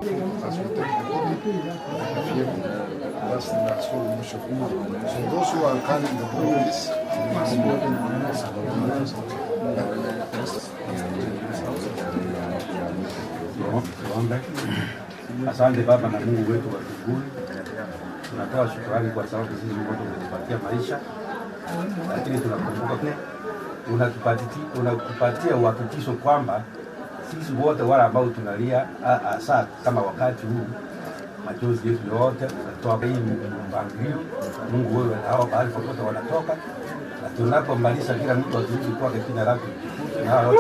That's the natural much of India. So those who are carrying the bodies, asante Baba na Mungu wetu wa mbinguni, tunatoa shukrani kwa sababu sisi Mungu umetupatia maisha, lakini tunakumbuka unatupatia uhakikisho kwamba sisi wote wale ambao tunalia hasa kama wakati huu machozi yetu yote tunatoa hii mpangilio. Mungu wewe na hao bahari popote wanatoka, na tunapomaliza kila mtu aturudi kwake kina lake na hao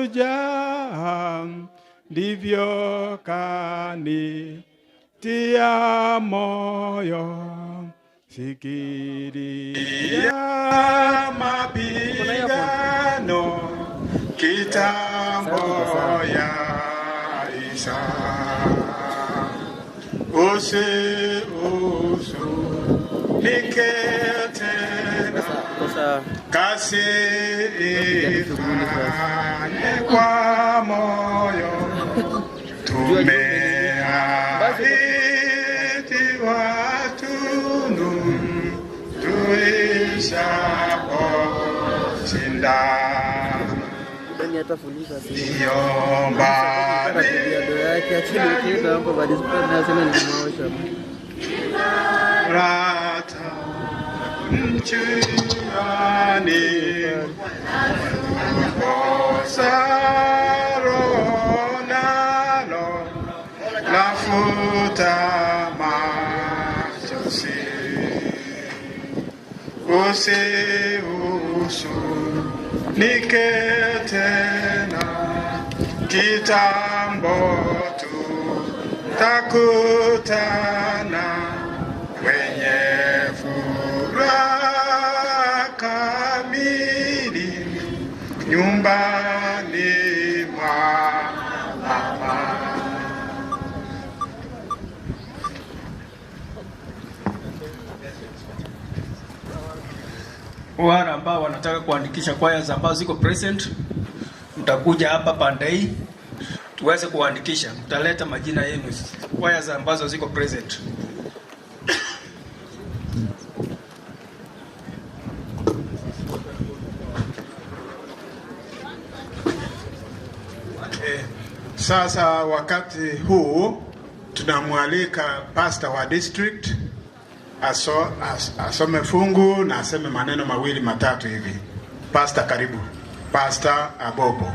shujaa, ndivyo kanitia moyo. Fikiria mapigano kitambo ya Isa, usihusunike tena, kasi ifanye kwa moyo. Tumeahidi watunu tuishapo shinda. Rata nchiani Osaro nalo lafuta machozi, usihusunike tena, kitambo tutakutana wenye furaha kamili nyumbani mwa Baba. Wale ambao wanataka kuandikisha kwaya ambazo ziko present, mtakuja hapa Pandei tuweze kuandikisha. Mtaleta majina yenu kwaya ambazo ziko present. Sasa wakati huu tunamwalika pastor wa district asome fungu na aseme maneno mawili matatu hivi. Pastor, karibu. Pastor Abobo.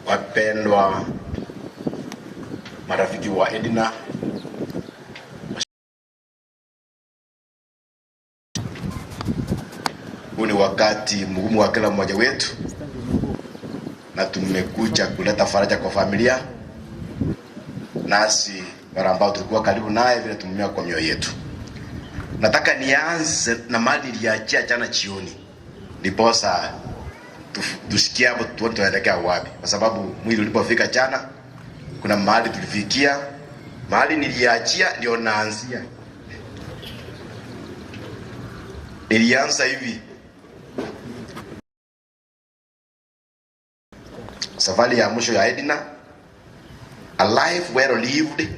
Wapendwa marafiki wa Edina, huu ni wakati mgumu wa kila mmoja wetu, na tumekuja kuleta faraja kwa familia, nasi wale ambao tulikuwa karibu naye vile tumemea kwa mioyo yetu. Nataka nianze na mali iliachia jana jioni, ndiposa tusikia hapo tunaelekea wapi, kwa sababu mwili ulipofika jana kuna mahali tulifikia, mahali niliachia ndio naanzia. Nilianza hivi safari ya mwisho ya Edina, a life well lived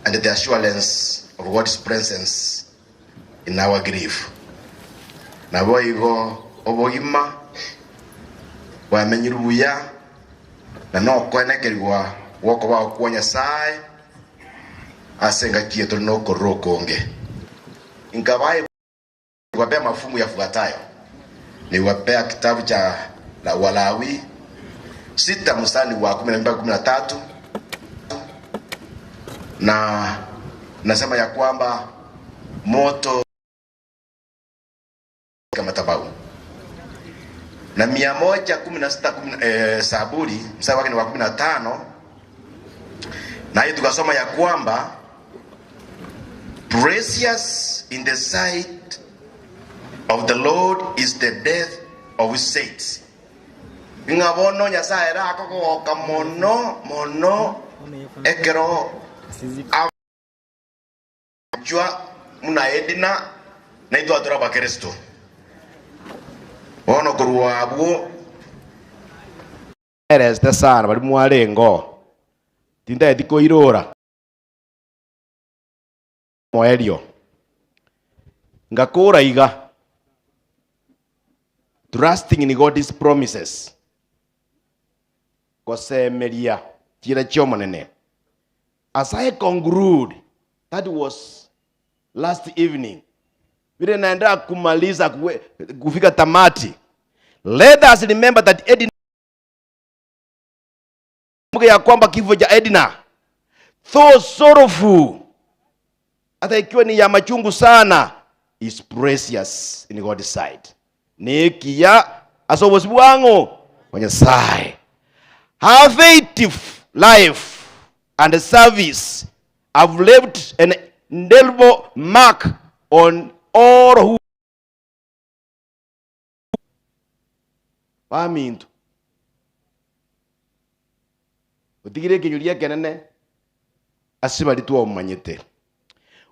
and the assurance of God's presence in our grief. Na boigo obogima wamenyirubuya na no kwenekerwa woko ba kuonya sai asenga kieto no korokonge ingabai wapea mafungu yafuatayo. Ni wapea kitabu cha la Walawi 6 mstari wa 12-13, na nasema ya kwamba moto kama tabau, na 116 Zaburi mstari wake ni wa 15, na hiyo tukasoma ya kwamba precious in the sight of the Lord is the death of his saints. Ngabono nyasaye rako ko kamono ekero ajwa muna Edina na ito adora ba Kristo ono kuruwa abu ereste sana bali mwalengo tinda ediko irora moelio ngakora iga trusting in God's promises kosemeria chira chomonene. As I conclude, that was last evening, vile naenda kumaliza kufika tamati, let us remember that Edna, ya kwamba kifo cha Edna, though sorrowful, hata ikiwa ni ya machungu sana, is precious in God's sight. Ni kia asobosibu wangu kwenye sai. Her faithful life and service have left an indelible mark on all who Paminto. Utigire kinyuria kenene asibali tu omanyete.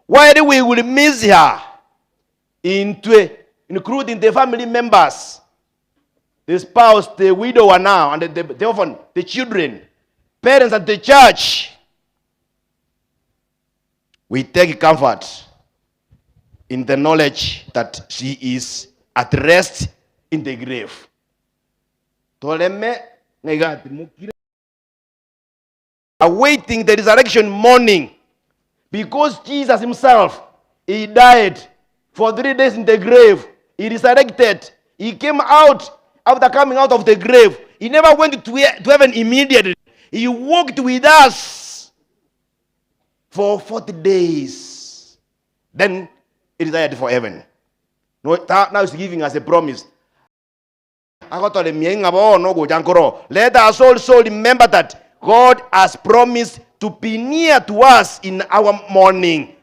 While we will miss her including the family members, the spouse, the widower now, and the orphan, the children, parents, and the church, we take comfort in the knowledge that she is at rest in the grave. Awaiting the resurrection morning, because Jesus himself, he died for 3 days in the grave. He resurrected. He came out after coming out of the grave. He never went to heaven immediately. He walked with us for 40 days. Then he retired for heaven. Now he's giving us a promise. Let us also remember that God has promised to be near to us in our mourning.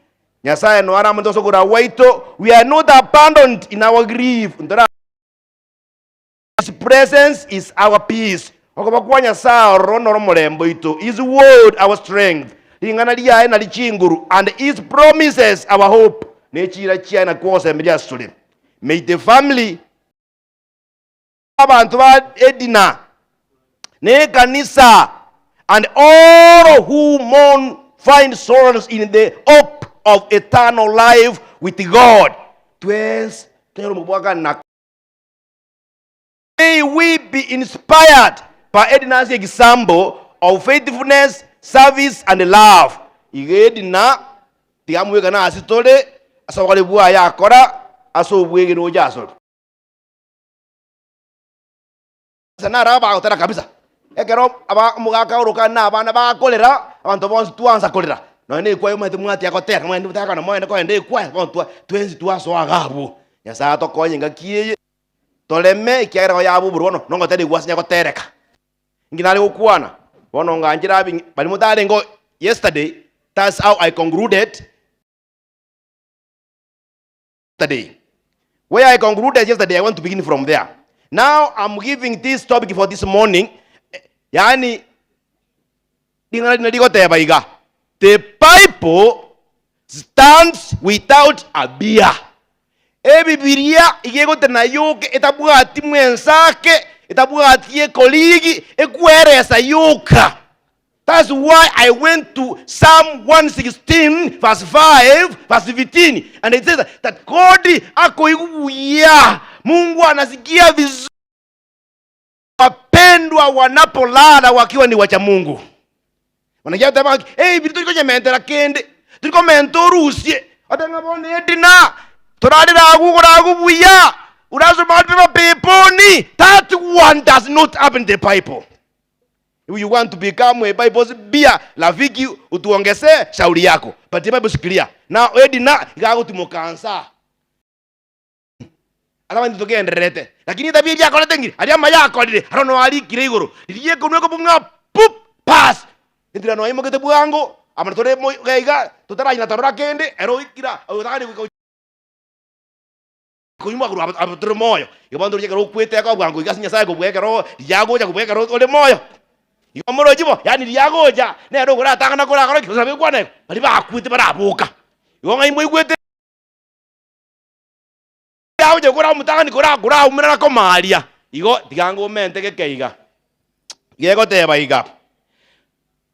We are not abandoned in our grief. His presence is our peace. His word our strength. And his promises our hope. May the family Edna, Kanisa, and all who mourn find solace in the hope of eternal life with God. May we be inspired by Edna's example of faithfulness, service, and love. Edna, tiamwekana asitole, asawalibua yakora, asobwege no jasol. Sana raba utara kabisa. Ekero aba mugaka uruka na abana ba kolera, abantu bonse tuanza kolera. No ne kwa yoma tumwati yakotera, mwe ndutaka na mwe ko ende kwa bontu twenzi tuaso agabo. Nyasa to konyenga kiye. Toleme kiara ya abu burono, nongo tedi gwasinya kotereka. Nginale ukwana. Bono nganjira bali mutale ngo yesterday, that's how I concluded yesterday. Where I concluded yesterday, I want to begin from there. Now I'm giving this topic for this morning. Yani the Bible stands without a beer. Bibilia igegote na yoke etabwati mwenzake etabwati ekoligi ekweresa yoka. That's why I went to Psalm 116 verse 5 verse 15 and it says that God ako iguya. Mungu anasikia vizuri wapendwa wanapolala wakiwa ni wacha Mungu. Wanajia tama bitu tuliko nyementera kende tuliko mentorusie atangabone Edna toradira agukora buya urazo malpepa peponi. That one does not happen in the Bible. If you want to become a Bible beer rafiki utuongeze shauri yako, but the Bible is clear. Now Edna igago timokansa alawa nitoke nderete lakini tabiri yako letengi aria maya akolire arono ali kireigoro liye kunweko bunga pup pass ndira no imogete bwango amatore mo gaiga tutaranya tarora kende ero ikira utani kuyuma guru amatore moyo ibando yeka rukwete ka bwango igasinya sai ko bwekero yagoja kubwekero ole moyo yomoro jibo yani yagoja ne ro gura tanga na gura garo kisabe kwane bali ba kwete barabuka yonga imwe kwete yauje gura mutangani gura umira ko maria igo digango mente kekeiga yego teba iga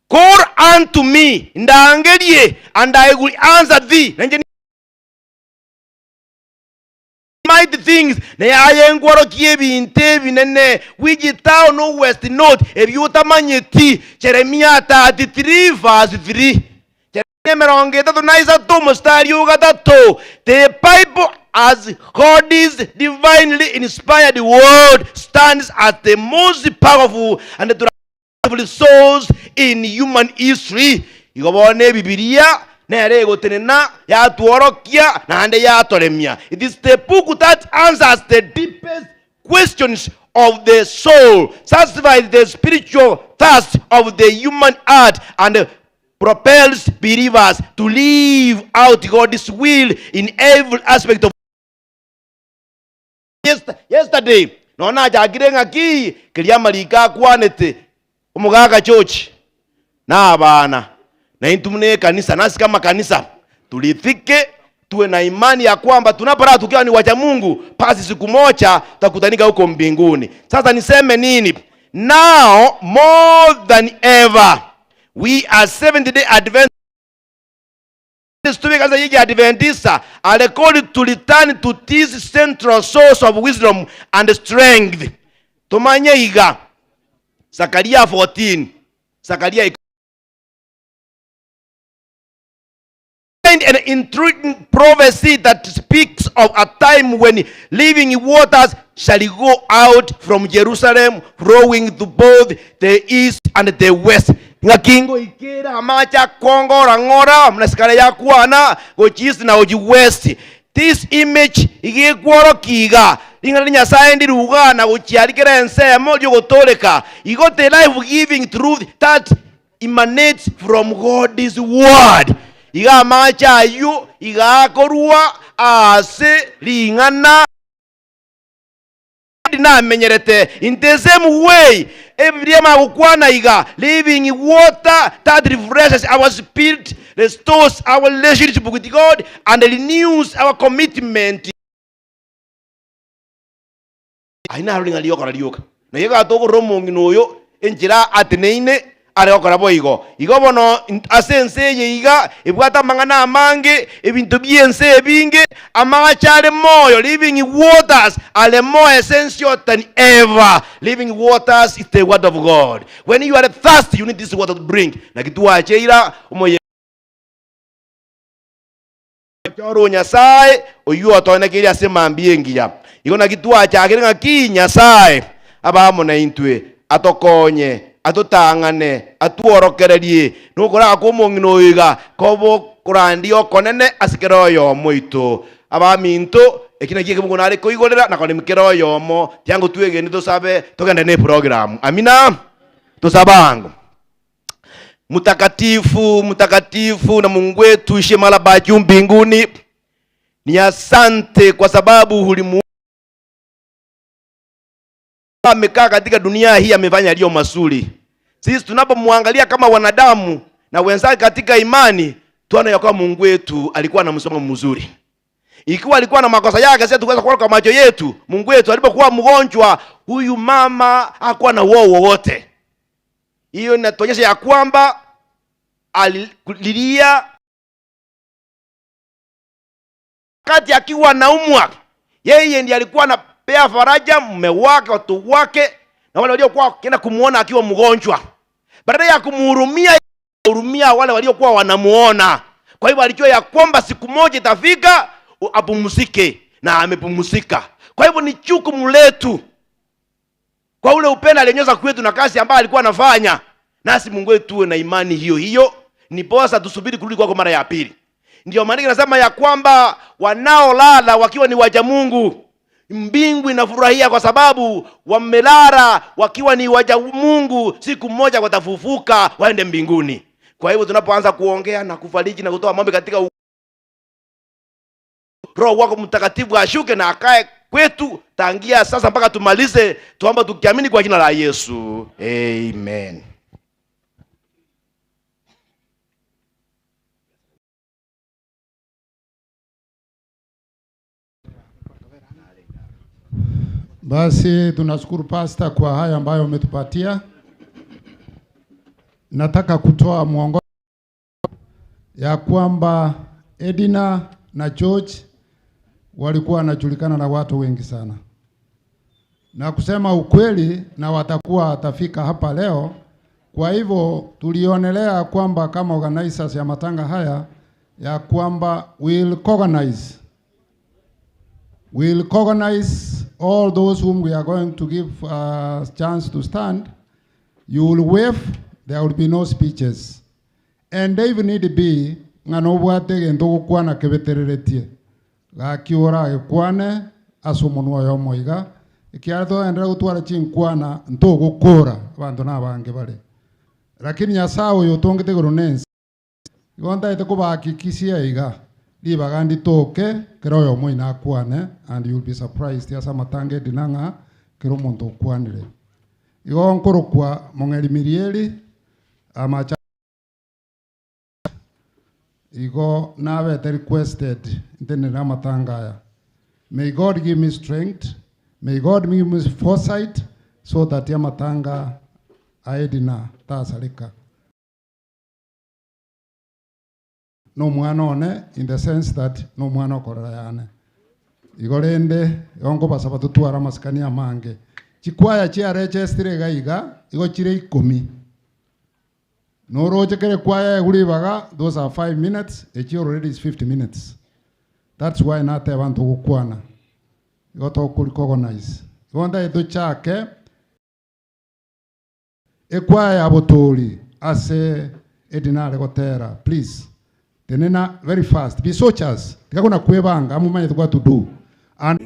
call unto me ndangerie and I will answer thee mighty things ne ayengwaro kiebinte binene which thou knowest not if you tamanyeti Jeremiah 33 verse 3 The Bible, as God's divinely inspired word, stands as the most powerful and the source in human history. Igobone Bibilia nere gotenena ya tuorokia na ande ya toremia. It is the book that answers the deepest questions of the soul, satisfies the spiritual thirst of the human heart, and propels believers to live out God's will in every aspect of yesterday. Nona jagirenga ki kiliamalika kwanete umugaga church na abana na intumne kanisa, nasi kama kanisa tulithike tuwe na imani ya kwamba tunapora tukiwa ni wacha Mungu, pasi siku moja tutakutanika huko mbinguni. Sasa niseme nini? Now more than ever we are Seventh-day Adventists are called to return to this central source of wisdom and strength. Tumanye iga Zakaria 14. Zakaria an intriguing prophecy that speaks of a time when living waters shall go out from Jerusalem, flowing to both the east and the west. Ngakingo ikera amacha kongo rangora mnasikara ya kuana gochi east na gochi west. This image igekworo kiga ingana Nyasaye ndi ruga na gochi alikera ensemo lyo gotoleka. Igo the life giving truth that emanates from God's word. Iga macha yu iga korua ase lingana na menyerete. In the same way, every time ukwana iga living water that refreshes our spirit, restores our relationship with God, and renews our commitment. Aina haringa liyoka liyoka. Na yega togo romo nginoyo enjira ateneine ale okora boigo. Igo bono asense ye iga ibwata mangana amange ebintu byense ebinge amachare moyo. Living waters are more essential than ever. Living waters is the word of God. When you are thirsty, you need this water to drink. Na kitu acheira umoye choro Nyasaye oyu otone kiri asema ambiengia. Igo na kitu achakirenga ki Nyasaye abamo na intwe atokonye atutangane atuorokererie nukora akomongino iga kobo kurandio konene asikero yo muito abaminto ekina kiye mungu nari koigorera na kone mikero yo mo yango tuege ni tusabe togenda ne program. Amina tusabango. Mutakatifu mutakatifu na Mungu wetu ishe mala baju mbinguni, ni asante kwa sababu ulimu amekaa katika dunia hii amefanya yaliyo mazuri. Sisi tunapomwangalia kama wanadamu na wenzake katika imani, tuona ya kwa Mungu wetu alikuwa na msomo mzuri. Ikiwa alikuwa na makosa yake, sisi tuweza kuona kwa macho yetu. Mungu wetu alipokuwa mgonjwa, huyu mama hakuwa na uovu wowote. Hiyo inatuonyesha ya kwamba alilia wakati akiwa naumwa. Yeye ndiye alikuwa na pea faraja mume wake, watu wake na wale waliokuwa kenda kumuona akiwa mgonjwa. Baada ya kumhurumia, hurumia wale waliokuwa wanamuona. Kwa hivyo alijua ya kwamba siku moja itafika apumzike, na amepumzika. Kwa hivyo ni jukumu letu kwa ule upendo alionyesha kwetu na kazi ambayo alikuwa anafanya, nasi Mungu wetu tuwe na imani hiyo hiyo, ni posa tusubiri kurudi kwako mara ya pili. Ndio maana nasema ya kwamba wanaolala wakiwa ni waja Mungu, mbingu inafurahia kwa sababu wamelala wakiwa ni waja Mungu, siku moja watafufuka waende mbinguni. Kwa hivyo tunapoanza kuongea na kufariji na kutoa mambo katika Roho wako Mtakatifu ashuke na akae kwetu tangia sasa mpaka tumalize, tuomba tukiamini kwa jina la Yesu. Amen. Basi tunashukuru pastor kwa haya ambayo umetupatia. Nataka kutoa mwongozo ya kwamba Edina na George walikuwa wanajulikana na watu wengi sana. Na kusema ukweli, na watakuwa atafika hapa leo, Kwa hivyo tulionelea kwamba kama organizers ya matanga haya ya kwamba we'll cognize all those whom we are going to give a chance to stand. You will wave, there will be no speeches. And if need be, ngano bwate gento gukwana kebetereretie. Gakiora gekwane asumunwa yo moiga. Ikiarto endera gutwara chinkwana nto gukora abantu nabange bare. Lakini yasao yo tongete goronense. Igonda ite kubahakikishia iga. Libagandi toke keroyo moina kwane and you'll be surprised yasa matange dinanga kero muntu kwanire. Igo nkoro kwa mongeri mirieli amacha Igo nawe te requested intended matanga. May God give me strength. May God give me foresight so that yamatanga aedina tasalika. No mwana one in the sense that no mwana okorera yane. Igorende yongo basaba tutwara maskania mange. Chikwaya chia register gaiga igo chire 10. No roje kere kwaya eguribaga those are 5 minutes, echi already is 50 minutes. That's why nate abantu gukwana. Igo to recognize. Gonda edo chake ekwaya abotori ase edinare gotera please. Tenena very fast. Be soldiers. Tikakuna kuebanga amumanye tukwa to do. And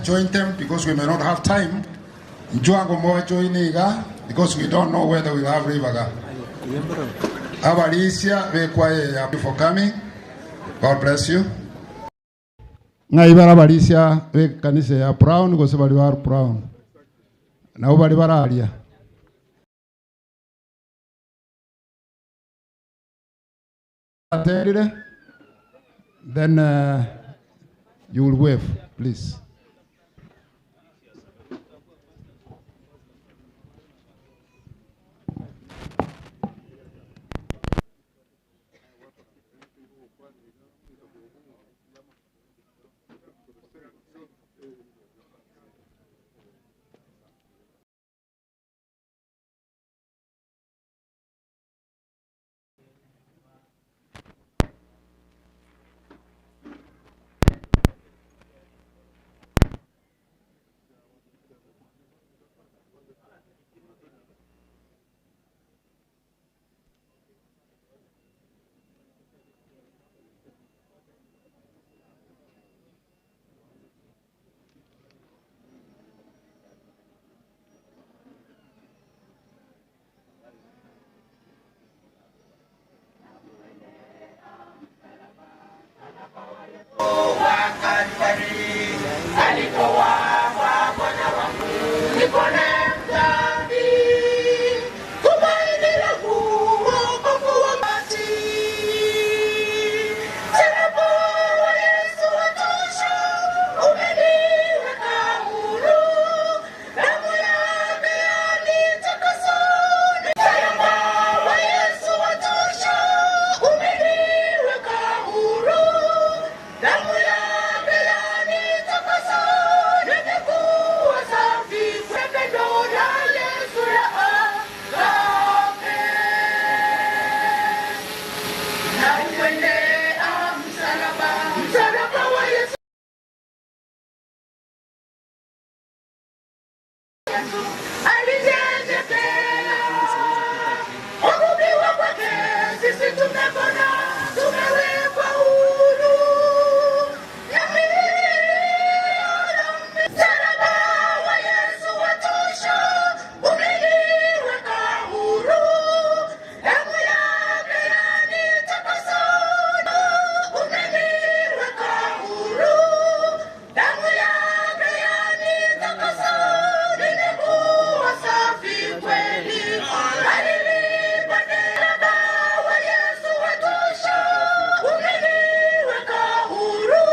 join them because we may not have time. Njuango mo join iga because we don't know whether we'll have rivaga. Abalicia we kwaye for coming. God bless you. Ngaibara abalicia we kanise ya Brown because bali war Brown. Na ubali baralia. Then you will wave, please. Yesu alinyenyekea. Kuhubiwa kwake sisi tumepona, tumewekwa huru. Msalaba wa Yesu watosha, umeniweka huru. Damu yake yanitakasa, umeniweka huru. Damu yake yanitakasa, nimekuwa safi kweli. Alilipa msalaba wa Yesu watosha, umeniweka huru.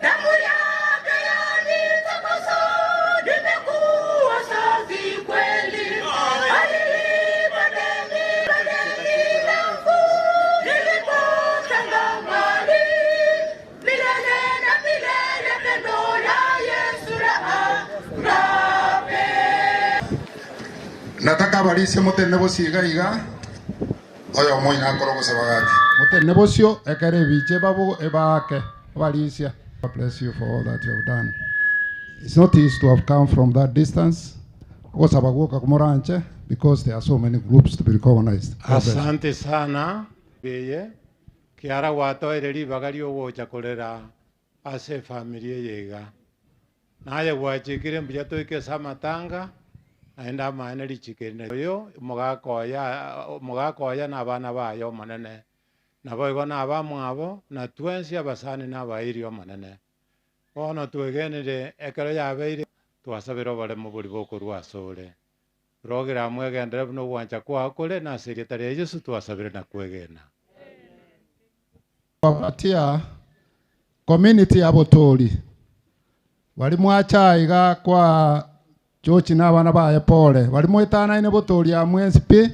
Damu yake yanitakasa, nimekuwa safi kweli. Alilipa deni langu, nilipotanga mbali. Milele na milele pendo la Yesu la agape. nataka balise mutene bosiga iga oyo moina akoro gusabagati mutene bosio ekere biche babo ebake balisia. God bless you for all that you have done. It's not easy to have come from that distance osabagoka kumoranche because there are so many groups to be recognized. God bless. Asante sana beye kiara watoereri bagari ogocha korera ase familia yega naye gwachikire mbuya toike samatanga aenda maana lichikene yo mugakoya na bana bayo manene nabo igo na bamwabo na twensi abasani na bairi manene ono twegenere ekero yabeire twasabira bare mu buri bokorwa asore program egendere no gwancha kwa kole na secretary ya Yesu twasabire na kwegena Wapatia community ya Botori wali mwachaiga kwa chochi na bana baye pole wali mwetana ine Botori ya mwesipi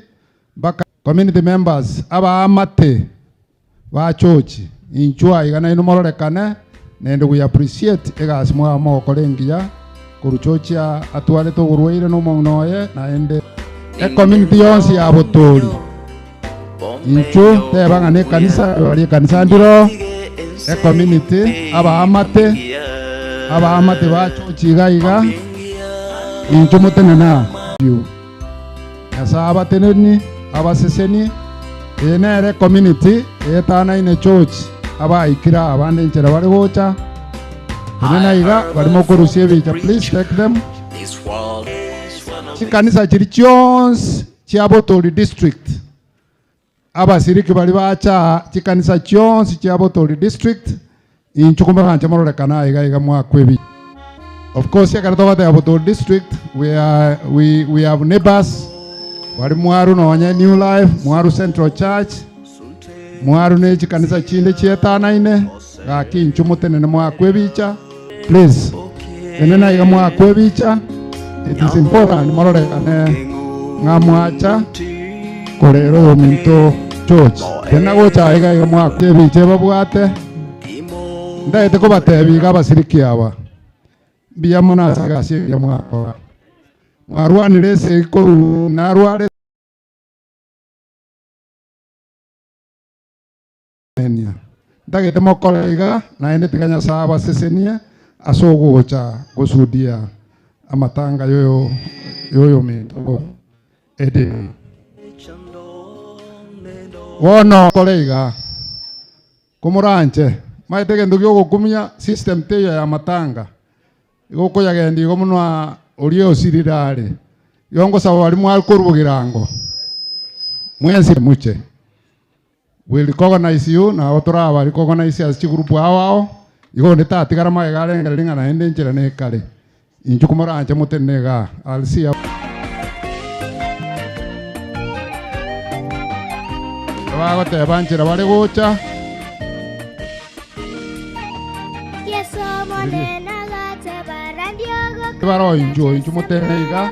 baka community members aba amate ba chochi inchwa igana ino mororekane nende we appreciate egas mwa moko lengia kuruchocha atwale to urweire no monoye na ende e community yonsi ya Botori inchu te banga ne kanisa wali kanisa ndiro e community aba amate ba chochi gaiga inchu mutene na you asaba teneni abaseseni enere community etana ine church aba ikira abande nchera bari gocha enena iga bari mokorusie bicha please take them chikanisa chiri chons chia Botori district abasiriki bali bacha chikanisa chons chia Botori district inchukuma kancha mororekana iga mwakwebi. Of course yakaratoka ya Botori district we have neighbors wali mwaru no wanya New Life mwaru Central Church mwaru ne chikanisa chinde chietana ine gaki inchumutene ne mwakwebicha please enena iga mwakwebicha it is important mororekane ngamwacha korero yo minto church tena gocha iga mwakwebiche babwate ndaite ko batebiga basiriki aba biya mona sagasi ya mwako mwarwanire se ko narware enia ndagete mokolega na ende tiganya saba sesenia asogocha gosudia amatanga yoyo minto ede wono kolega kumuranche maitege ndugyo gukumya system teyo ya matanga igoko yagendi go munwa uriyo sirirare yongo sawa wali mwa kurugirango mwensi muche we recognize you na otora bali recognize as group awao igo ndeta tigara magare ngaringa na ende nchira ne kale injukumara anje mutenega alsia bago te banchira bali gocha baro injo mutenega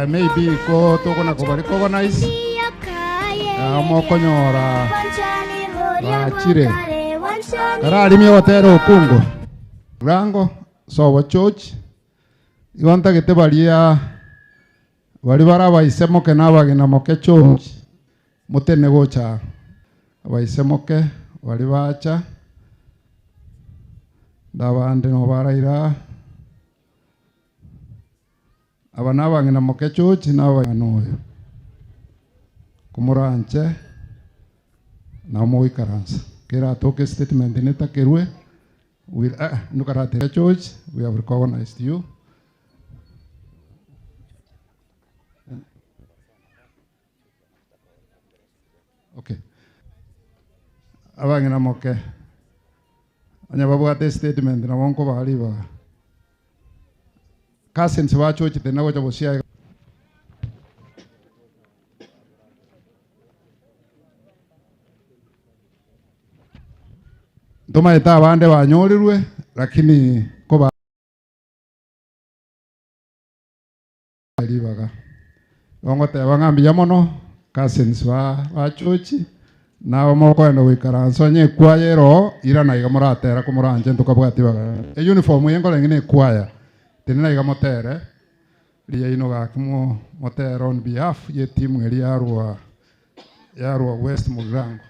maybe ko to kona ko bali recognize mokonyora bachire karari mi otero kungo rango so church iwanta gete balia bali bara baisemoke nabagina moke church mutene gocha baisemoke bali bacha dabande no baraira Abana bangina moke church nawe anoyo. Kumuranche na moi karansa. Kera toke statement neta kerwe. We nukarate church, we have recognized you. Okay. Abangina moke. Anya babu ate statement na wonko bali ba. Cousins wa church tena wacha bosia. Toma eta bande banyorirwe lakini ko ba bali baga. Wongo te wangambi yamono cousins wa church. Na wamoko enda wikaranso nye kwaya ro ira na igamoratera kumuranje ntukabwati baga e uniform yengo lengine kwaya tenena igamotere liya ino gakimo motero on behalf ye team ngeli yarwa West Mugirango.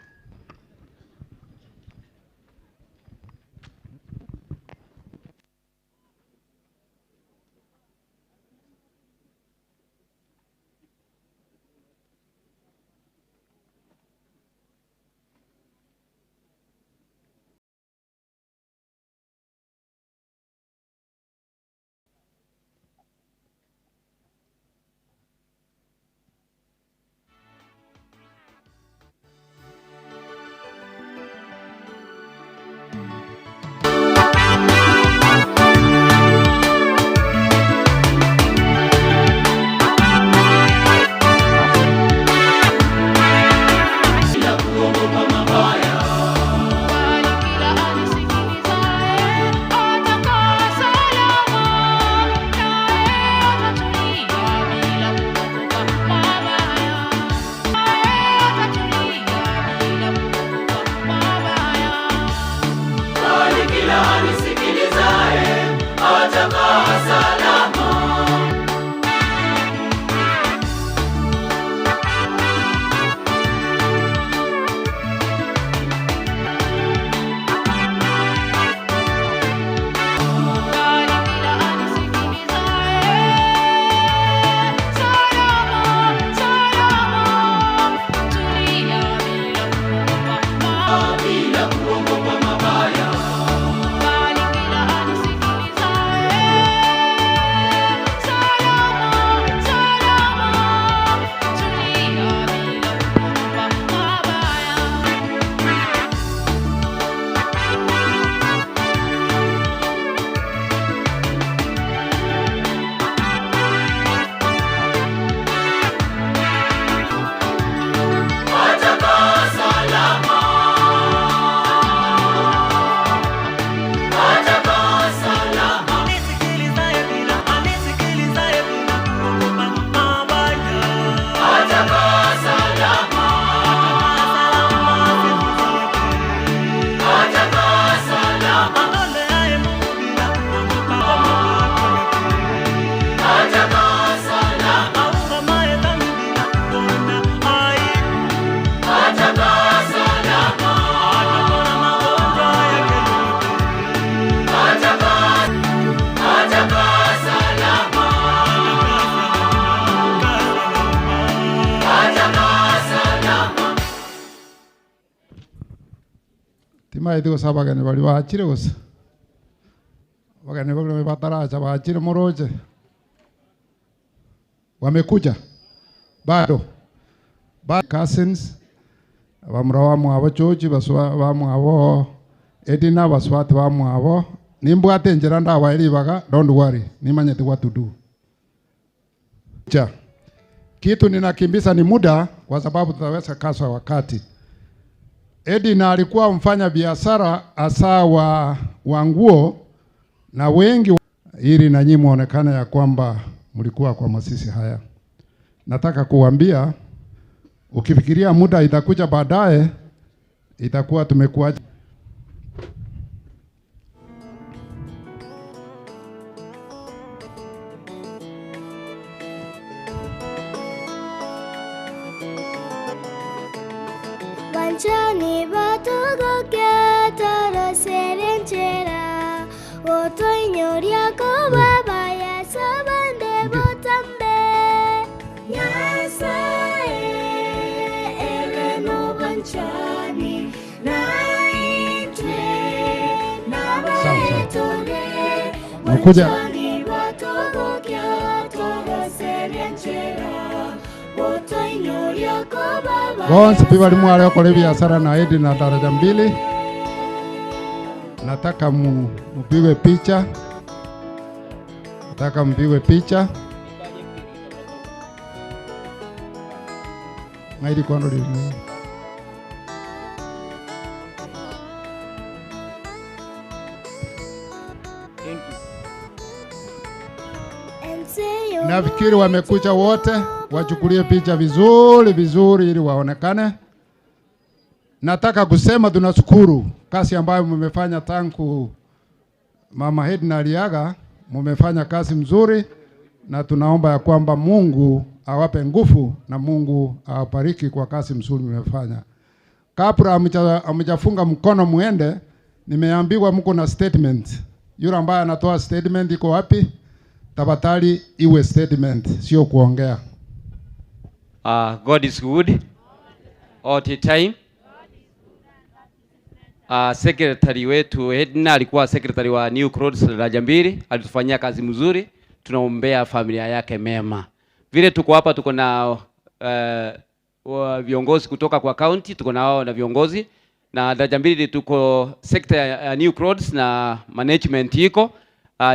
Itu sabagane bali waachire gusa bagane bagane bataracha waachire moroje wamekuja bado cousins bamrawamu abo chochi baswa bamu abo edina baswati bamu abo nimbwate njera ndawa eri baga don't worry nimanyete what to do kitu ninakimbisa ni muda kwa sababu tutaweza kaswa wakati. Edina alikuwa mfanya biashara hasa wa nguo na wengi ili na nyinyi muonekane ya kwamba mlikuwa kwa masisi haya. Nataka kuambia ukifikiria muda itakuja baadaye itakuwa tumekuwa Wanchani batugo ketara serenchera Oto inyoria ko baba ya sabande botam Mkuja. Bonsi pia walimu wale wako biashara na Edna daraja 2. Nataka mpigwe picha. Nataka mpigwe picha. Ngaidi kono lini. Nafikiri wamekuja wote, wachukulie picha vizuri ili waonekane. Nataka kusema tunashukuru kazi ambayo mmefanya tangu Mama Edna aliaga, mmefanya kazi mzuri na tunaomba ya kwamba Mungu awape nguvu na Mungu awabariki kwa kazi mzuri mmefanya. Kabla hamjafunga mkono muende, nimeambiwa mko na statement. Yule ambaye anatoa statement iko wapi? Tafadhali iwe statement, sio kuongea. God is good all the time. Secretary wetu Edna alikuwa secretary wa New Cross daraja 2, alitufanyia kazi mzuri. Tunaombea familia yake mema. Vile tuko hapa tuko na viongozi kutoka kwa county, tuko nao na viongozi na daraja 2 tuko sector ya New Cross na management iko.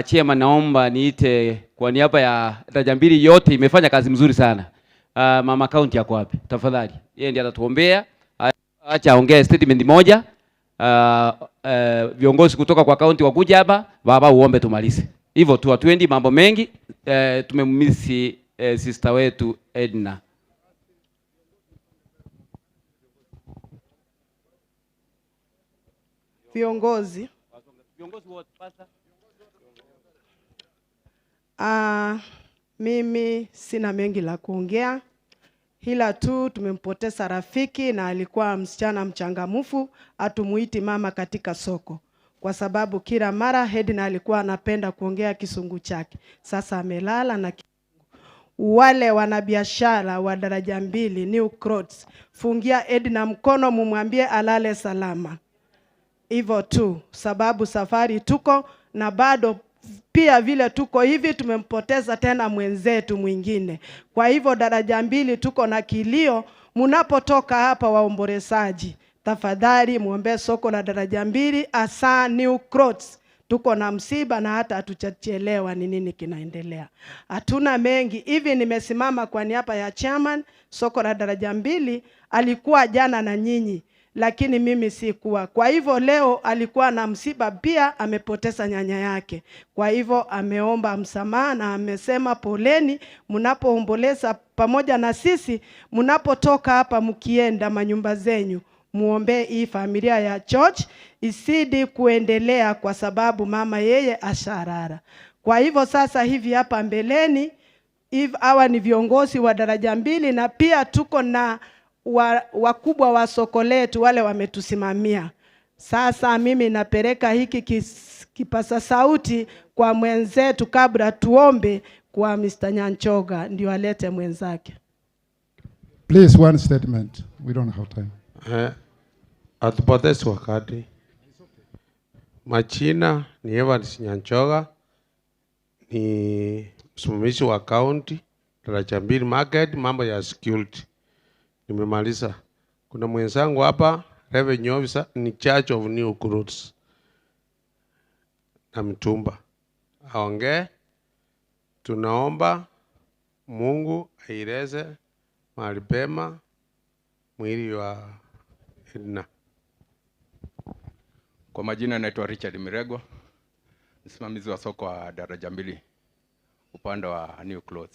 Chairman, naomba niite kwa niaba ya daraja 2 yote, imefanya kazi mzuri sana. Mama county yako wapi? Tafadhali. Yeye ndiye atatuombea. Acha aongee statement moja. Viongozi kutoka kwa county wakuja hapa, baba uombe tumalize. Hivyo tu, hatuendi mambo mengi. Tumemmisi sister wetu Edna. Viongozi wote pasa. Mimi sina mengi la kuongea, ila tu tumempoteza rafiki na alikuwa msichana mchangamufu, atumuiti mama katika soko. Kwa sababu kila mara Edna alikuwa anapenda kuongea kisungu chake. Sasa amelala na wale wanabiashara wa daraja 2 New Cross, fungia Edna mkono mumwambie alale salama. Hivyo tu, sababu safari tuko na bado pia vile tuko hivi tumempoteza tena mwenzetu mwingine. Kwa hivyo daraja 2 tuko na kilio. Munapotoka hapa waombolezaji, tafadhali muombe soko la daraja 2 asa New Cross. Tuko na msiba na hata hatuchachelewa ni nini kinaendelea. Hatuna mengi. Hivi nimesimama kwa niaba ya chairman. Soko la daraja 2 alikuwa jana na nyinyi, lakini mimi sikuwa. Kwa hivyo leo alikuwa na msiba pia, amepoteza nyanya yake. Kwa hivyo ameomba msamaha na amesema poleni, mnapoomboleza pamoja na sisi, mnapotoka hapa mkienda manyumba zenyu, muombe hii familia ya George isidi kuendelea kwa sababu mama yeye asharara. Kwa hivyo sasa hivi hapa mbeleni, hawa ni viongozi wa daraja 2 na pia tuko na wakubwa wa soko letu wale wametusimamia. Sasa mimi napeleka hiki kipasa sauti kwa mwenzetu kabla tuombe kwa Mr. Nyanchoga ndio alete mwenzake. Please, one statement. We don't have time. Atupotezi wakati. Machina ni Evans Nyanchoga, ni msimamizi wa county daraja 2 market, mambo ya security. Nimemaliza. Kuna mwenzangu hapa revenue officer ni Church of New Cross na Mtumba. Aongee. Tunaomba Mungu aireze mahali pema mwili wa Edna. Kwa majina naitwa Richard Mirego, msimamizi wa soko wa daraja 2 upande wa New Cross.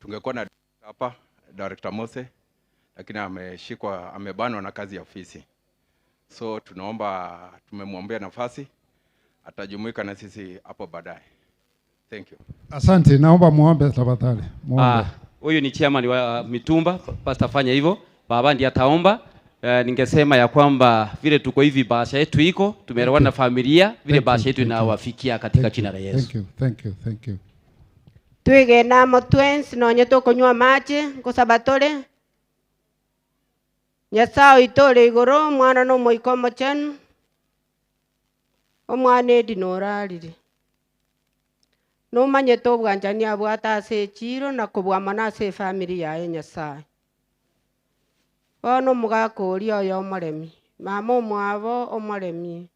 Tungekuwa na hapa Director Mose, lakini amebanwa na kazi ya ofisi. So tunaomba, tumemwombea nafasi, atajumuika na sisi hapo baadaye. Thank you. Asante, naomba muombe tafadhali. Muombe. Huyu ni chairman wa Mitumba, pastor fanya hivyo. Baba ndiye ataomba. Ningesema ya kwamba vile tuko hivi bahasha yetu iko, tumeelewana na familia, vile bahasha yetu inawafikia katika jina la Yesu. Thank you. Tuige na motwens no nyeto kunywa maji ngosabatole. Nyasao itole igoro mwana no moikomo chen. Omwana edi norarire. no manye to bwanjania bwata ase chiro na kubwamana ase family ya Nyasaye. Bono mugakori oyo omoremi mama omwabo omoremi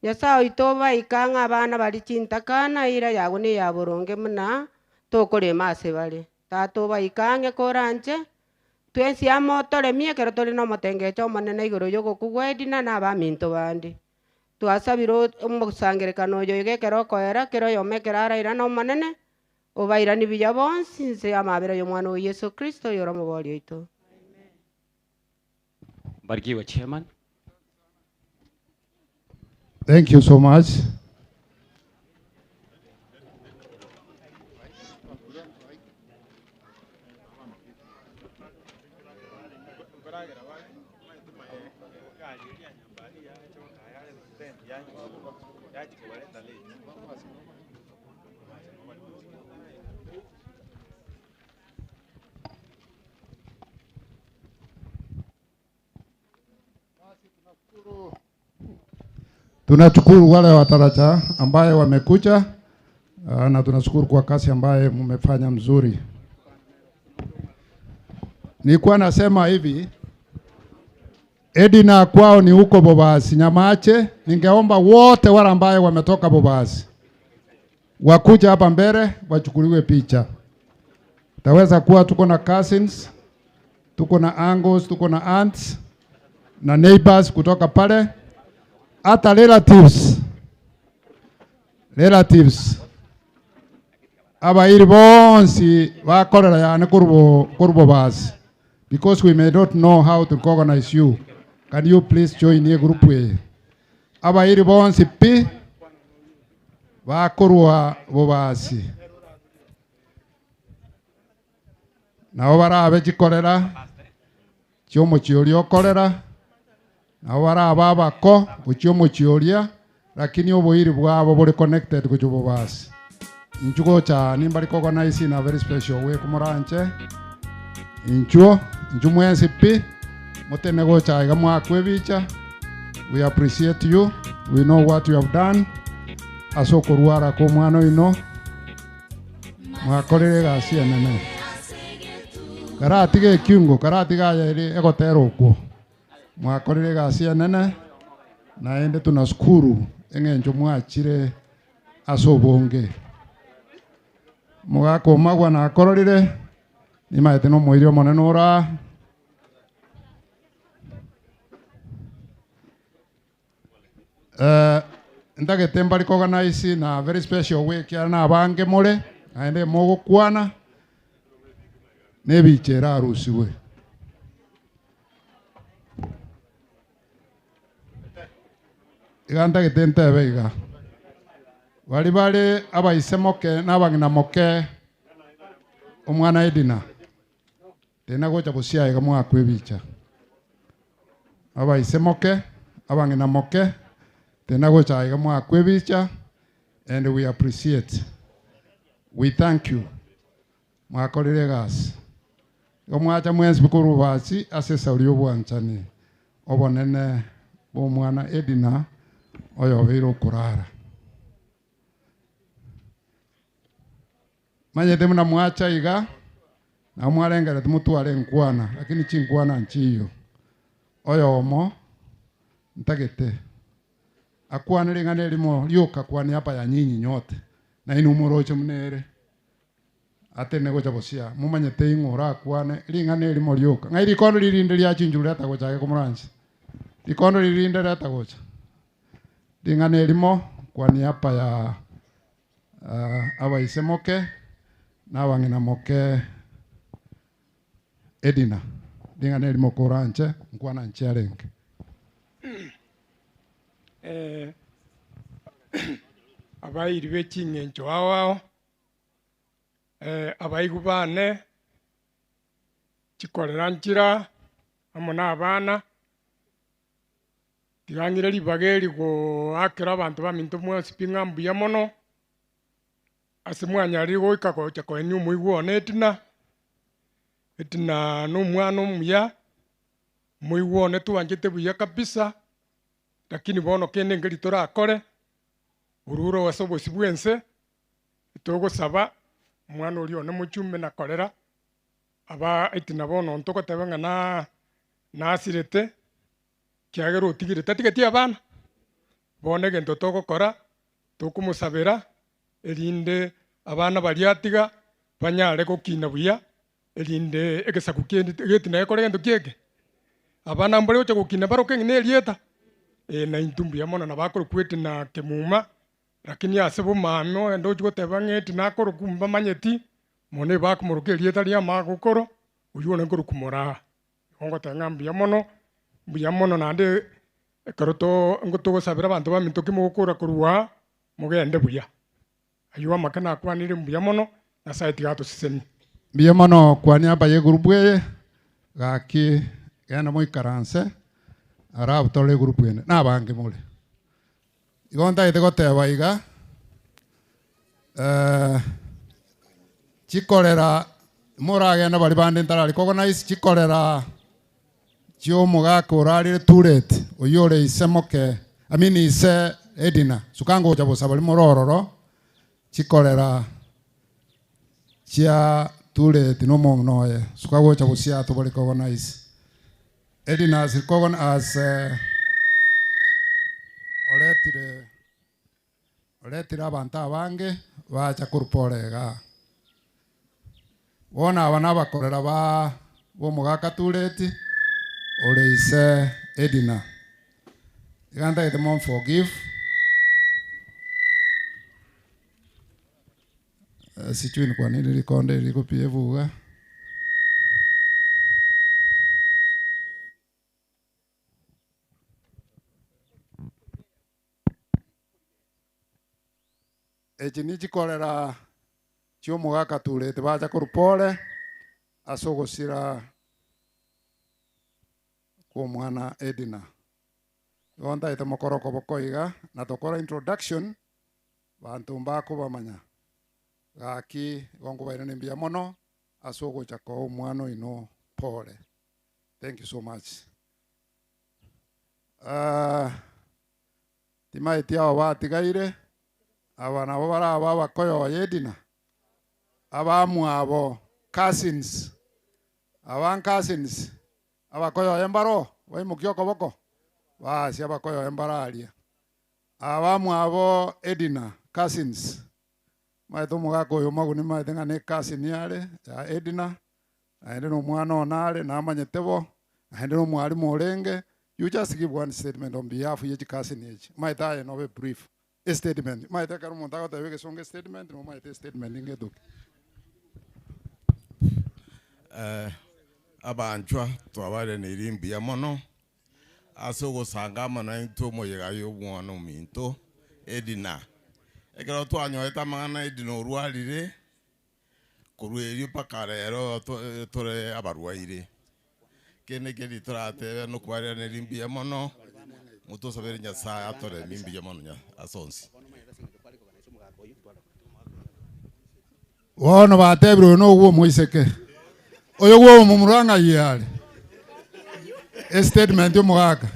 Nyasaye itoba ikanga abana bari chintakana ira yago ne yaboronge muna tokorema ase bare tatoba ikange koranje twensi amotoremie kero tori no motengecho omonene igoro yogokugwa Edina na abaminto bandi twasabiro omosangerekano oyo igekero okoera kero yomekera araira no monene obairani biya bonsi nse amabera y'omwana wa Yesu Kristo yoro mobori oito. Barikiwa chairman. Thank you so much. Tunashukuru wale wataraja ambaye wamekuja na tunashukuru kwa kazi ambaye mmefanya mzuri. Nilikuwa nasema hivi, Edina kwao ni huko Bobasi Nyamache, ningeomba wote wale ambaye wametoka Bobasi wakuja hapa mbele wachukuliwe picha. Taweza kuwa tuko na cousins, tuko na uncles, tuko na aunts na neighbors kutoka pale, hata relatives abairi bonsi bakorera yani kurbo basi, because we may not know how to recognize you. Can you please join a group we abairi bonsi pi bakorwa bobasi nao barabe chikorera chiomo chiorio korera nao baraba bako uchiomo chioria lakini oboiri bwabo buri connected kujubo basi nchugo cha nimbari recognize in a very special way kumuranche inchuo njumwensi pi motenego cha igamwa kwebicha. We appreciate you, we know what you have done asokoruara ko mwana ino mwakorere gasi enene karatige kiungo karatiga yeri egotero ko mwakorere gasi enene na ende tunashukuru engenjo mwachire asobonge mugako magwa na akororire ni maete no moirio monene ora ndagete mbari organize na very special way kia na bange more aende mogo kwana ne bichera arusiwe iganda getente beiga bali abaisemoke nabangina moke omwana Edina tena gocha busia iga mwakwe bicha abaisemoke abangina moke tena gocha iga mwakwe bicha, and we appreciate, we thank you mwakorire gas omwacha mwensi bikuru basi asesa uri obwanchani obonene bomwana Edina oyo biro kurara manyete muna mwacha iga na mwarengera tumutware nkwana lakini chinkwana nchiyo oyo omo ntagete akwana ringane limo lyoka kwani hapa ya nyinyi nyote na inu muroche munere atene gocha bosia mumanyete ingora kwane ringane limo lyoka ngai likondo lirinde lya chinjuru ata gocha ke kumuranchi likondo lirinde ata gocha ringane limo kwani hapa ya abaisemoke na wangina moke Edina ringane limo koranche nkwana nchiarenge abairi bekingencho awao abaigu bane chikorera nchira amo na abana tigangire libageri go akera abantu baminto mwensi pingambu ya mono asimwanya go ikakocha ko enu muigwone Edina no mwana omuya muigwone tuwanjete buya kabisa, lakini bono kende ngeri torakore ururo wasobosi bwense tugusaba mwana uri one muchume na korera aba itina bono ntogoteba ng'a nasirete kiagero utigirete tigeti abana bone gento togokora tukumusabira erinde abana bariatiga banyare gokina buya erinde egesaku getina ekore gento kiege abana mbore ocha gokina baroke ng'ine erieta na intumbi amona na bakoro kwete na kemuma lakini asebo mano endo chigoteba ng'eti nakoro kumba manyeti mone bakumoroka erieta ria magokoro uyone nkoro kumora ongotenga mbuya mono nande karoto ngotogosabira abantu baminto kimogokora korwa mugende buya ayuwa makana kwanire mbuya mono na site gato siseni mbuya mono kwani aba ye group ye gaki yana moikaranse ara tole group ene na bange mule igonda ite goteba iga chikorera moragenda bari bande ntarari organize chikorera chiomo gako rarire turete oyore isemoke amini ise edina sukango cha bosa bali morororo chikorera chia turete no mongnoye sukago cha bosia to bali organize edina as oletire abantu abange bacha kuruporega wona abana bakorera bo mugaka turete ole ise edina iganda ite mon forgive sijui ni kwa nini likonde liko pia vuga echinichi kolera chio mugaka turete bacha kurupole asogosira kwa mwana edina yonda ite mokoroko bokoiga na tokora introduction bantu mbako bamanya gaki gongo bairane mbia mono asogo chako mwana ino pole. Thank you so much. Timaitia watigaire abana bo bara bakoyo edina abamu abo cousins abakoyo embaro waimukio koboko basi abakoyo embararia abamu abo edina cousins maito mugako yo maguni maitenga ne cousin yale ya edina aende no mwana onale na amanyetebo aende no mwali morenge. You just give one statement on behalf of each cousin each maita no be brief a statement maita karo montago taweke songe statement no maita statement ingedo abanchwa twabare nirimbia mono asogo sangama na ntomo yegayo mwana minto edina ekero twanyoeta mangana edina ruarire kuruerio pakarero tore abarwaire kene kedi torate no kware nirimbia mono muto sabere nyasa atore mimbia mono nya asonsi wono batebro no gwo moiseke oyo gwo mumuranga yale statement yo mugaka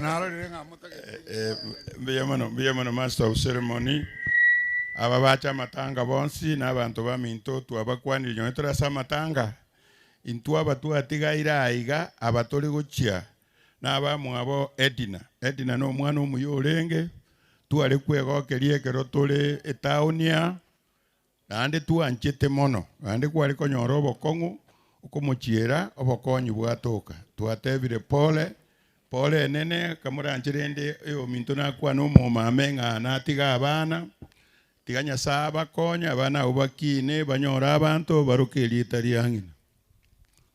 narore nga mbia mono master of ceremony aba bacha matanga bonsi na abantu baminto twabakwani nyotora sa matanga intu abatu atigaira aiga abatole gochia na abamu abo edina no mwana omuyolenge tuale kwego kerie kero tole etaunia ande tuanchete mono ande kwali konyoro bokongu okomochiera obokonyi bwatoka twatebire pole nene kamuranchirende yo minto na kwa no momamenga na tiga abana tiganya saba konya abana ubakine banyora abantu barukeli tariangina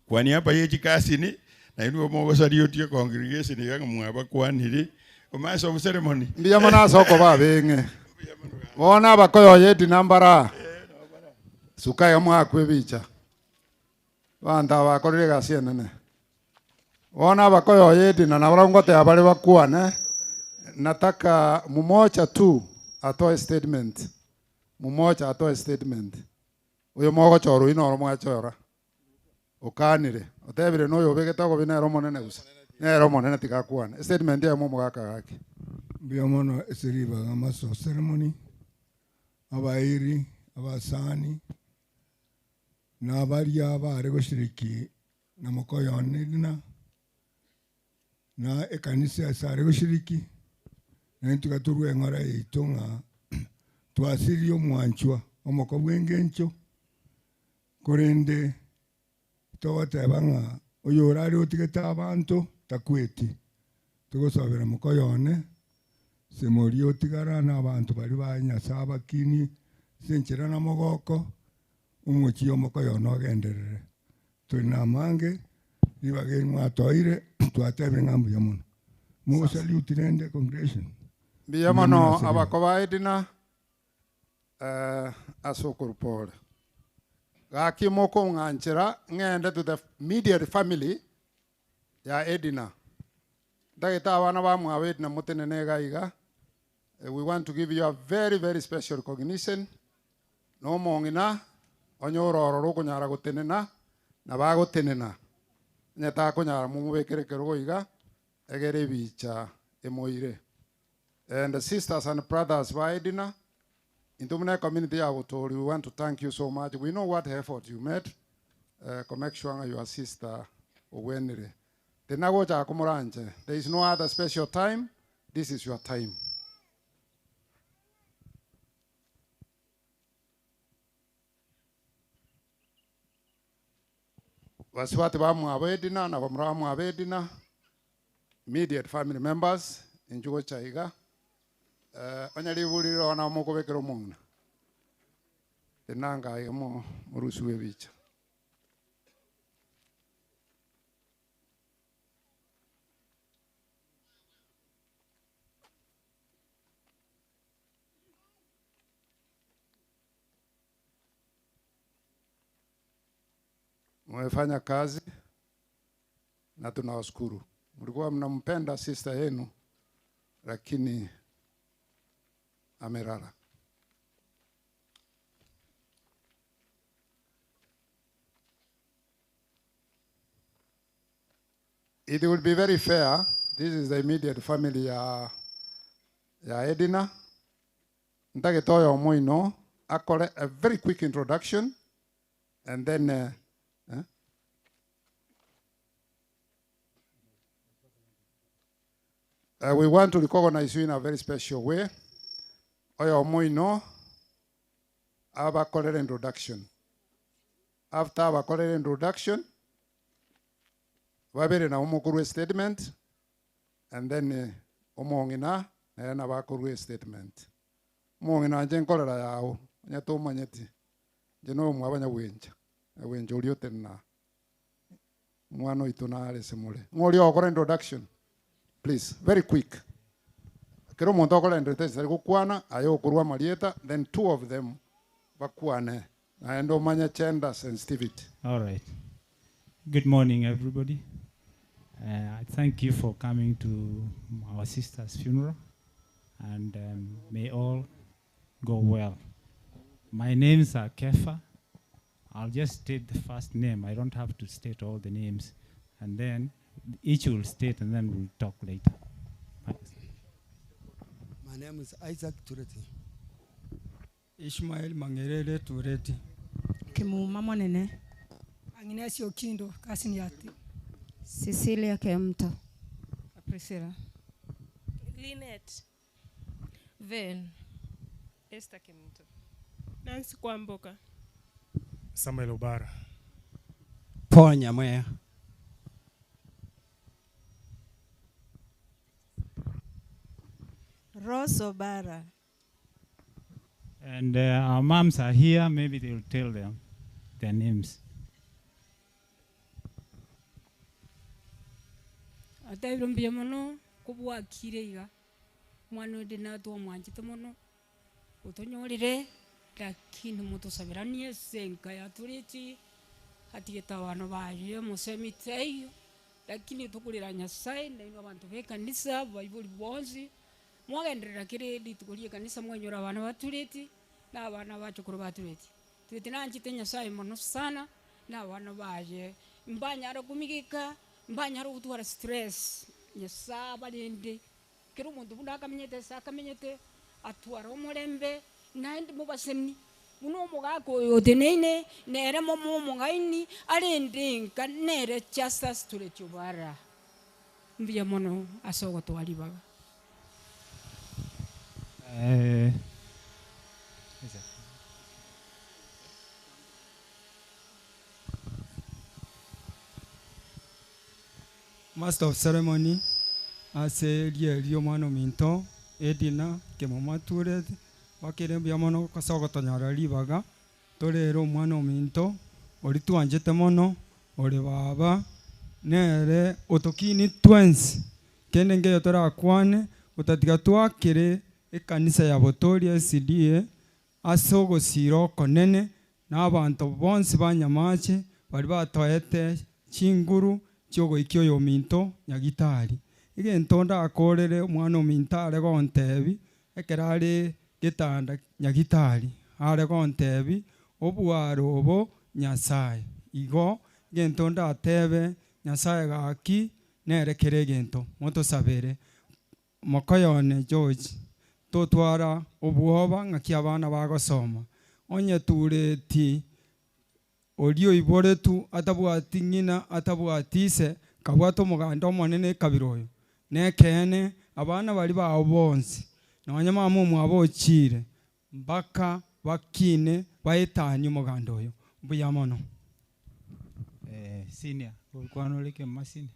kwani hapa yechi kasini na inu mogosari otie congregation yanga mwaba kwanire omaso of ceremony mbia mana soko babenge wona bakoyo yeti nambara suka ya mwakwe bicha banda bakorire gasienene wona bakoyo yeti na nabarongote abale bakwane nataka mumoja tu atoe statement uyo mogo choro ino romo achora okanire otebire no yo begeta go bina romo nene gusa ne romo nene tikakwana statement ya momo gaka gaki mbia mono esiriba ngamaso ceremony abairi abasani n'abaria bari gushiriki na mukoyone na ekanisa sare gushiriki na tugaturwe ngora itunga twasirio mwanchwa omoko bwengencho korende tobanga oyorari otigeta abantu takweti tugosabira mukoyone semori otigara n'abantu bari banyasa abakini senchera na mogoko umuchi omukoyone ogenderere turi namange nibageni mwatoire twatebe ngambu ya muno musalute rende congregation biyamono abakoba edina asokorpole gaki moko nganchera ngende to the immediate family ya edina dagita abana ba mwawe edina mutenene gaiga. We want to give you a very, very special recognition. No mongina onyoro roko nyara gotenena na ba gotenena nyata ko nyara mumubekere kerogo iga egere bicha emoire. And the sisters and brothers by Edina in the community we want to thank you so much. We know what effort you made to make sure your sister Owenere. There is no other special time. This is your time. Waswati ba mwabedina na bamra mwabedina immediate family members in Jugo Chaiga. Onyali buliro na moko bekero mungna. Tenanga yemo murusuwe bicha. Mmefanya kazi na tunawashukuru. Mlikuwa mnampenda sister yenu lakini amerara. It will be very fair. This is the immediate family ya Edina. Ntagetoyo moino akole a very quick introduction and then we want to recognize you in a very special way. Oyo moino aba kolere introduction. After aba kolere introduction, wabere na umukuru statement, and then omongina na bakuru statement. Mongina jenkolera yao nyato manyeti. Jeno mwabanya wenja. Wenja uliotenna. Mwano itunare semule. Ngoli okora introduction. Please, very quick. Kero montokola introduction kukwana ayo kurwa marieta, then two of them bakwane. Naendo manya gender sensitivity. All right. Good morning, everybody. I thank you for coming to our sister's funeral, and may all go well. My names are Kefa. I'll just state the first name. I don't have to state all the names, and then each will state, and then we'll talk later. Thanks. My name is Isaac Tureti. Ishmael Mangerele Tureti. Kimuma Monene. Agnes Okindo, Kasiniati. Cecilia Kemto. Priscilla. Lynette. Ven. Esther Kemto. Nancy Kwamboka. Samuel Obara. Paul Nyamwea. Rose Obara. And our moms are here. Maybe they'll tell them their names. Atairumbia mono kubwa kireiga mwana ndina to mwanjite mono utonyorire lakini mutusabiranie senka ya turiti hatigeta wano baje musemiteyo lakini tukulira Nyasaye na abantu be kanisa bayibuli bonzi mwagenderera kiredi tukulie kanisa mwanyora abana baturiti na abana bacukuru baturiti turiti nanjite Nyasaye mono sana na abana baje mbanyara kumigika mbanyara utwara stress Nyasaye balende kero muntu bunda akamenyete sakamenyete atwara omurembe naende mubaseni muno mugako yotenene nere momo mungaini arendinka nere justus tule chubara mbia mono asogo twalibaga Master of Ceremony ase rio mwana minto edina kemomature bakire bya mono kasogo tonyara libaga torero mwana minto ori twanjete mono ori baba nere otokini twins kende ngeyo torakwane utatiga twakire ekanisa ya Botoria CDA asogo siro konene n'abantu bonse banyamache bari batoete chinguru chogo ikyo yo minto nyagitari igento ndakorere mwana mintare gontebi ekerare gitanda nyagitari are gontebi obwaro obo nyasaye igo gento ndatebe nyasaye gaki nerekere gento moto sabere mokoyone George totwara obwoba ngaki abana bagosoma onye tureti orio iboretu atabwati ngina atabwatise kabwato muganda omonene kabiroyo nekene abana bali bawo bonse nonye mama mwabochire mpaka bakine baetanye muganda oyo mbuya mono senior ulikuwa leke masini.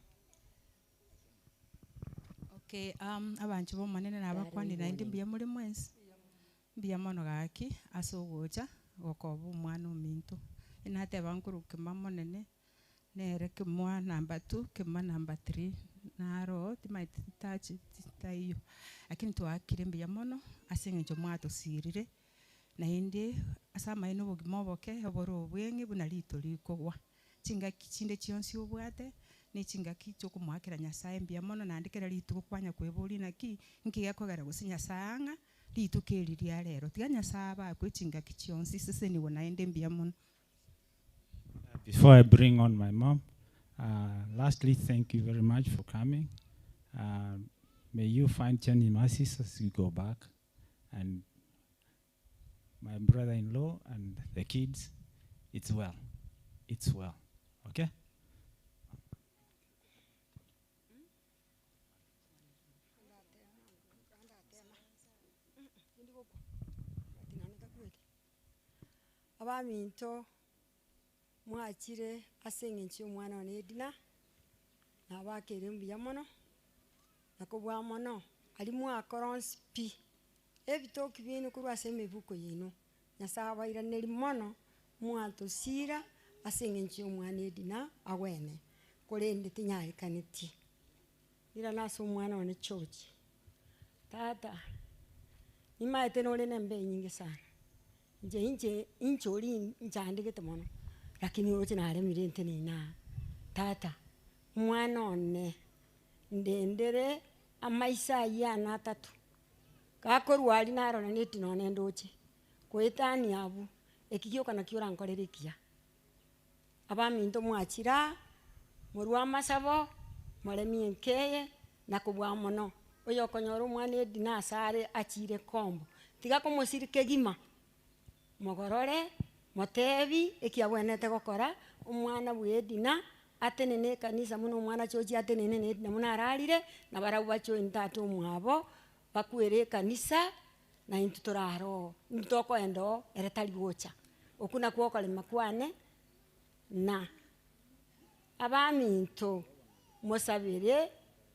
Okay, abantu bomanene nabakwandi naindi mbia muri mwensi mbia mono gaki asogocha gokoba omwana ominto inate bankuru kema monene nere kemwa number 2 kema number 3 naro timait touch tayo lakini twakire mbia mono asengecho mwato sirire naindi asama ino bogimoboke oboro obwengi buna lito likogwa chinga kichinde chionsi obwate ni chinga kicho kumwakira nyasaye mbia mono nandikira litu kwanya kwebuli naki nkigakogera gusinya sanga litu keliria lero tiga nyasaye ba kwichinga kichionsi sese ni wona ende mbia mono. Before I bring on my mom, lastly, thank you very much for coming. May you find journey mercies as you go back. And my brother-in-law and the kids, it's well. It's well. Okay? Abaminto mwachire asengenchi omwana one edina nabakere mbuya mono nakobwa mono ali mwakoronsi pi ebitoki binu kurwa semebuko yino nyasaba iraneri mono mwatosira asengenchi omwana edina awene kolende tinyarikaneti ira naso omwana one chochi tata imaete nole nembe nyingi sana incholi nchandike mono lakini wote na alemire ntenina tata mwana one ndendere amaisa yana tatu kakorwali narona neti none ndoche kwetani abu ekigyo kana kiora nkorerekia abaminto mwachira murwa masabo moremi nkeye nakubwa mono oyo konyoro mwana edina sare achire kombo tiga komosirike gima mogorore motebi ekiabwenete gokora omwana bwedina atenene kanisa muno omwana chochi atenene nedina muna ararire na barabu bacho intatu mwabo bakwere kanisa na intutoraro ntoko endo eretali gocha okuna kwokole makwane na abaminto mosabire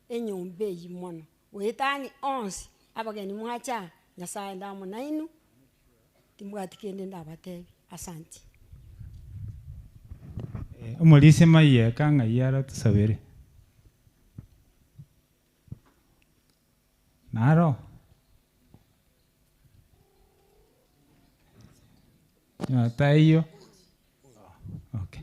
enyombe yimono wetani onsi abageni mwacha nyasaye ndamo nainu timbwatikende ndabatebi asante. Umulise maye kanga yara tusabere. Naro. Ya tayo. Okay.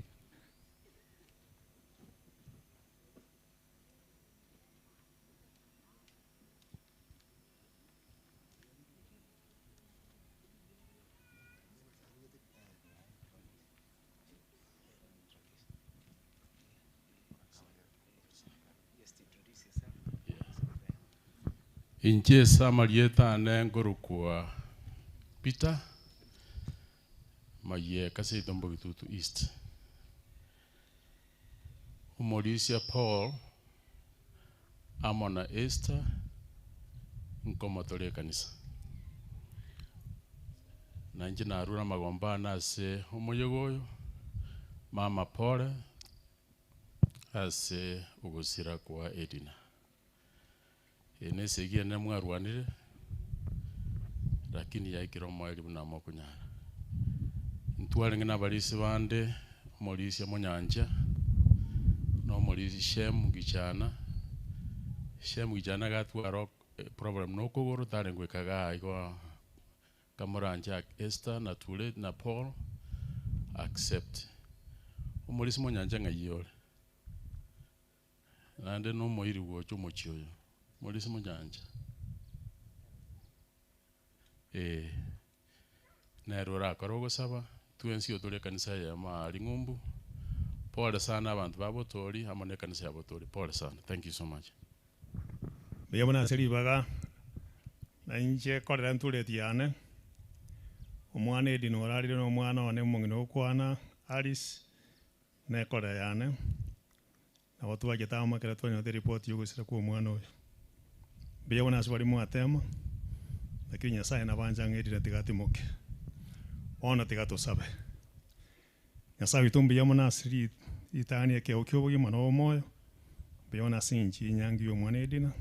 Inche sama lieta ane ngorukua Peter maye kasi tombo kitutu East. Umolisia Paul amona Esther nkomatole kanisa. Na nje na aruna magomba nase umoyogoyo mama Paul ase ugusira kwa Edina. Ene segia na mwarwanire lakini yaikiro mwali buna mokunyara. Ntwale ngina balisi bande molisi monyanja no molisi shem gichana gatwaro problem no kogoro tare ngwekaga iko kamoranja Esther na Tule na Paul accept umolisi monyanja ngayole nande no moiri wocho mochioyo molisi monyanja nerora karogo saba tuensi otole kanisa ya mali ngumbu. Pole sana abantu babotori amone kanisa ya botori. Pole sana. Thank you so much. Beyabona seri baga na inje korera ntule tiane omwana Edina orarire no mwana one mungino kwana Alice ne korera yane na watu wagetama kera twanyo the report yugusira ku mwana oyo. Beyabona asibali mu atema lakini Nyasaye nabanja Edina tigatimuke ona tigatusabe Nyasaye tumbi yamona siri itani ke okyobogi mano moyo beyona sinji nyangi yo mwana Edina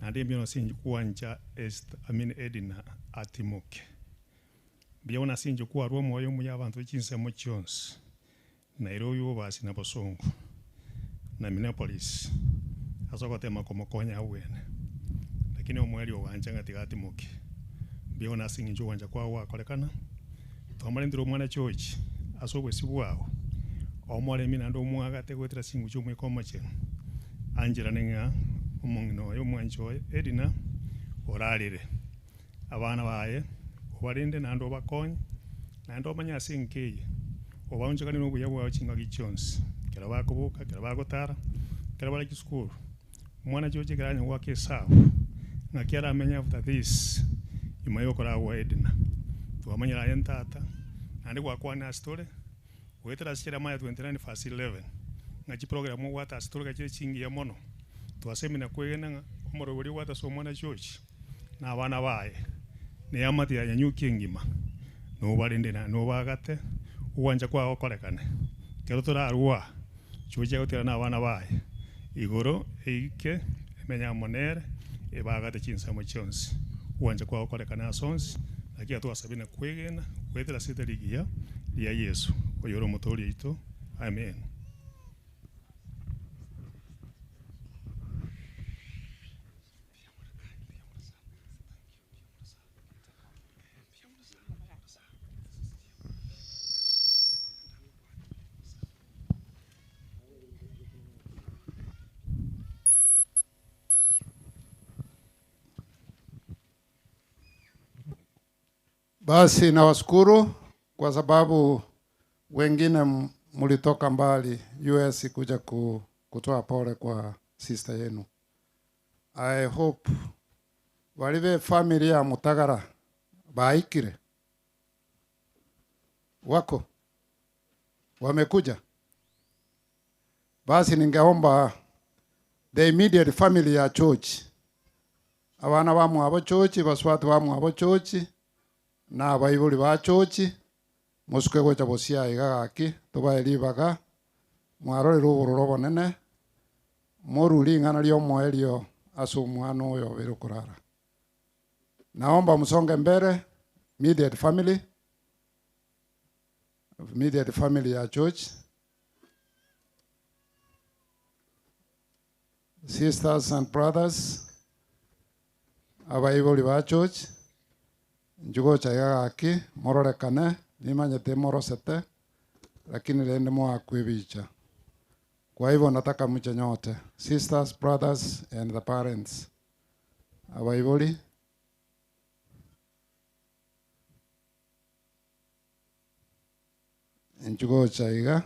na ndembi no sinji kuanja Edina atimuke beyona sinji kuwa rwo moyo mu yabantu kinse mo Jones Nairobi obasi na Bosongo na Minneapolis asoko tema como konya wene lakini omweli owanja ngatigatimuke beyona sinji wanja kwa wakolekana twamale ndiro mwana church asogwe sibwao omwale mina ndo mwaga tegwetera singu chomwe komache anjira nenga omongino yo mwanjo Edina oralire abana baye obalinde nando bakonye nando manya sinkeye obanje kali no buya bwa chinga gichons kera bakobuka kera bagotara kera bala school mwana choche garanya wake sawa na kera amenya after this imayo kora wa Edina tuamanya la yentata andi kwa kwana story wetera sira maya 29 fast 11 ngachi program wata story gache chingi ya mono twasemina kwegena omoro wali wata so mwana church na abana baye ne amati ya nyuki ngima no balinde na no bagate uwanja kwa okolekane kero tora arwa chuje gotera na abana baye igoro eike menya monere ebagate chinsa mo chons uwanja kwa okolekana sons akia tu asabina kwegena wetera sitaligia ya Yesu oyoro motori ito amen. Basi nawashukuru kwa sababu wengine mulitoka mbali US kuja kutoa pole kwa sister yenu. I hope walive family ya Mutagara baikire wako wamekuja. Basi ningeomba the immediate family ya church, abana bamu abo church, baswatu bamu abo church na abayibuli ba church musuke gocha bosia igagaki tubaelibaga mwarorero uburoro bonene moruli ngana lyo moelio asu mwana oyo birukurara. Naomba msonge mbele immediate family ya church, sisters and brothers abayibuli ba church njugo chayaki mororekane nimanyete morosete lakini lende mwa kwibicha. Kwa hivyo nataka mche nyote, sisters, brothers and the parents abayibuli njugo chaiga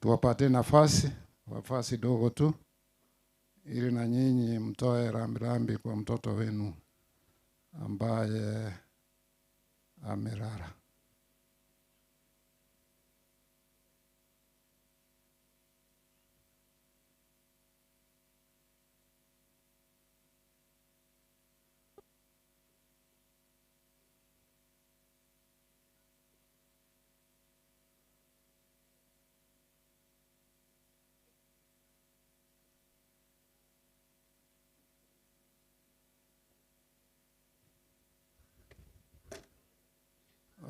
tuwapate nafasi dogo tu ili na nyinyi mtoe rambirambi kwa mtoto wenu ambaye amerara.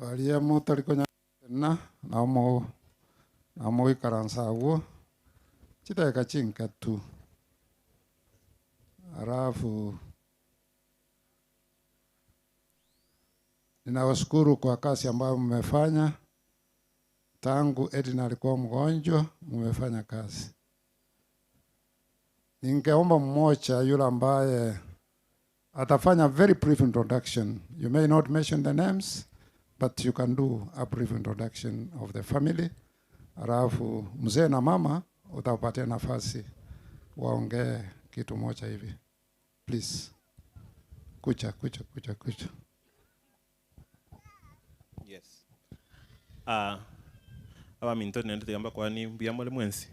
baria mutari konya na mo ikaransa wo chitaka chinka tu. Alafu ninawashukuru kwa kazi ambayo mmefanya tangu Edna alikuwa mgonjwa, mmefanya kazi. Ningeomba mmoja yule ambaye atafanya very brief introduction. You may not mention the names, but you can do a brief introduction of the family. Alafu mzee na mama utawapatia nafasi waongee kitu moja hivi. Please. Kucha. Yes. Awa minto nende gamba kwa ni mbiyamole mwensi.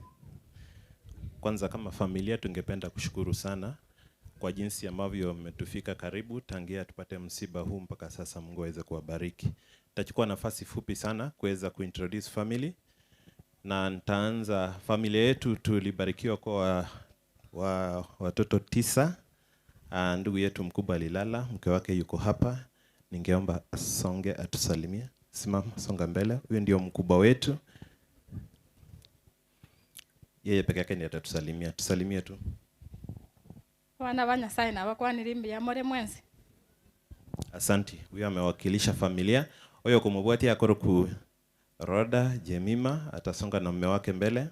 Kwanza kama familia tungependa kushukuru sana kwa jinsi ambavyo mmetufika karibu tangia tupate msiba huu mpaka sasa. Mungu aweze kuwabariki. Tachukua nafasi fupi sana kuweza kuintroduce family. Na nitaanza familia yetu tulibarikiwa kwa watoto 9. Ndugu yetu mkubwa alilala, mke wake yuko hapa. Ningeomba asonge atusalimie. Simama, songa mbele. Huyo ndio mkubwa wetu. Yeye peke yake ndiye atatusalimia. Tusalimie tu. Wana Nyasaye na bakwanira mbiyamole mwensi. Asante. Huyo amewakilisha familia. Oyo kumubwati akoro ku Roda Jemima atasonga na mume wake mbele.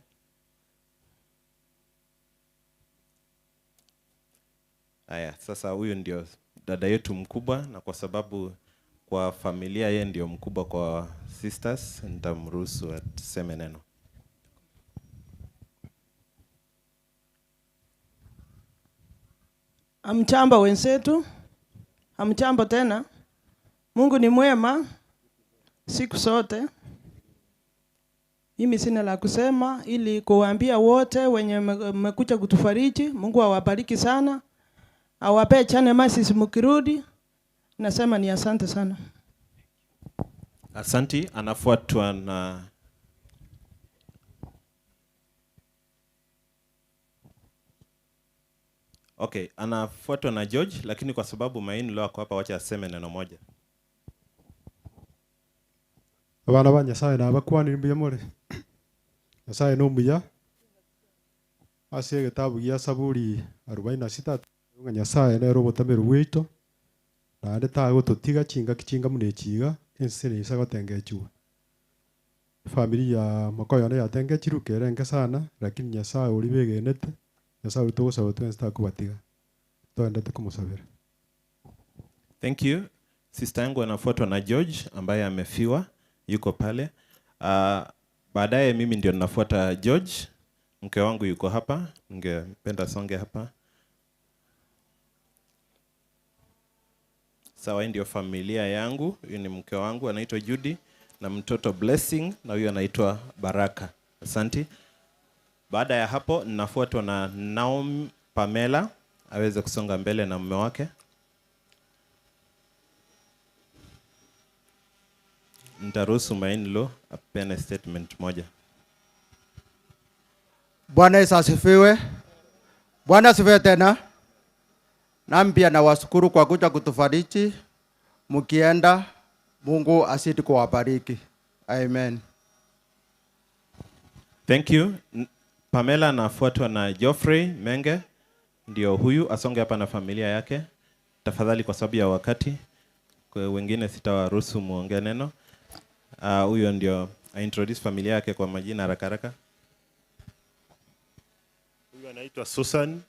Aya, sasa huyu ndio dada yetu mkubwa, na kwa sababu kwa familia yeye ndio mkubwa kwa sisters, nitamruhusu atuseme neno. Amchamba wenzetu, amchamba tena. Mungu ni mwema siku zote. Mimi sina la kusema ili kuwaambia wote wenye mmekuja kutufariji. Mungu awabariki sana. Awape chane masi mkirudi. Nasema ni asante sana. Asante. Anafuatwa na anafuatwa na George, lakini kwa sababu maini leo ako hapa, wacha aseme neno moja. Abana ba Nyasaye na bakwanira mbiyamole. Nyasaye no mbuya. Ase gitabu gya Saburi 46 Nyasaye ne robotamero wito. Na ndeta gututiga chinga munechiga ensene isago tengechua. Familia makoyo ne yatengechiruke renge sana, lakini Nyasaye uri begenete. Nyasaye utogosaba twensta kubatiga. Twendete kumusabira. Thank you. Sister yangu anafuatwa na George ambaye amefiwa, yuko pale. Baadaye mimi ndio ninafuata George. Mke wangu yuko hapa, ningependa songe hapa. Sawa, ndio familia yangu. Huyu ni mke wangu anaitwa Judy na mtoto Blessing, na huyu anaitwa Baraka. Asante. Baada ya hapo ninafuatwa na Naomi Pamela, aweze kusonga mbele na mume wake. Nitaruhusu Mainlo apene statement moja. Bwana Yesu asifiwe. Bwana asifiwe tena. Nami pia nawashukuru kwa kuja kutufariji. Mkienda Mungu asidi kuwabariki. Amen. Thank you. Pamela anafuatwa na Geoffrey Menge, ndio huyu asonge hapa na familia yake. Tafadhali kwa sababu ya wakati, kwa wengine sitawaruhusu muongee neno. Huyo ndio introduce familia yake kwa majina haraka haraka. Huyu anaitwa Susan,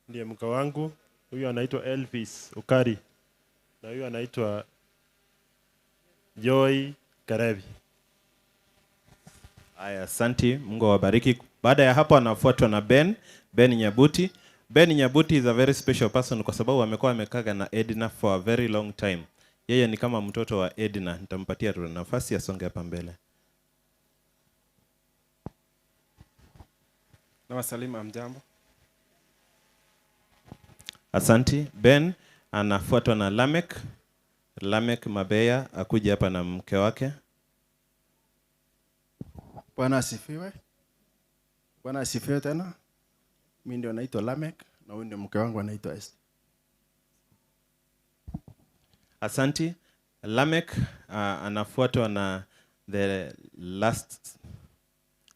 ndiye mke wangu. Huyu anaitwa Elvis Ukari, na huyu anaitwa Joy Karevi. Aya, asante. Mungu awabariki. Baada ya hapo anafuatwa na Ben Nyabuti. Ben Nyabuti is a very special person kwa sababu amekuwa amekaa na Edna for a very long time. Yeye ni kama mtoto wa Edna. Nitampatia tu nafasi asonge hapa mbele. Na wasalimu amjambo. Asante. Ben anafuatwa na Lamek Mabeya, akuje hapa na mke wake. Bwana asifiwe. Bwana asifiwe tena. Mimi ndio naitwa Lamek na huyu ndio mke wangu anaitwa Esther. Asante. Lamek anafuatwa na the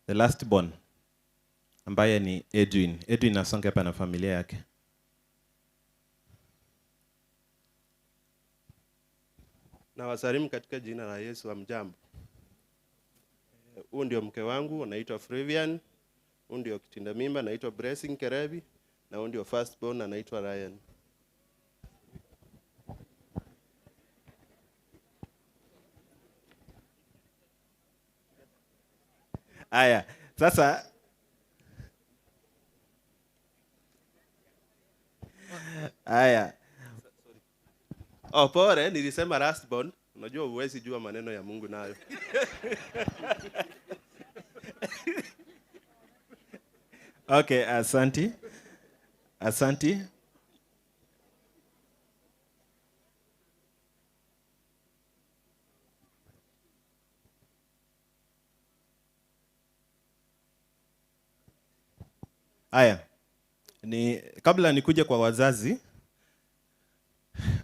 last born ambaye ni Edwin. Edwin asonge hapa na familia yake. Na wasalimu katika jina la Yesu. Hamjambo. Huyu ndio mke wangu anaitwa Flavian. Huyu ndio kitinda mimba anaitwa Blessing Kerebi, na huyu ndio first born anaitwa Ryan. Aya, sasa aya. Oh, pole, nilisema last born. Unajua huwezi jua maneno ya Mungu nayo. Okay, asanti. Asanti. Aya, kabla nikuje kwa wazazi,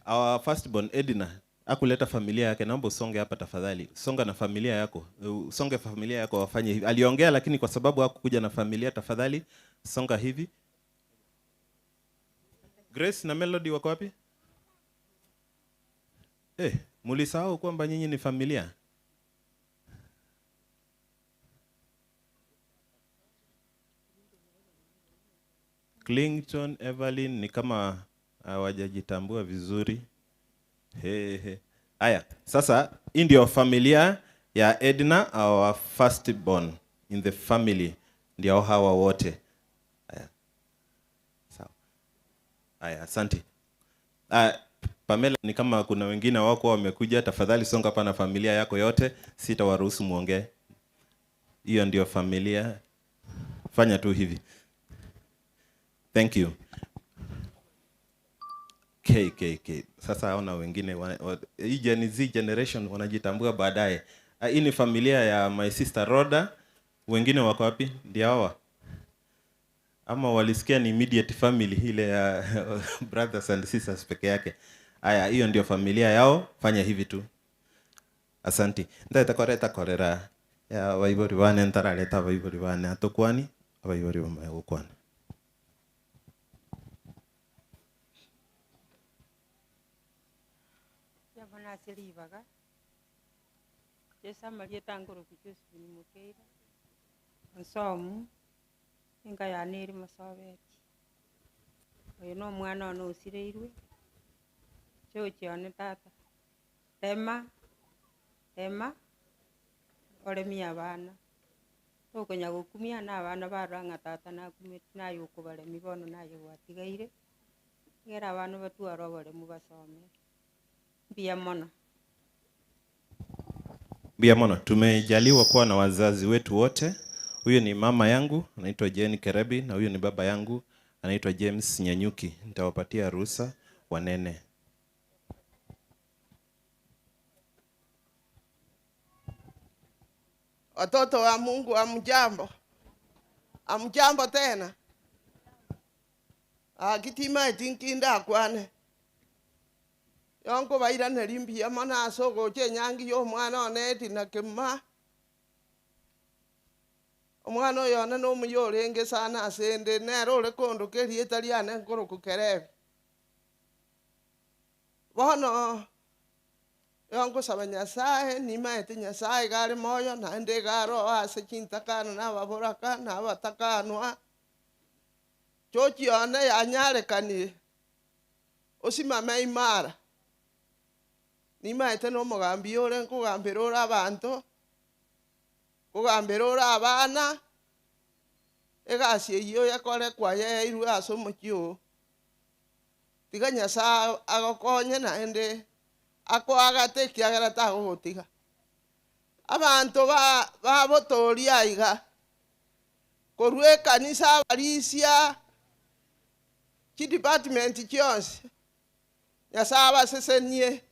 our firstborn Edina akuleta familia yake. Naomba usonge hapa tafadhali. Songa na familia yako. Usonge familia yako wafanye hivi. Aliongea lakini kwa sababu hakukuja na familia, tafadhali songa hivi. Grace na Melody wako wapi? Mulisahau kwamba nyinyi ni familia. Clinton, Evelyn ni kama hawajajitambua vizuri. Aya, sasa hii ndio familia ya Edna, our firstborn in the family. Ndio hawa wote. Aya. Sawa. Aya, asante. Pamela, ni kama kuna wengine wako wamekuja, tafadhali songa hapa na familia yako yote, sitawaruhusu muongee. Hiyo ndio familia. Fanya tu hivi. Thank you. KKK. Sasa haona wengine hii Gen Z generation wanajitambua baadaye. Hii ni familia ya my sister Rhoda. Wengine wako wapi? Ndio hawa. Ama walisikia ni immediate family ile ya brothers and sisters peke yake. Haya, hiyo ndio familia yao. Fanya hivi tu. Asanti. Ndatakoreta korera ya waibori wane ntaraleta waibori wane atokwani waibori wamayokwani. Nasilivaga Jesa Maria Tangoro Josephine Mukeira Nsomu inga yaniri masabeti uyu no mwana ono usireirwe chochione tata tema oremi abana tokonya gukumia na abana baranga tata nakumeti nayo kubaremi bono nayo gwatigaire ngera abana batwara baremu basome. Biamono, tumejaliwa kuwa na wazazi wetu wote. Huyu ni mama yangu anaitwa Jane Kerebi, na huyu ni baba yangu anaitwa James Nyanyuki. Nitawapatia ruhusa wanene. Watoto wa Mungu, hamjambo? Hamjambo tena? Kitima itinkinda kwane. Yonko baira nerimbia mana sogo chenyangi yo mwana oneti na kema. Omwana oyona no muyorenge sana asende nero le kondo keri etaliane nkoro kukerebe. Bono yonko sabanyasae ni maete nyasae gari moyo na ende garo ase kintakana na baboraka na batakanwa. Chochi one yanyare kani osimame imara. Ni maete no mugambi ore nkugambira ora abantu kugambira ora abana egasi eyo yakore kwaye irwe asomokyo tiga Nyasaye agokonye na ende akwagate kiagera tagotiga abantu babotoria iga korwe kanisa barisia ki department kyonse Nyasaye basesenie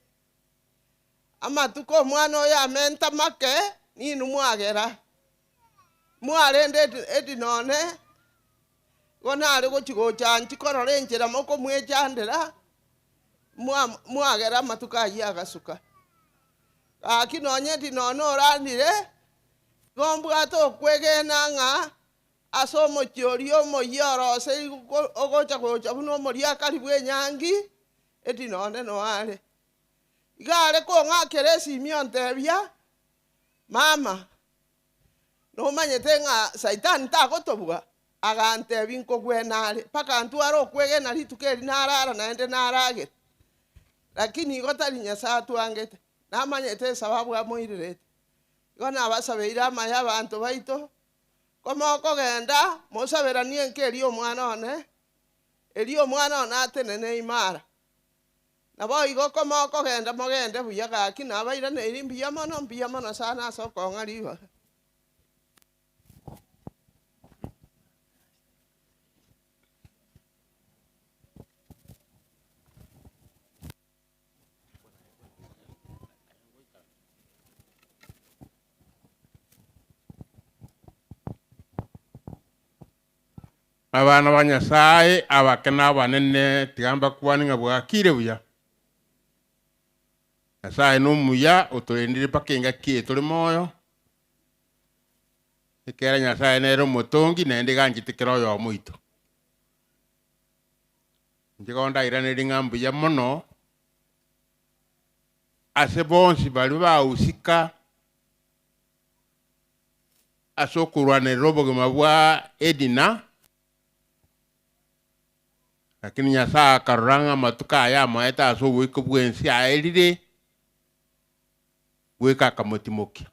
amatuko mwana oyo amenta make ninu mwagera mwarende edinone gonare gochigocha korora enchera moko mwechandera mwagera amatuka ayi agasuka akinonyeti nonorandire gombwato kwegena ng'a ase omochiori omoyiorose ogocha gocha buna omoria karibu enyangi eti nonde noare igare kong'akera esimio ntebia mama nomanyete ng'a saitani tagotobua agantebi nkogwenare paka ntwara okwegena rituko eri narara naende naragete lakini igo tari nyasaye atwangete namanyete esababu amoirerete igo nabasabeire amaya abanto baito komokogenda mosaberanie nke eri omwana one atenene imara nabo igo komokogenda mogende buya gaki nabairaneirie mbuya mono sana ase okong'a ribaga. Abana ba Nyasaye abakena abanene tigamba kwaninga bwakire buya. Nyasaye n'omuya otulindire paka engaki tuli moyo. Ekera Nyasaye nero motongi nende ganjitikira oyo omoito. Njigonda iraneri ng'ambuya mono ase bonsi bali bausika ase okurwanirira obogima bwa Edina. Lakini Nyasaye akaruranga matuka aya amaeta ase obwiko bwensi aerire gweka akamotimokia.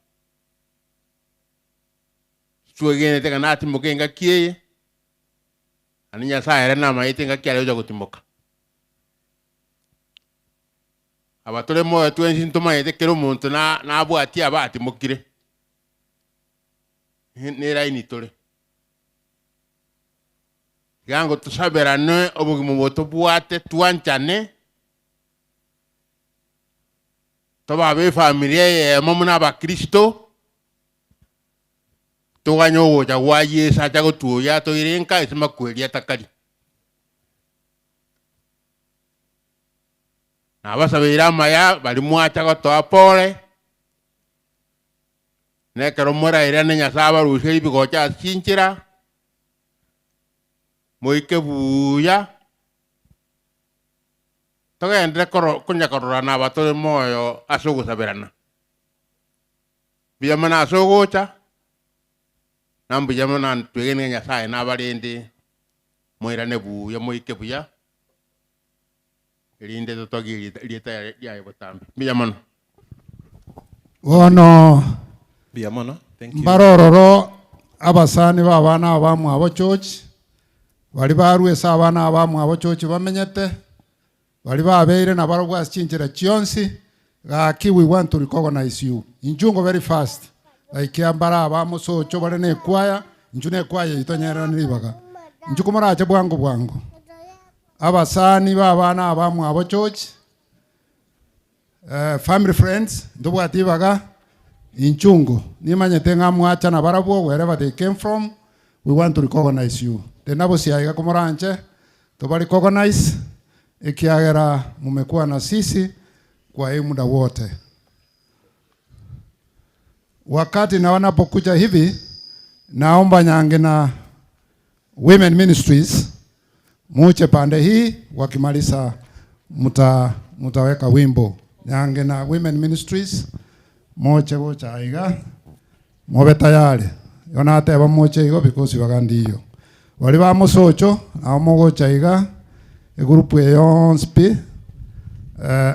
Chuegenete kana atimoke engaki eye ani Nyasaye ere namaete engaki are oja gotimoka. Abatore moyo twensi ntomayete kero omonto nabwati aba atimokire neraini tore gango tusaberane obugimo boto bwate twanchane toba be familia ye momuna ba Kristo toganyo goja wa Yesu acha gotuya to irenka isema kweli atakali nabasabira maya bali mwacha gotoa pole nekero mora irane Nyasaye barushe ibigocha chinchira moike buya togende kunya kororana abatore moyo ase ogosaberana biyamana ase ogocha nambuyamana twegene Nyasaye nabarende moirane buya moike buya erinde totogi rieta ya botambi biyamana Wono biyamana thank you mbarororo abasani babana abamwe abo church bali barwesa abana abamwe abo church bamenyete bali babeire na barobwa chinchira chionsi gaki we want to recognize you injungo very fast like ambara abamo socho bale ne kwaya njune kwaya itonyera nibaga njukumara ache bwangu abasani babana abamwe abo church family friends ndobwati baga inchungo nimanyete ngamwacha na barabwo wherever they came from we want to recognize you tenabo siaiga komoranche tobali recognize ikiagera mumekuwa na sisi kwa hii muda wote. Wakati na wanapokuja hivi naomba Nyange na Women Ministries muche pande hii, wakimaliza mutaweka wimbo. Nyange na Women Ministries moche gocha aiga mobe tayari yona ateba moche igo because bagandi iyo wali ba mosocho na mogocha iga a group yonspi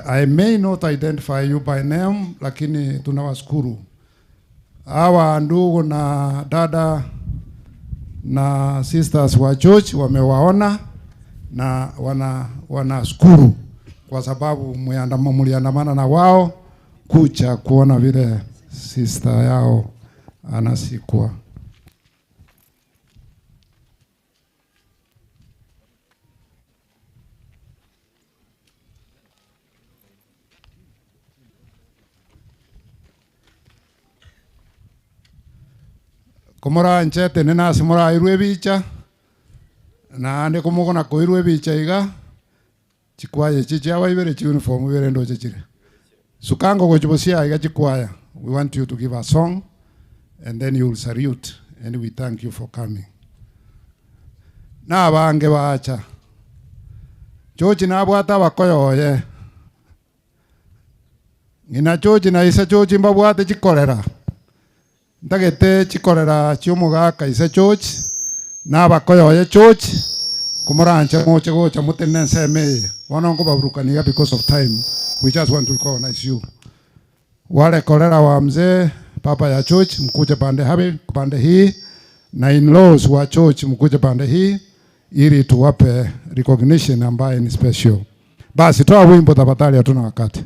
I may not identify you by name lakini tunawashukuru hawa ndugu na dada na sisters wa church wamewaona na wanashukuru kwa sababu mliandamana na wao kucha kuona vile sister yao anasikwa. Komora nchete nena simora irwe bicha na ande komogona ko irwe bicha iga chikwaye chichi aba ibere chi uniform ibere ndo chichire Sukango Gojobosia Igaji Choir, we want you to give a song and then you will salute and we thank you for coming. Na bange bacha. Chochi na bwata bakoyo ye. Ngina chochi na isa chochi mbabwate chikorera. Ndagete chikorera chiomugaka isa chochi na bakoyo ye chochi kumurancha moche gocha mutenense me. Wanongo babrukaniga because of time. We just want to recognize you. Wale kolera wa mzee papa ya church mkuje pande hii na in-laws wa church mkuje pande hii ili tuwape recognition ambaye ni special. Basi toa wimbo tafadhali, hatuna wakati.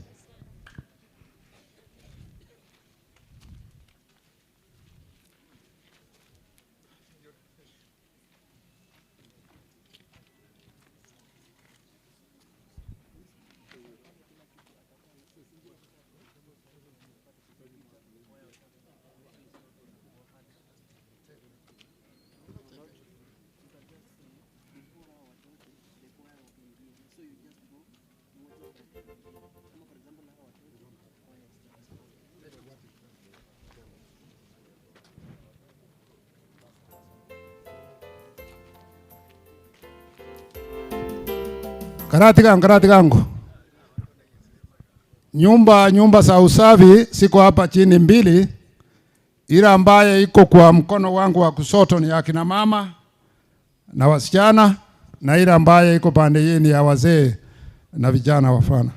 Karati gangu. Nyumba za usafi siko hapa chini mbili. Ile ambaye iko kwa mkono wangu wa kushoto ni akina mama na wasichana, na ile ambaye iko pande hii ni ya wazee na vijana wafana.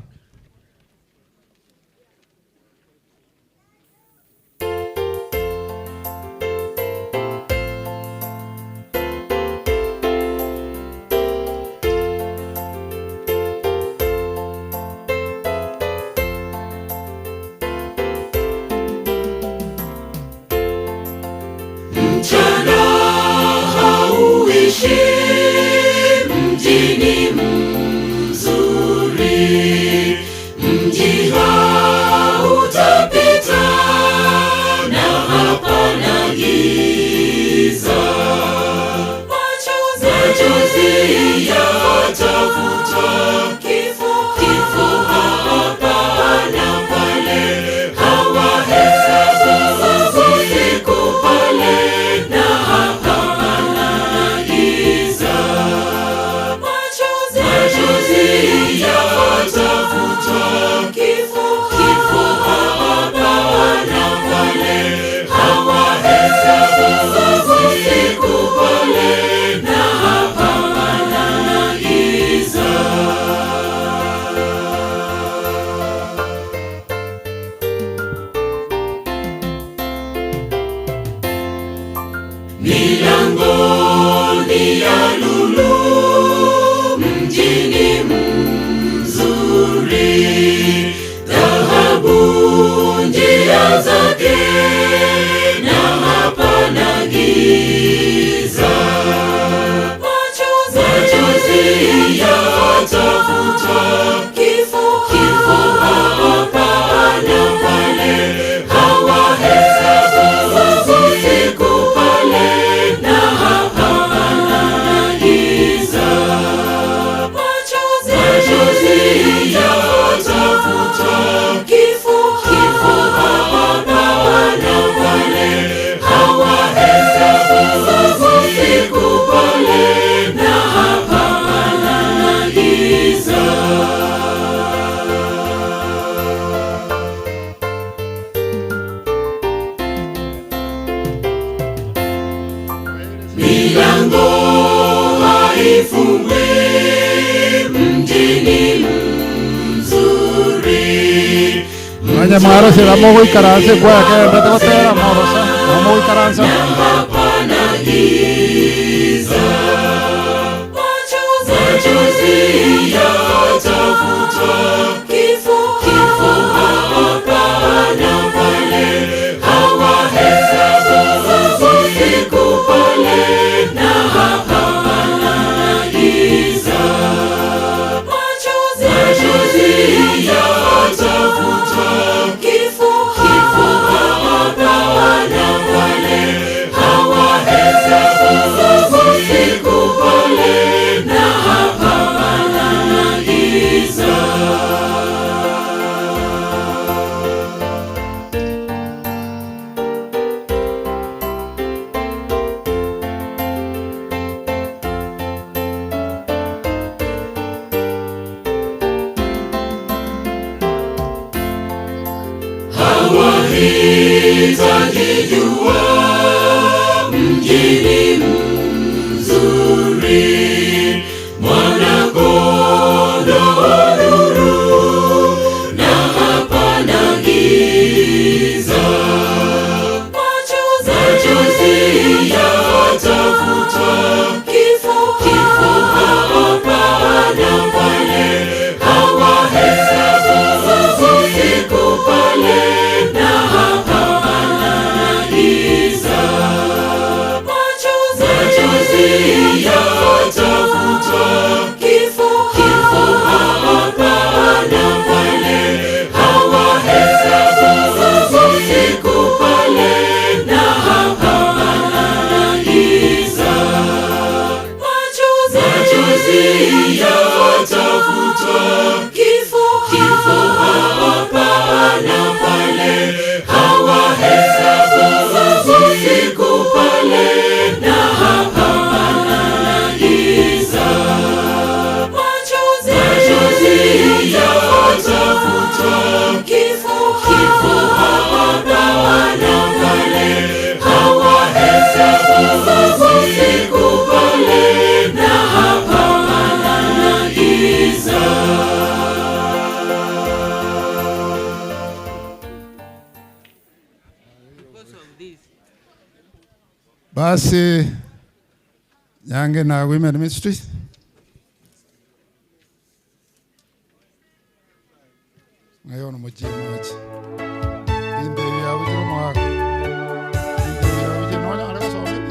Mchana hauishi mjini mzuri, mji hautapita na hapana giza. Machozi yatafuta kifo hapa na pale, hawahesabu siku pale na hapana giza. Machozi yatafuta kifo hapa na pale, hawahesabu siku pale na hapana giza. Milangoni ya lulu mjini mzuri, dhahabu njia zake na hapana giza. Machozi yatafuta kifo hapa na pale, hawahesabu siku pale na hapana giza. Machozi yatafuta kifo hapa na pale, hawahesabu siku pale na hapana giza. Milango haifungwi mjini mzuri, Mwenye maharusi wamo ikaranze kwa kenda tokotera maharusi wamo ikaranze. hapana giza. Machozi yatafuta kifo hapa na pale, hawahesabu siku pale na hapana giza. Machozi yatafuta kifo hapa na pale, hawahesabu siku pale na hapana giza. sitajijua mjini mzuri, mwana-kondoo nuru, na hapana giza. Machozi yatafuta kifo hapa na pale, hawahesabu siku pale, na hapana giza. Machozi yatafuta kifo hapa na pale, hawahesabu siku pale, na hapana giza. Machozi yatafuta kifo hapa na pale, hawahesabu siku pale, na hapana giza. Machozi yatafuta kifo hapa na pale, hawahesabu siku pale, na hapana giza. Basi Nyange na Women Ministry. Ngayon mo jimaji. Hindi ya ujiro mo ako. Hindi ya ujiro mo ako sa amin.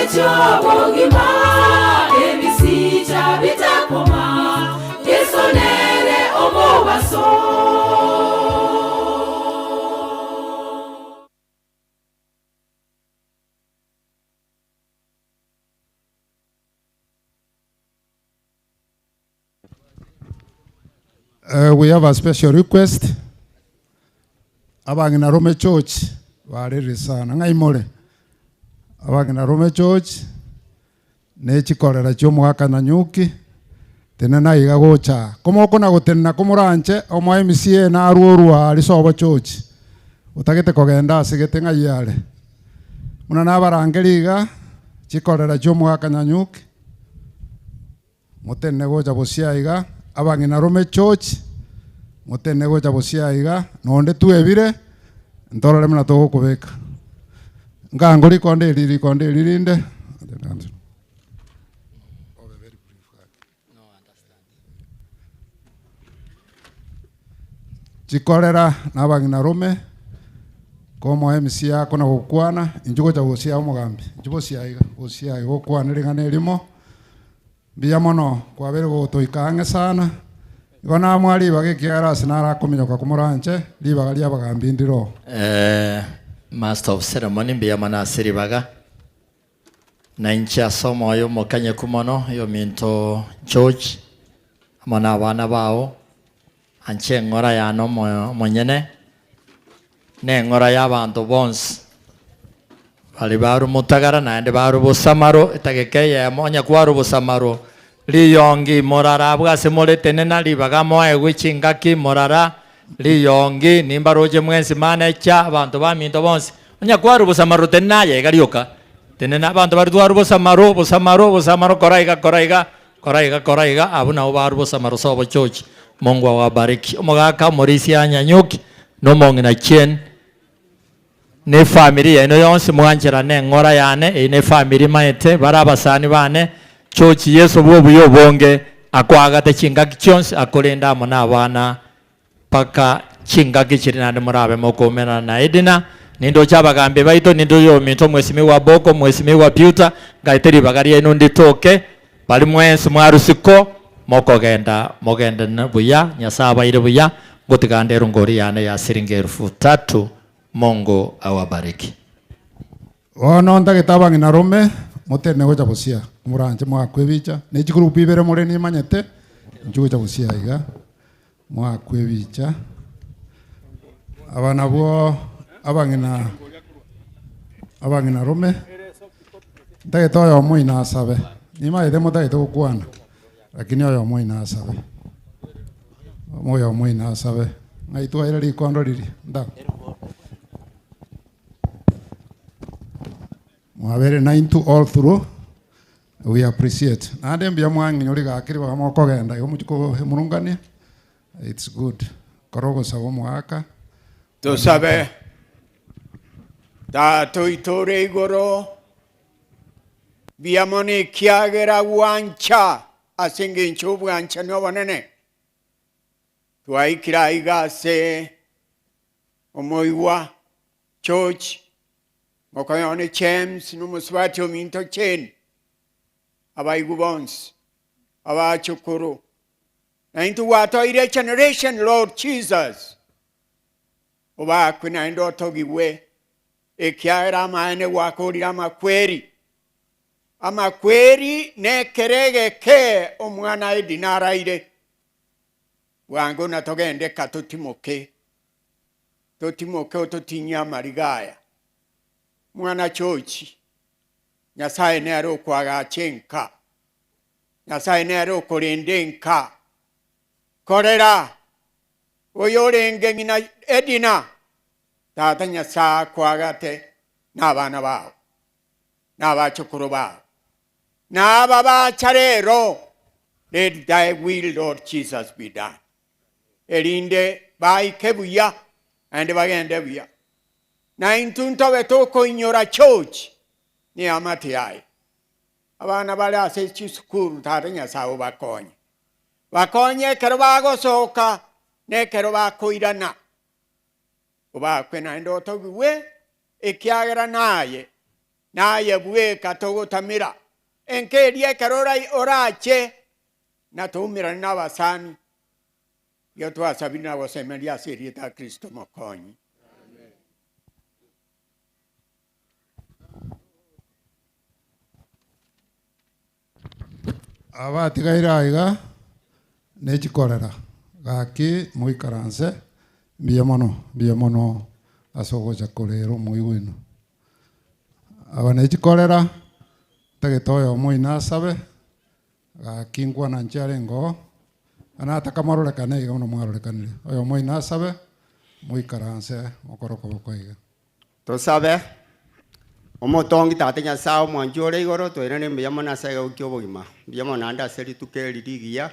Echo bogima ebisita bitakoma Yesonere omubaso We have a special request. Abangina Rome Church barere sana ngaimore. Abangina Rome Church nechikorera kyo mwaka na nyuki tenena iga gocha. Komo kona gotenna komuranche omo MCA na aruorwa alisobo church. Utagete kogenda sigete ngayale. Muna nabarangeriga chikorera kyo mwaka na nyuki. Mutenne gocha bosiaiga abangina Rome Church mutenne gocha bosiaiga nonde tuebire ntorore muna tugukubika nganguri konde lirinde chikorera nabangina Rome komo MC yako na gukwana injugo cha bosia umugambi injugo siaiga bosia gukwana ringane limo biya mono kwa bere go toikange sana igona mwali bagekiara sinara kuminyoka kumuranche libaga lya bagambi ndiro Master of Ceremony biya mana siribaga na incha somo yo mokanye kumono yo minto George amana abana bao anche ngora ya no monyene ne ngora ya bantu bons bali baru mutagara na ende baru bosamaro etageke ya monya kwaru bosamaro liyongi morara bwase moletene na libaga moe wichingaki morara liyongi nimbaroje mwensi manecha abantu baminto bonse onya kwaru bosamaro tenaye galioka tenena abantu bari twaru bosamaro koraiga abuna obaru bosamaro sobo church Mungu awabariki omugaka morisi anyanyuki no mongina chien ne familia ino yonse mwanjira ne ngora yane ine family maete barabasani bane church Yesu bwobuyo bonge akwagate chingaki chonse akolenda mona abana paka chingaki chirinane murabe mokomera na edina nindo chabagambe baito nindo yo minto mwesimi wa boko mwesimi wa piuta gaiteri bagaria ino nditoke bali mwensi mwarusiko mogenda na buya nyasaba ile buya gotigande rungori yane ya siringeru 3 Mungu awabariki. Ono ndagitaba ngina Rome mutene gocha bosia muranje mwakwebicha ne chikurupi bere more ni manyete njugo cha bosia iga mwakwebicha abana bo abangina Rome ndagitoya omuina asabe ni maide mutagito kwana lakini oyo omuina asabe moyo omuina asabe ngaitwa ile likondo lili nda Mwabere 9 to all through. We appreciate. Nade mbia mwangi nyori gakiri bagamoko genda yomuchiko murungania. It's good. Korogo sabo mwaka. Tusabe. Tato itore igoro. Biamoni kiagera wancha. Asingi nchubu wancha nyobanene. Tuaikira igase. Omoiwa. Church. Mokoyone James numuswati ominto chen abaigubons abachukuru na into wato ire generation Lord Jesus oba kuna ndo togiwe ekiara maene wakorira amakweri ne kerege ke omwana edinara ire wango na togende katotimoke ototinya marigaya mwana chochi Nyasaye ne aro kwaga chenka Nyasaye ne aro korendenka korera oyorenge ngina edina tata Nyasaye kwaga te n'abana bawo n'abachukuru bawo n'ababa charero let thy will Lord Jesus be done elinde bai kebuya and bagende buya na intunto betoko inyora church ni amati ai abana bale ase chisukuru tata Nyasaye bakonye kero bagosoka ne kero bakoirana oba kwena ndo togiwe ekiagera naye naye bweka togotamira enkeria karora orache na tumira na basani yo twasabina wasemeria serie ta Kristo mokonyi. Abatigaira iga nechikorera gaki muikaranse biamono asogocha korero muigwino aba nechikorera tagetoyo muina sabe gaki nkwana ncharengo anata kamarorekana iga no mwarorekanire oyo muina sabe muikaranse mokoroko bokoiga tosabe omotongi tate Nyasaye mwanjore igoro twerane mbiyamona sega ukyobogima mbiyamona anda seri tukeririgia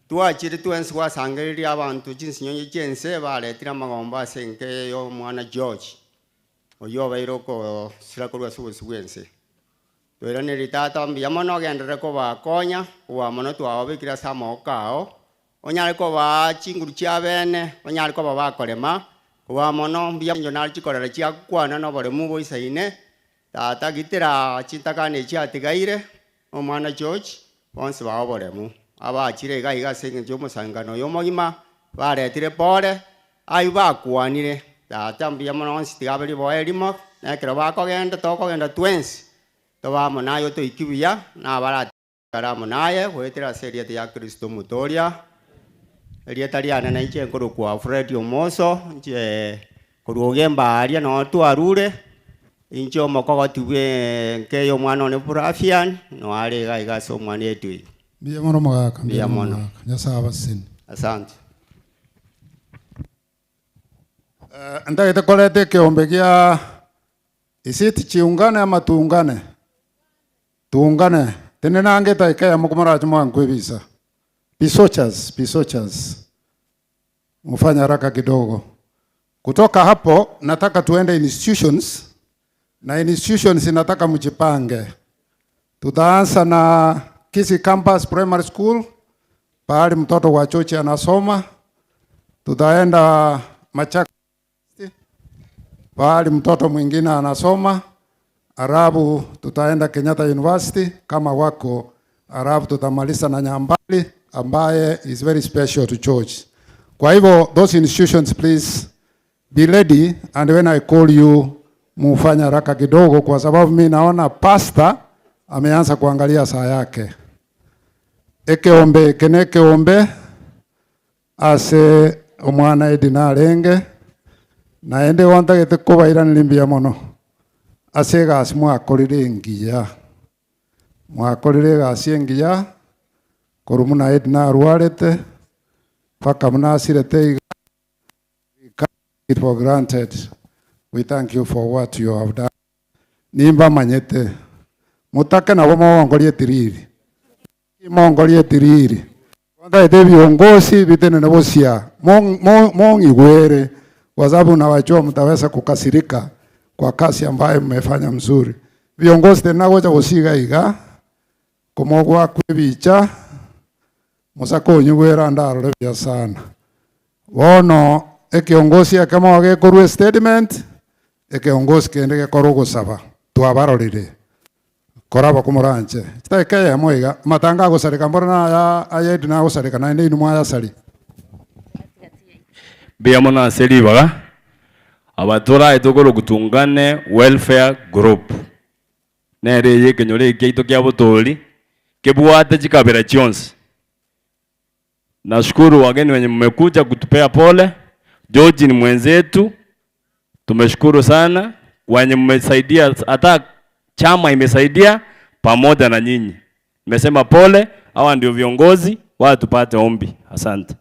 twachire twensi wasangereria abantu jinsinyonye jense baletira magomba asenke yo mwana George oyo bairoko sirakorwa subwense twerane ritata mbiyamona gendere ko bakonya wa mono twabikira samokao onyale ko ba chinguru chia bene onyale ko bakorema wa mono mbiyamyo nalichikorera chia kwana no bole mubo isaine tata gitira chitakane chiatigaire omwana George bonse baoboremu abachire gaiga senge musangano yomogima baretire pole ayu bakwanire tata mbiyamona onsi tigabiri boerimo nekero bakogenda tokogenda twins tobamo nayo toikibuya na barataramo naye gwetira serie ya Kristo mutoria erieta riana na inche nkoro kwa Fred Omoso nje kurugemba aria no twarure inche omokogo tubwe nkeyo mwana ne Burafian no ari gaiga so mwana etu biamono magaka biamono Nyasaye abasini asante ndagite kolete kiombe gia isiti chiungane ama tuungane tene nange taikaya mukumaracho mwankwebisa pisochas mufanya haraka kidogo. Kutoka hapo nataka tuende institutions na institutions nataka mjipange. Tutaanza na Kisii Campus Primary School pahali mtoto wa chochi anasoma. Tutaenda Machaka pahali mtoto mwingine anasoma. Arabu tutaenda Kenyatta University kama wako. Arabu tutamaliza na Nyambali ambaye is very special to church. Kwa hivyo those institutions please be ready, and when I call you mufanya haraka kidogo kwa sababu mimi naona pastor ameanza kuangalia saa yake. Ekeombe ase omwana Edina Renge naende wantagete kubaira nilimbia mono ase gasi mwakorire ngiya mwakorire gasi engiya korumuna Edina arwarete paka mnasirete it for granted. We thank you for what you have done. Nimba manyete mutake na mongolie tiriri mongolie tiriri wanda ite viongozi vitene na bosia mongi gwere kwa sababu nawajua mtaweza kukasirika kwa kazi ambayo mmefanya mzuri. Viongozi tena ngoja bosiga iga komogwa kwebicha musako nyugwera ndaro bya sana wono ekiongozi akama agekorwe statement ekiongozi kende gekoro gusaba twabarorire koraba kumuranje kitakaya moiga matanga gusarika mbona ya ayedi na gusarika na ndi numwa sari biyamona seri baga abatora etogoro gutungane welfare group nere yekenyore keito kya botori kebwate chikabera chionse. Nashukuru wageni wenye mmekuja kutupea pole. George ni mwenzetu, tumeshukuru sana wenye mmesaidia, hata chama imesaidia pamoja na nyinyi. Nimesema pole, hawa ndio viongozi wala tupate ombi. Asante.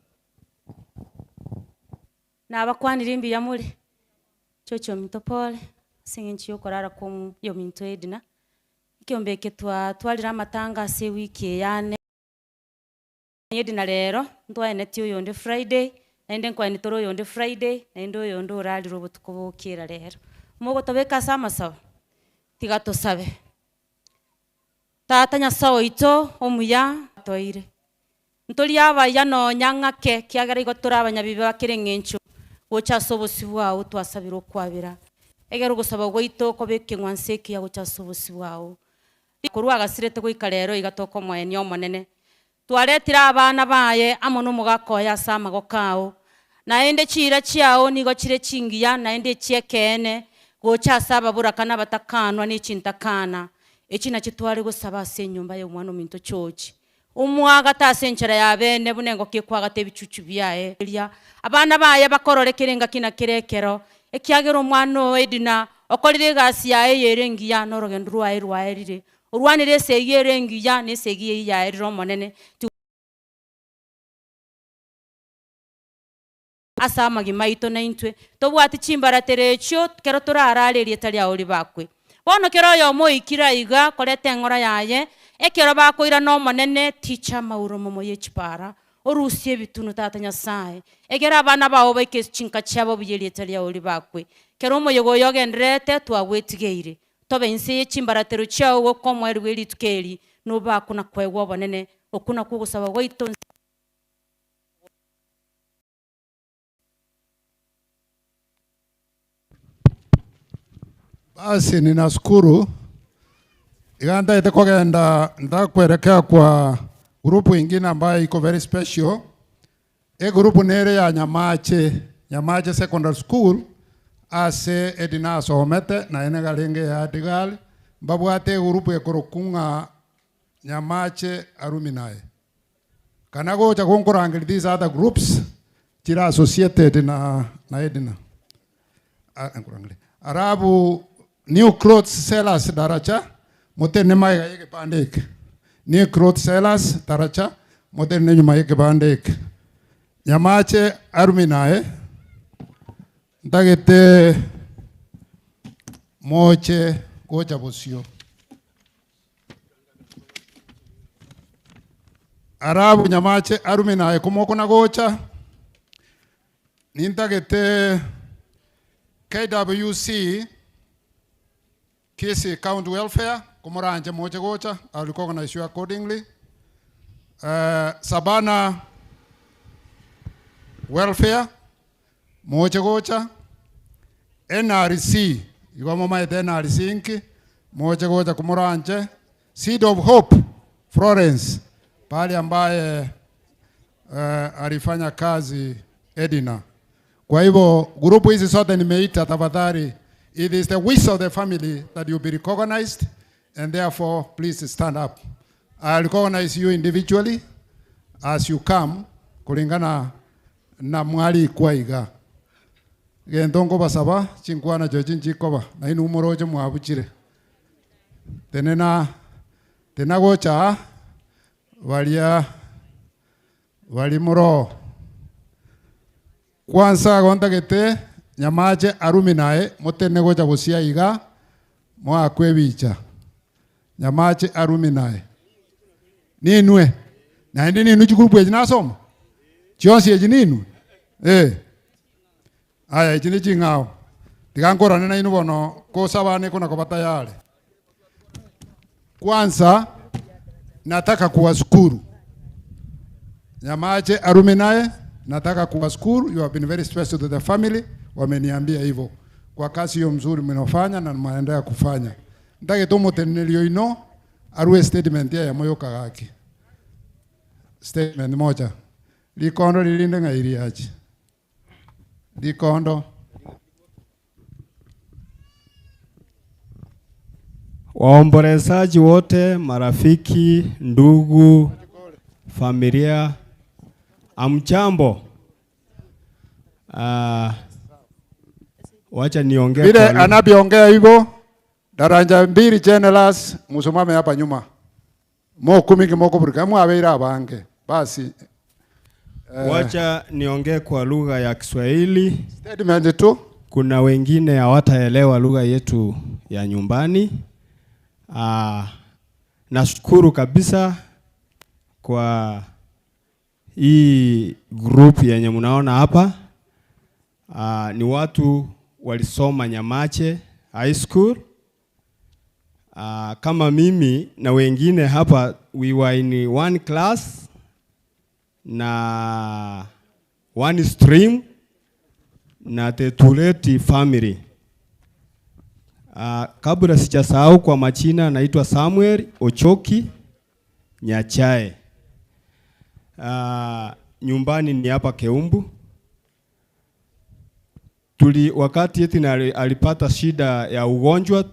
Na abakwanira imbi ya muri chocho minto pole singinchi yokorara kum yo minto Edina ikiombeke twalira amatanga se wiki yane Edina rero ndwaene tio yonde Friday naende nkwani toro yonde Friday naendo yondo urali robotuko bokira rero mugo tobeka sama sawa tigato sabe tata Nyasaye ito omuya toire ntori aba yano nyangake kiagara igo turabanya biba kirengencho wocha sobosi wawo twasabira kwabira egero gusaba gwaito ko bekengwanseki ya guchasubusi wao kurwa gasirete guikarero igatoko mweni omonene twaretira abana baye amono mugakoya sama gokao naende chira chiao nigo chire chingiya naende chiekene gocha saba burakana batakanwa ni chintakana echina chitware gusaba se nyumba yo mwana minto chochi umwaga tasenchera ya bene bunengo kikwaga tebicucu byae abana baye bakororekerenga kina kirekero ekiagero umwana Edina okorire gasi yae yerengiya norogendo rwaerire urwanire seyerengiya ne segiye yae romonene asama gimaito na intwe tobwati chimbaratere chyo kero turararirie tali auri bakwe bono kero yo moikira iga korete ngora yaye ekero bakoira no monene teacher mauro momo yechipara orusie bitunu tata Nyasaye egera abana bawo baike chinka cyabo biyerie tali auri bakwe kero moyogo yogendrete twagwetigeire tobe inse yechimbaratero chyawo ko mweri weli tukeli no bakuna kwegwa bonene okuna kugusaba gwaito Basi ninashukuru iganda ite kogenda ndakuelekea kwa grupu ingine ambayo iko very special. Grupu nere ya Nyamache Secondary School ase Edina somete na ene galenge ya digali babwate grupu ekorokunga Nyamache Aruminae kana gocha konkorangiri these other groups chira associated na Edina arabu new clothes sellers daracha motene maiga yeke pandek new clothes sellers daracha motene nyuma yeke pandek Nyamache Aruminae ndagete moche gocha bosio arabu Nyamache Aruminae komoko na gocha nindagete KWC Kisi County Welfare kumuranje moja gocha I'll recognize you accordingly. Sabana Welfare moja gocha NRC iwa mama ya NRC inki moja gocha kumuranje Seed of Hope Florence pale ambaye alifanya kazi Edina. Kwa hivyo grupu hizi sote nimeita tafadhali. It is the wish of the family that you be recognized and therefore please stand up. I recognize you individually as you come kulingana na mwali kwaiga. Gendongo basaba chinkwana joji njikoba na inu umoroje mwabuchire. Tena gocha walimuro kwanza gondagete Nyamache Aruminae motene gocha busia iga mwa kwebicha Nyamache Aruminae ninwe na ndi ninu chikurupu ejinasoma chionsi ejininu aya ejini chingao tigankorane na inu bono kosabane kuna kobata yale. Kwanza nataka kuwashukuru Nyamache Aruminae, nataka kuwashukuru, you have been very special to the family. Wameniambia hivyo kwa kazi hiyo mzuri mnafanya na mnaendelea kufanya. Ndage tomo tenelio ino arue statement ya moyo kagaki. Statement moja. Likondo lilinde ngairi aje. Likondo. Waombolezaji wote, marafiki, ndugu, familia, amchambo. Wacha niongee vile anabiongea hivyo. Daranja mbili generals musumame hapa nyuma. Mokumingi mokuburika mwabeira abange. Basi wacha niongee kwa lugha ya Kiswahili. Statement tu. Kuna wengine hawataelewa lugha yetu ya nyumbani. Nashukuru kabisa kwa hii group yenye mnaona hapa. Ni watu walisoma Nyamache High School. Kama mimi na wengine hapa, we were in one class na one stream na the Tuleti family. Kabla sijasahau kwa majina, naitwa Samuel Ochoki Nyachae. Nyumbani ni hapa Keumbu. Wakati eti alipata shida ya ugonjwa,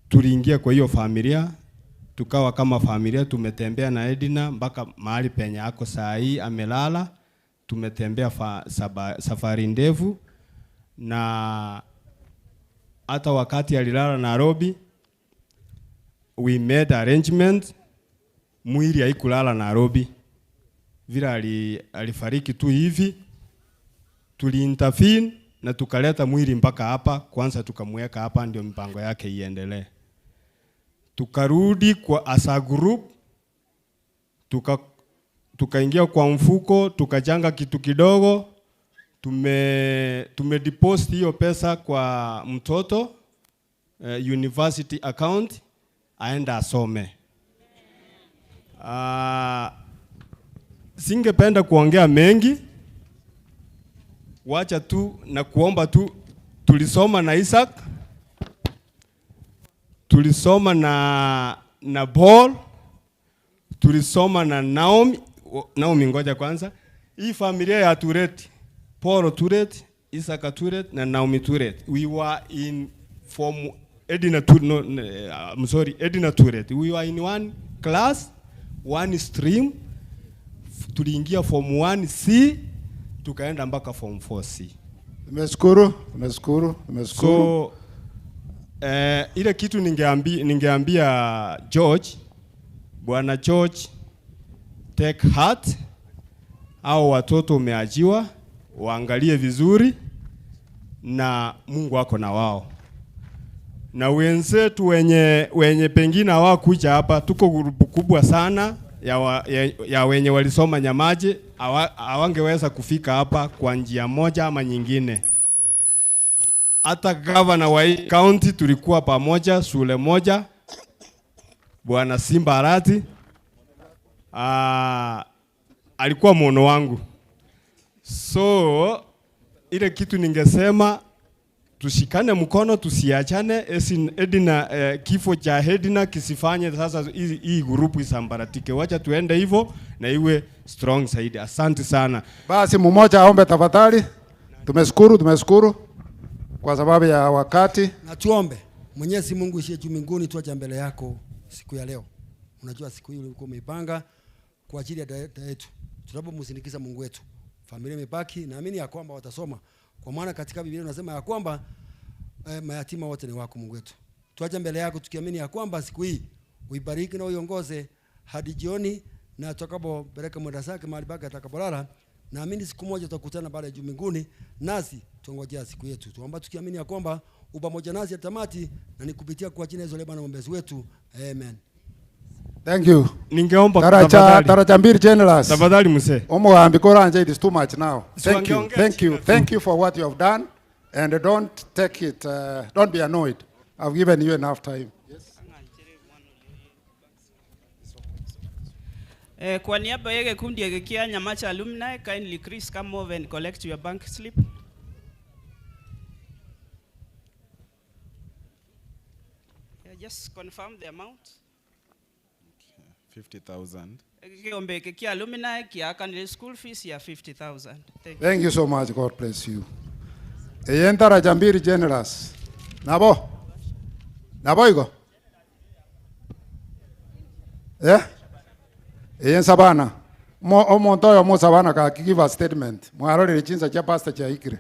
tuliingia kwa hiyo familia, tukawa kama familia, tumetembea na Edina mpaka mahali penye ako saa hii amelala. Tumetembea safari ndefu, na hata wakati alilala Nairobi, we made arrangement, mwili haikulala Nairobi. Vile alifariki tu hivi, tuliintervene na tukaleta mwili mpaka hapa, kwanza tukamweka hapa ndio mpango yake iendelee. Tukarudi kwa asa group, tukaingia kwa mfuko, tukachanga kitu kidogo, tumedeposit hiyo pesa kwa mtoto university account aenda asome. Singependa kuongea mengi, wacha tu na kuomba tu. Tulisoma na Isaac, tulisoma na Paul, tulisoma na Naomi. Ngoja kwanza, hii familia ya Tureti, Paul Tureti, Isaac Tureti na Naomi Tureti, we were in form Edina Tureti, we were in one class, one stream. Tuliingia form 1C tukaenda mpaka form 4C. Nimeshukuru. So ile kitu ningeambia George, Bwana George, take heart, au watoto umeajiwa, waangalie vizuri na Mungu wako na wao. Na wenzetu wenye pengine hawakuja hapa, tuko grupu kubwa sana ya wenye walisoma Nyamaje, hawangeweza kufika hapa kwa njia moja ama nyingine. Hata governor wa hii county tulikuwa pamoja shule moja, Bwana Simba Arati, alikuwa mwono wangu. So ile kitu ningesema, tushikane mkono, tusiachane. Edina, kifo cha Edina kisifanye sasa hii grupu isambaratike. Wacha tuende hivyo na iwe strong zaidi. Asante sana. Basi mmoja aombe tafadhali. Tumeshukuru kwa sababu ya wakati. Na tuombe. Mwenyezi Mungu ishiye juu mbinguni, tuacha mbele yako siku ya leo. Unajua siku hii ulikuwa umeipanga kwa ajili ya dada yetu. Tunapomsindikiza Mungu wetu, familia imebaki, naamini ya kwamba watasoma. Kwa maana katika Biblia unasema ya kwamba mayatima wote ni wako Mungu wetu. Tuacha mbele yako tukiamini ya kwamba siku hii uibariki na uiongoze hadi jioni, na tutakapopeleka mwenda zake mahali pake atakapolala. Naamini siku moja tutakutana pale juu mbinguni, nasi tungojea siku yetu. Tuomba tukiamini ya kwamba upamoja nasi tamati, na nikupitia kwa jina Yesu leba na mwombezi wetu. Amen. Thank you. Ningeomba Taracha mbili generals. Tafadhali mzee. Omoambi koranja, it is too much now. Thank you for what you have done, and don't take it don't be annoyed. I've given you enough time. Kwa niaba ya kikundi ya Kia Nyamacha alumni, kindly Chris come over and collect your bank slip. Just confirm the amount. 50,000. Kiombe Kia alumni kia kanile school fees ya 50,000. Thank you so much. God bless you. Taracha mbili generals. Nabo iko. Sabana. Omontoyo mo Sabana ka give a statement. Mwarori chinza cha pastor cha Ikire.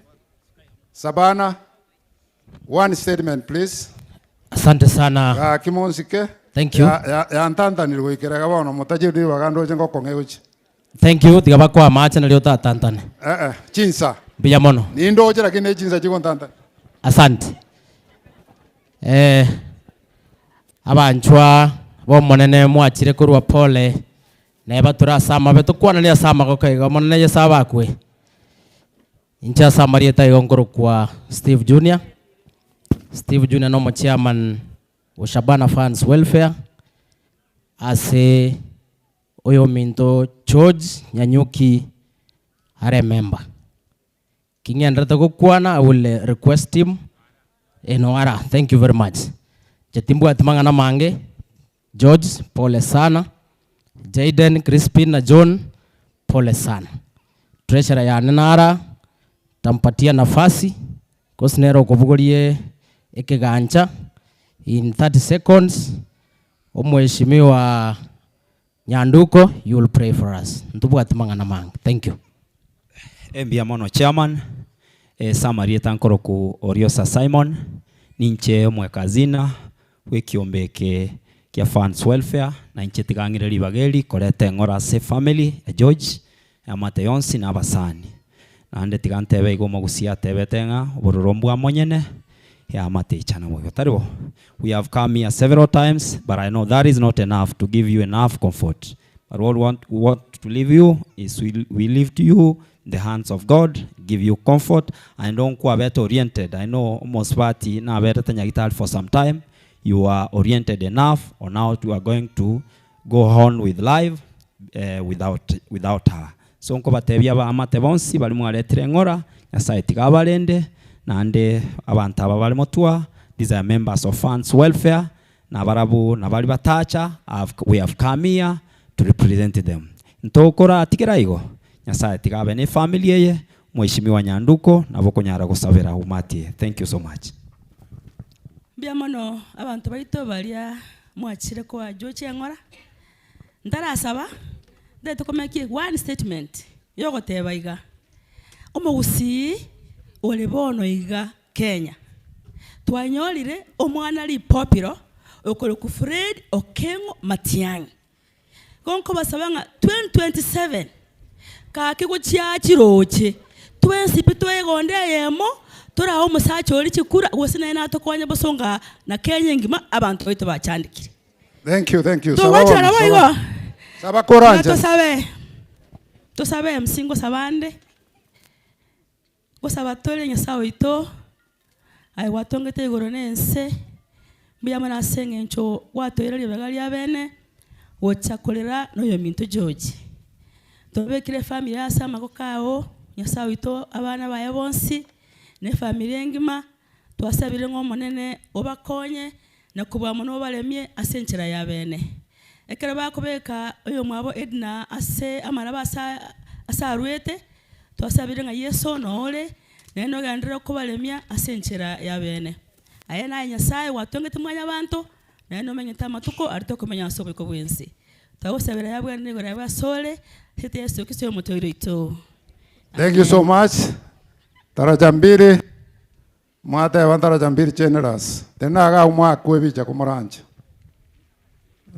Sabana, one statement please. Asante sana. Kimonsike. Thank you. Ya ntanta nilikuikira gabono mutajiri wagando jengo kongeuchi. Thank you. Tigabakwa macha naliota tantane. Chinsa. Biyamono. Nindo jira kine chinsa chiko ntanta. Asante. Abanchwa bo monene mwachire kurwa pole. Neba turasama beto kwana lia sama kokaiga monene yesaba kwe. Incha samarieta yongoro kwa Steve Junior. Steve Junior no chairman wa Shabana Fans Welfare. Ase oyo minto George Nyanyuki are member. Kingendra to kwana I will request him Enoara, thank you very much. Jatimbu atimangana mange, George, pole sana. Jaden, Crispin na John, pole sana. Treasurer ya Nenara, tampatia nafasi. Kosnero kuvugulie ekegancha. In 30 seconds, Mheshimiwa Nyanduko, you will pray for us. Ntubu atimangana mange. Thank you. Mbia mono chairman, Samarieta nkoroku Oriosa Simon, ninche mwekazina, wekiombeke kia fans welfare, na inche tigangire libageli, korete ngora se family, George, amate yonsi na abasani. Na ande tigantebe igoma gusia tebe tenga, bururombu amonyene, ya amate ichana mwego. Taribo, we have come here several times, but I know that is not enough to give you enough comfort. But what we want to leave you is we leave to you the hands of God, give you comfort, and don't go better oriented. I know almost party na better than for some time. You are oriented enough, or now you are going to go on with life without her. So nko batebya ba amate bonsi bali mu aletre ngora Nyasaye tigabalende nande abantu aba bali motwa. These are members of fans welfare na barabu na bali batacha. We have come here to represent them. Ntokora atikiraigo Nyasaye tigabe ne family ye Mheshimiwa Nyanduko nabo nyara gusabira umati. Thank you so much. Biamono abantu baito balia mwachire kwa George ngora ndarasaba ndeto komeki one statement yogoteba iga omugusi olebono iga Kenya twanyolire omwana li popular okolo ku Fred Okengo Matiang'i konko basabanga 2027 ka kiko chiachiroche twensi pitwegonde yemo tora omusacha oli chikura wosina ina tokonya bosonga na Kenya ngima abantu baito bachandikire. Thank you. Saba koranja. Tosabe msingo sabande. Gosabatole nyasawe ito. Ai watongete goronense. Biyama na senge ncho wato irali bagali abene. Wochakolera no yo minto George. Tobekire familia asa makokao nyasawe ito abana baye bonsi ne familia ngima twasabire ngo monene obakonye na kubwa muno balemye asenchera ya bene. Ekere bakobeka oyo mwabo Edna ase amaraba asa ruete twasabire nga Yesu nole neno gandira ko balemya asenchera ya bene. Ayena Nyasaye watongete mwanya abantu neno menyeta matuko arito kumenya sobe ko bwensi. Twasabira yabwe nego raba sole tete Yesu kiso motoiro ito. Thank you so much. Tarajambiri mwata ya Tarajambiri generous. Tenaga umwa kwebicha kumoranja.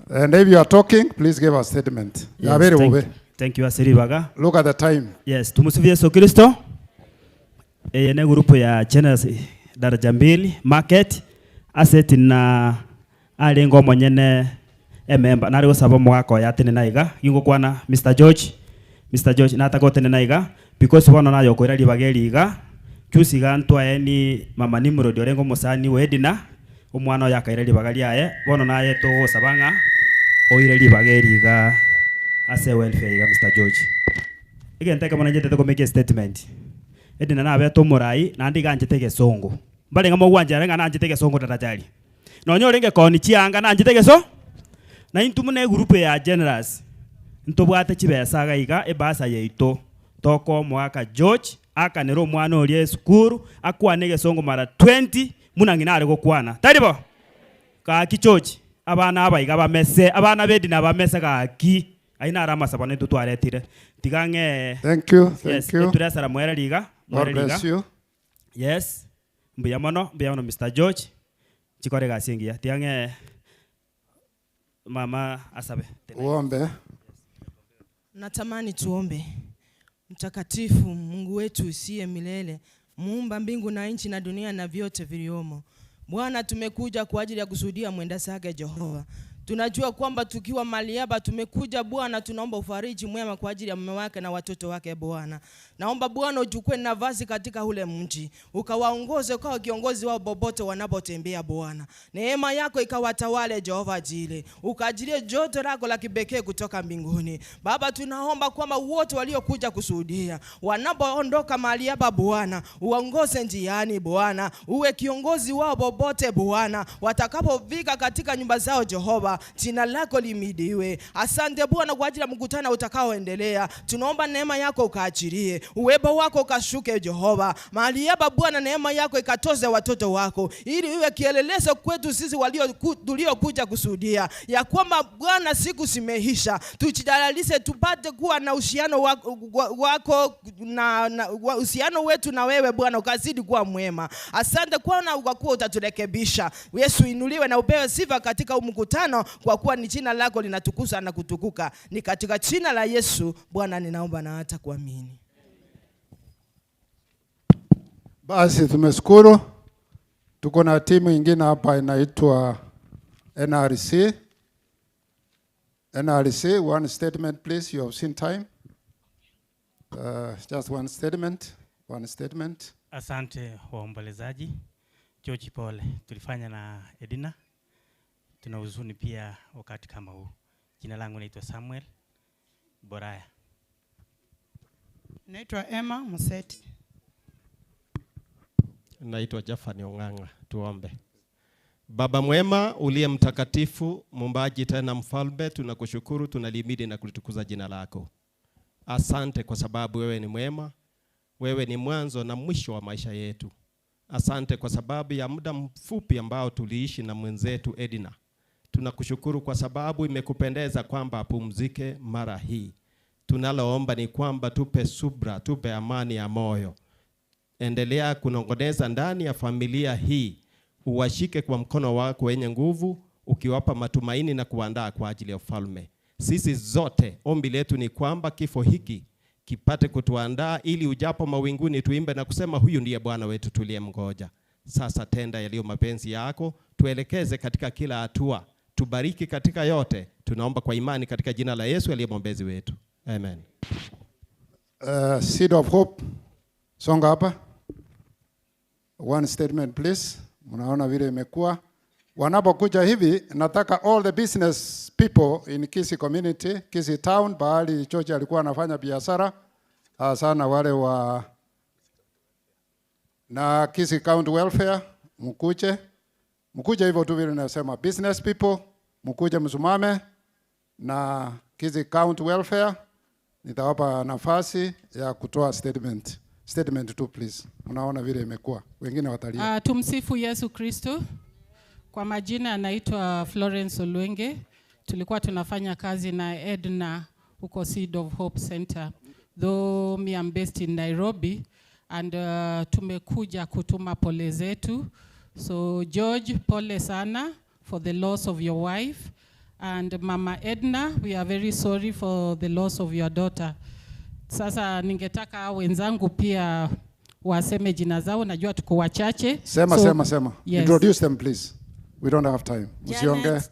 And if you are talking, please give a statement. Yes, thank you Asiribaga. Look at the time. Yes, tumusifu Yesu Kristo. Ne grupo ya Generous daraja mbili market asset na alengo mwenyene member nari gusaba mwako ya tene naiga yingo kwana Mr. George na tagote naiga because wana nayo ko irali bageliga chusiga ntwa eni mama nimro diorengo musani wedina umwana yakairali bagali aye bono naye to sabanga oirali bageliga ase welfare ga Mr. George again take mwana njete ko make a statement edina na abeto murai na ndiga njete songo mbale ngamo gwanja renga na njete songo tatajali no nyorenge koni chianga na njete so na intumune group ya Generous ntobwate chibesa gaiga ebasa yeito toko mwaka George akanero mwana oli skuru akwanege songo mara 20 munangina ari gokwana taribo ka kichochi abana abayiga bamese abana bedina bamese ka ki aina arama sabane tutwaretire tigange. Thank you. Turasara mwere liga. God bless you. Yes, mbiyamono Mr. George chikore gasingia tigange mama asabe uombe. Natamani tuombe. Mtakatifu Mungu wetu usiye milele, muumba mbingu na nchi na dunia na vyote viliomo. Bwana, tumekuja kwa ajili ya kusudia mwenda sage Jehova. Tunajua kwamba tukiwa mahali hapa tumekuja Bwana, tunaomba ufariji mwema kwa ajili ya mume wake na watoto wake Bwana. Naomba Bwana uchukue nafasi katika ule mji, ukawaongoze kwa kiongozi wao popote wanapotembea Bwana. Neema yako ikawatawale Jehova Jile, ukajilie joto lako la kipekee kutoka mbinguni. Baba, tunaomba kwamba wote waliokuja kushuhudia wanapoondoka mahali hapa Bwana, uongoze njiani Bwana, uwe kiongozi wao popote Bwana, watakapofika katika nyumba zao Jehova, jina lako limidiwe. Asante Bwana kwa ajili ya mkutano utakaoendelea. Tunaomba neema yako ukaachilie, uwepo wako ukashuke Jehova mahali hapa Bwana, neema yako ikatoze watoto wako, ili iwe kielelezo kwetu sisi tuliokuja kushuhudia ya kwamba Bwana siku zimeisha. Tujidalalishe tupate kuwa na uhusiano wako na uhusiano wetu na wewe Bwana ukazidi kuwa mwema. Asante kwa kuwa utaturekebisha. Yesu inuliwe na upewe sifa katika mkutano, kwa kuwa ni jina lako linatukuza na kutukuka. Ni katika jina la Yesu Bwana ninaomba na hata kuamini. Basi tumeshukuru. Tuko na timu nyingine hapa inaitwa NRC. NRC, one statement please, you have seen time. Just one statement, one statement. Asante waombolezaji. George pole, tulifanya na Edina. Tuna huzuni pia wakati kama huu. Jina langu naitwa Samuel Boraya. Naitwa Emma Museti. Naitwa Jafani Onganga. Tuombe. Baba mwema uliye mtakatifu, muumbaji tena mfalme, tunakushukuru, tunalimidi na kulitukuza jina lako. Asante kwa sababu wewe ni mwema, wewe ni mwanzo na mwisho wa maisha yetu. Asante kwa sababu ya muda mfupi ambao tuliishi na mwenzetu Edina. Tunakushukuru kwa sababu imekupendeza kwamba apumzike mara hii. Tunaloomba ni kwamba tupe subra, tupe amani ya moyo. Endelea kunongoneza ndani ya familia hii. Uwashike kwa mkono wako wenye nguvu, ukiwapa matumaini na kuandaa kwa ajili ya ufalme. Sisi zote ombi letu ni kwamba kifo hiki kipate kutuandaa, ili ujapo mawinguni tuimbe na kusema huyu ndiye Bwana wetu tuliyemngoja. Sasa tenda yaliyo mapenzi yako, tuelekeze katika kila hatua, tubariki katika yote. Tunaomba kwa imani katika jina la Yesu aliye mwombezi wetu. Amen. Seed of Hope, songa hapa. One statement please. Mnaona vile imekuwa. Wanapokuja hivi, nataka all the business people in Kisii community, Kisii town, bahali George alikuwa anafanya biashara sana, wale wa na Kisii County Welfare, mkuje hivyo tu vile nasema, business people mkuje msumame, na Kisii County Welfare nitawapa nafasi ya kutoa statement tu please. Unaona vile imekuwa, wengine watalia. Tumsifu Yesu Kristo. Kwa majina anaitwa Florence Olwenge. Tulikuwa tunafanya kazi na Edna huko Seed of Hope Center. Though me I'm based in Nairobi, and tumekuja kutuma pole zetu. So George, pole sana for the loss of your wife, and Mama Edna, we are very sorry for the loss of your daughter. Sasa ningetaka wenzangu pia waseme jina zao, najua tuko wachache. Sema. Yes. Introduce them please. We don't have time.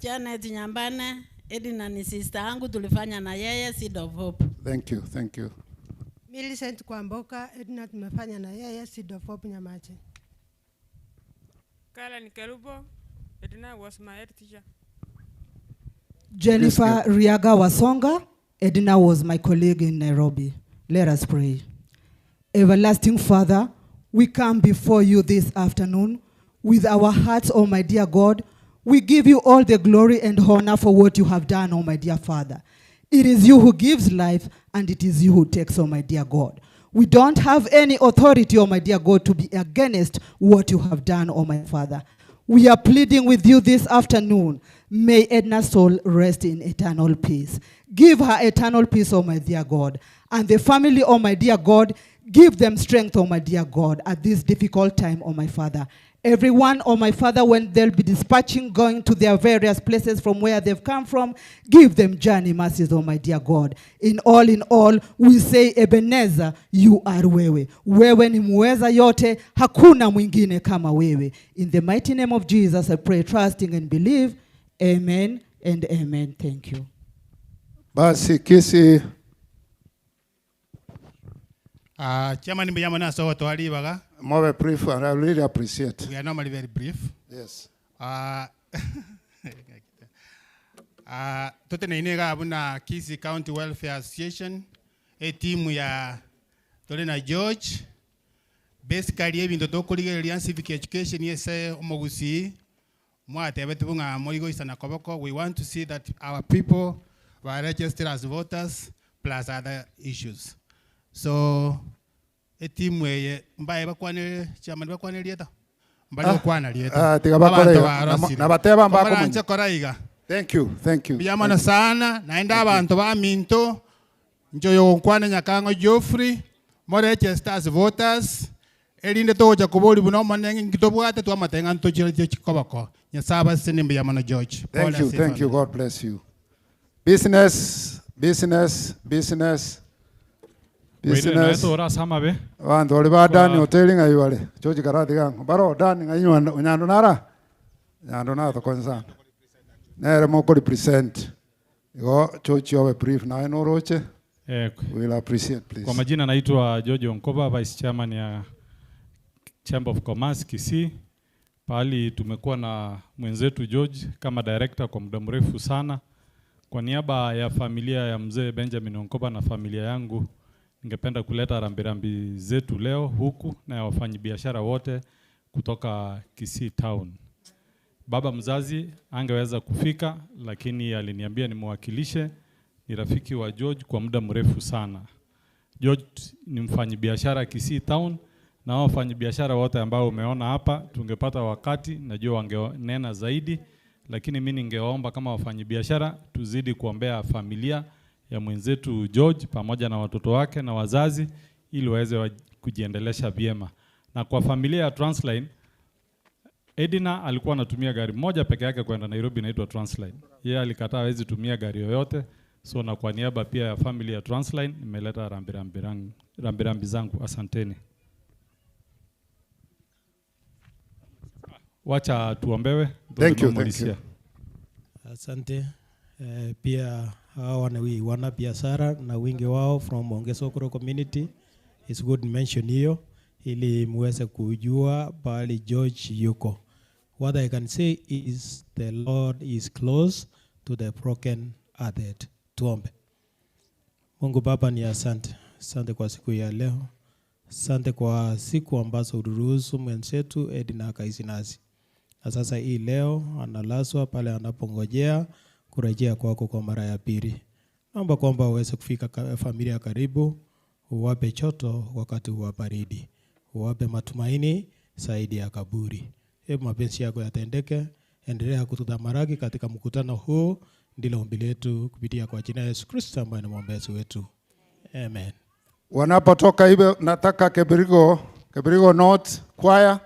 Janet Nyambane, Edina ni sister yangu, tulifanya na yeye Seed of Hope. Thank you. Millicent Kwamboka, Edina tumefanya na yeye Seed of Hope Nyamache. Kala Nikerubo, Edina was my head teacher. Jennifer Riaga Wasonga, Edina was my colleague in Nairobi. Let us pray. Everlasting Father, we come before you this afternoon with our hearts, oh my dear God. We give you all the glory and honor for what you have done, oh my dear Father. It is you who gives life, and it is you who takes, oh my dear God. We don't have any authority, oh my dear God, to be against what you have done, oh my Father. We are pleading with you this afternoon. May Edna's soul rest in eternal peace. Give her eternal peace, oh my dear God. And the family, oh my dear God, give them strength, oh my dear God, at this difficult time, oh my Father. Everyone, oh my Father, when they'll be dispatching, going to their various places from where they've come from, give them journey mercies, oh my dear God. In all, we say, Ebenezer, you are wewe. Wewe ni muweza yote, hakuna mwingine kama wewe. In the mighty name of Jesus, I pray, trusting and believe. Amen and amen. Thank you. Basi kisi Chairman Mbiyamana so twali baga. more brief, and I really appreciate. We are normally very brief. Yes. Totene inega abuna Kisi County Welfare Association, a team ya Tolena George. Basically, ebintu tokuligereria civic education yese omugusi mwate betubunga morigo isana koboko. We want to see that our people were registered as voters plus other issues. So a team we mbaye bakwane chairman bakwane lieta mbali bakwana lieta tiga bakole na bateba mbako manche koraiga. Thank you, thank you. Biyamana sana naenda abantu ba minto njoyo nkwana nyakango Geoffrey more registered as voters elinde toja kuboli buno manengi ngitobwate twa matenga ntochira chikobako nyasaba sene Biyamana George. Thank you, God bless you. Business. Wantu oli ba Dani hoteli ngai wale choji karati gangu baro Dani ngai nyando nara nyando na to konsa nere moko represent go chochi owe brief na eno roche. We'll appreciate, please. Kwa majina naitwa George Onkoba, Vice Chairman ya Chamber of Commerce Kisii. Pali tumekuwa na mwenzetu George kama director kwa muda mrefu sana. Kwa niaba ya familia ya mzee Benjamin Onkoba na familia yangu, ningependa kuleta rambirambi zetu leo huku na ya wafanyabiashara wote kutoka Kisii Town. Baba mzazi angeweza kufika, lakini aliniambia nimwakilishe. Ni rafiki wa George kwa muda mrefu sana. George ni mfanyabiashara Kisii Town, na wafanyabiashara wote ambao umeona hapa tungepata wakati najua wangenena zaidi, lakini mimi ningeomba kama wafanyabiashara tuzidi kuombea familia ya mwenzetu George pamoja na watoto wake na wazazi ili waweze kujiendelesha vyema. Na kwa familia ya Transline, Edina alikuwa anatumia gari moja peke yake kwenda Nairobi inaitwa Transline. Yeye alikataa hawezi tumia gari yoyote. So na kwa niaba pia ya familia ya Transline nimeleta rambirambi zangu. Asanteni. Wacha tuombewe. Thank you. Asante. Pia hawa wana biashara na wingi wao from Ongesokoro community. It's good mention hiyo ili muweze kujua pali George yuko. What I can say is the Lord is close to the broken hearted. Tuombe. Mungu Baba ni asante. Asante kwa siku ya leo. Asante kwa siku ambazo uruhusu mwenzetu Edina akaishi nasi. Na sasa hii leo analazwa pale anapongojea kurejea kwako kwa mara ya pili. Naomba kwamba uweze kufika familia karibu, uwape choto wakati wa baridi. Uwape matumaini zaidi ya kaburi. Hebu mapenzi yako yatendeke, endelea kututamaraki katika mkutano huu, ndilo ombi letu kupitia kwa jina la Yesu Kristo ambaye ni mwombezi wetu. Amen. Wanapotoka hivyo nataka Kebirigo North Choir.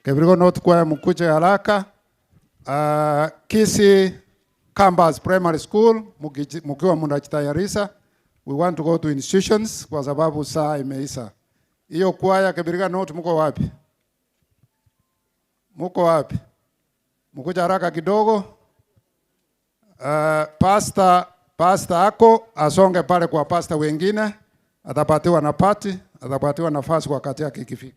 Kebirigo North Choir mkuje haraka. Kisii Campus Primary School mkiwa mnajitayarisha. We want to go to institutions kwa sababu saa imeisha. Hiyo choir Kebirigo North mko wapi? Mko wapi? Mkuja haraka kidogo. Pastor ako asonge pale kwa pastor wengine, atapatiwa na pati, atapatiwa nafasi wakati yake ikifika.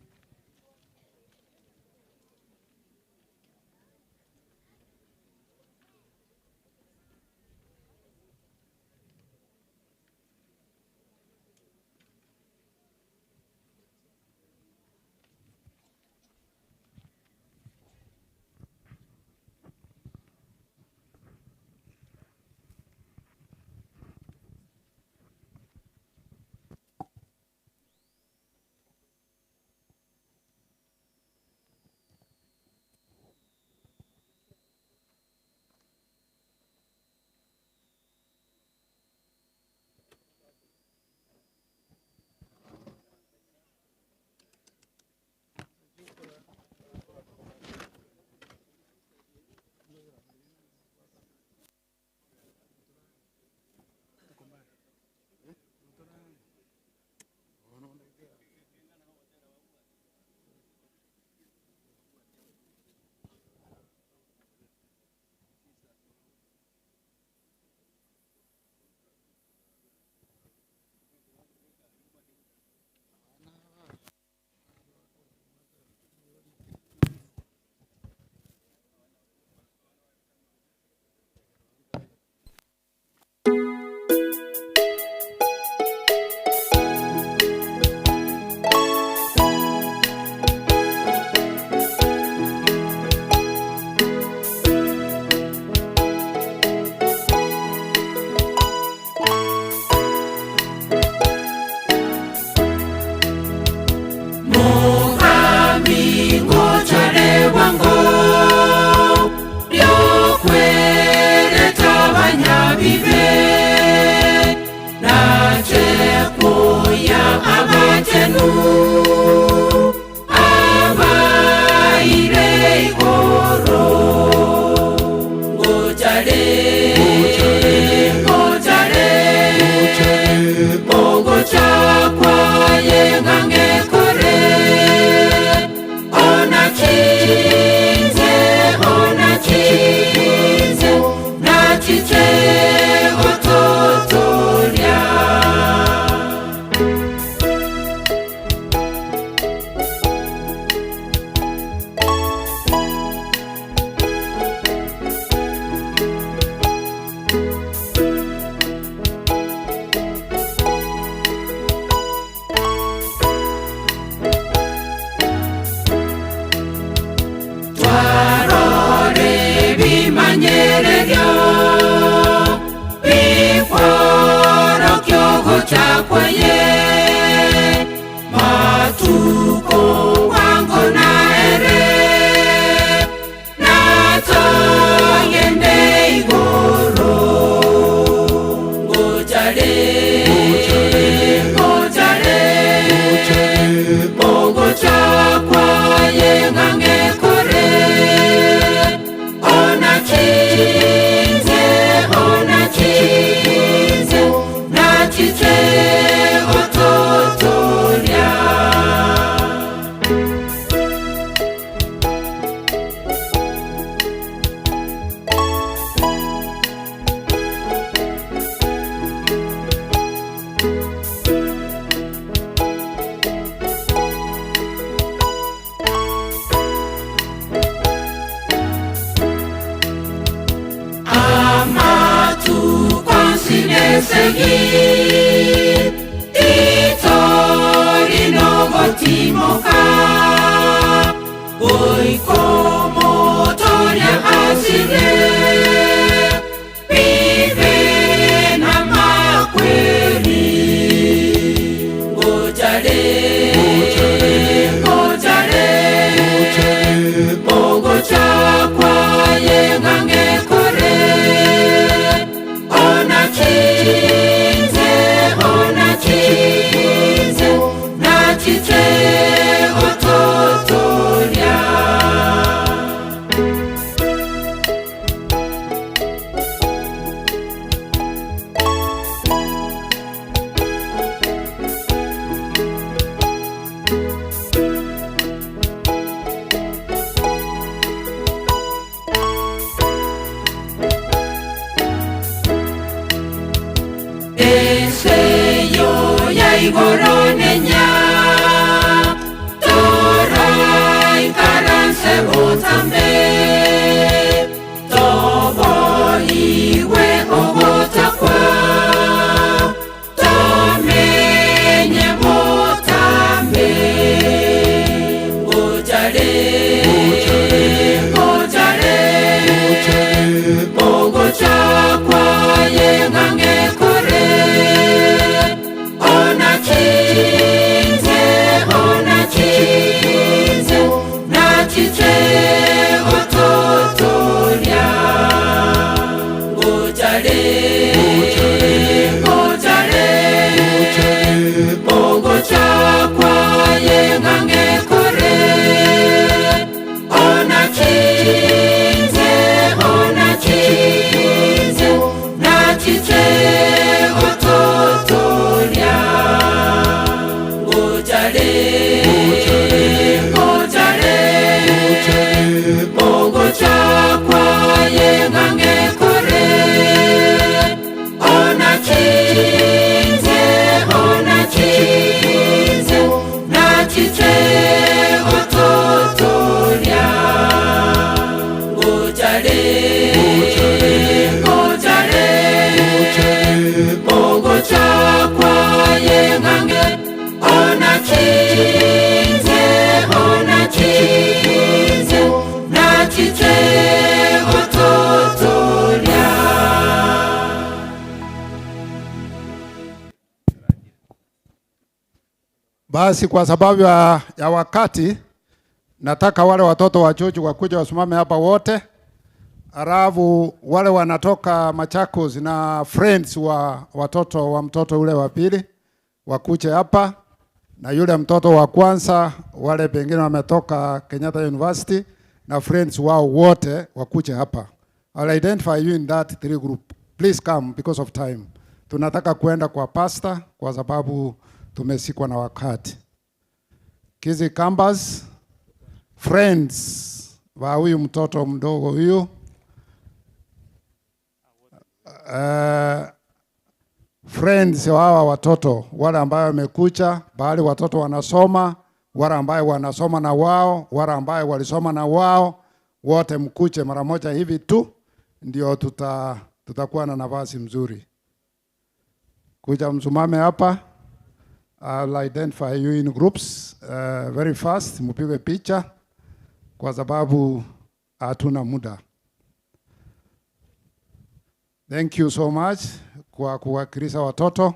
chite ototoria. Twarore bimanyererio bikwaro kyogo chakwaye matuko wango naere natongende igoro ngojare bongo chakwaye ngange kore ona chize nachite ototoria. Amatu consinesegi titorino gotimoka oikomo toria asire vive na makweli ngojare bongo chakwa yengange kore ona chize nachite ototoria. Deseyo ya igoronenya torai karanse botambe tobo iwe ogotakwa tomenye botambe ngojare bongo chakwa yengange kore ona chize nachite ototoria. Ngojare bongo chakwa yengange kore ona chize nachite ototoria. Ngojare bongo chakwa yengange kore ona chize nachite ototoria. Ngojare bongo chakwa yengange ona chize nachite ototoria. Basi kwa sababu ya wakati nataka wale watoto wa George wakuja wasimame hapa wote. Alafu wale wanatoka Machakos na friends wa watoto wa mtoto ule wa pili wakuje hapa, na yule mtoto wa kwanza wale pengine wametoka Kenyatta University na friends wao wote wakuje hapa. I'll identify you in that three group. Please come because of time. Tunataka kuenda kwa pastor kwa sababu tumesikwa na wakati. Kizi Kambas, friends wa huyu mtoto mdogo huyu. friends wa hawa watoto, wale ambao wamekucha, bali watoto wanasoma, wale ambao wanasoma na wao, wale ambao walisoma na wao, wote mkuche mara moja hivi tu, ndio tutakuwa na nafasi mzuri. Kuja msumame hapa. I'll identify you in groups very fast, mpige picha kwa sababu hatuna muda. Thank you so much kwa kuwakilisha watoto.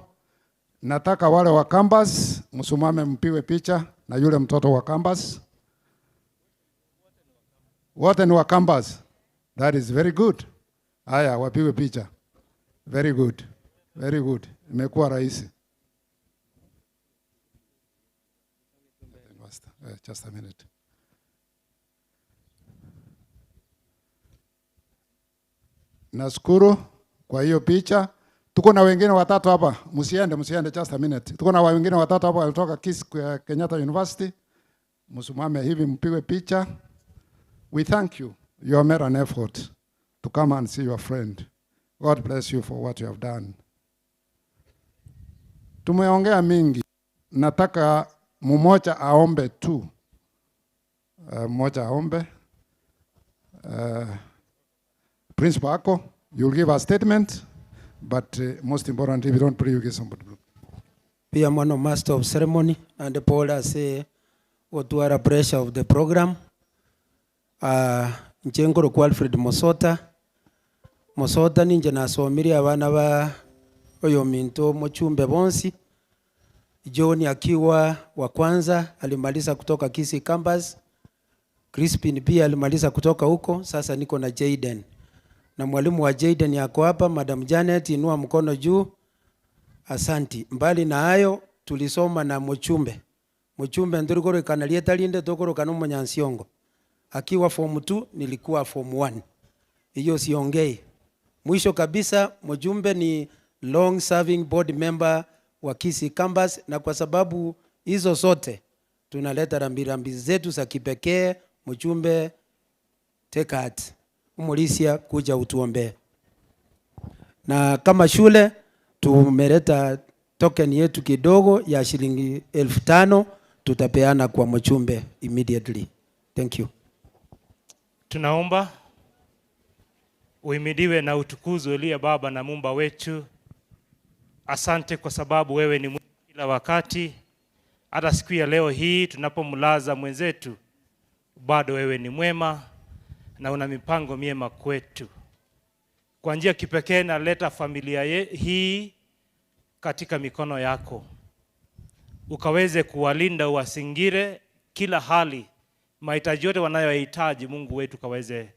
Nataka wale wa campus msumame mpige picha na yule mtoto wa campus. Wote ni wa campus. That is very good. Haya, wapige picha. Very good. Very good. Imekuwa rahisi. Just a minute. Nashukuru kwa hiyo picha. Tuko na wengine watatu hapa. Msiende just a minute. Tuko na wengine watatu hapa walitoka Kenyatta University. Msimame hivi mpigwe picha. We thank you. You have made an effort to come and see your friend. God bless you for what you have done. Tumeongea mingi. Nataka mmoja aombe tu. Mmoja aombe. Principal Ako, you'll give a statement, but most importantly, if you don't pray, you get somebody. Pia mwana master of ceremony and Paul ase otwara pressure of the program. Nchengoro kwa Alfred Mosota ninje nasomiri abana ba oyo minto mochumbe bonsi. John akiwa wa kwanza alimaliza kutoka Kisii campus. Crispin pia alimaliza kutoka huko. Sasa niko na Jayden. Na mwalimu wa Jayden yako hapa, Madam Janet, inua mkono juu. Asanti. Mbali na hayo tulisoma na Mochumbe. Mochumbe ndurikoro kanalieta linde tokoro kanomo Nyansiongo. Akiwa form 2 nilikuwa form 1. Hiyo siongei. Mwisho kabisa Mochumbe ni long serving board member wa Kisii campus, na kwa sababu hizo zote tunaleta rambirambi zetu za kipekee. Mochumbe, take heart. Umulisia kuja utuombe. Na kama shule tumeleta token yetu kidogo ya shilingi 5,000 tutapeana kwa Mochumbe immediately. Thank you. Tunaomba uimidiwe na utukuzwe uliye Baba na Muumba wetu. Asante kwa sababu wewe ni mwema kila wakati. Hata siku ya leo hii tunapomlaza mwenzetu, bado wewe ni mwema na una mipango miema kwetu. Kwa njia kipekee naleta familia hii katika mikono yako. Ukaweze kuwalinda, uwasingire kila hali, mahitaji yote wanayohitaji Mungu wetu kaweze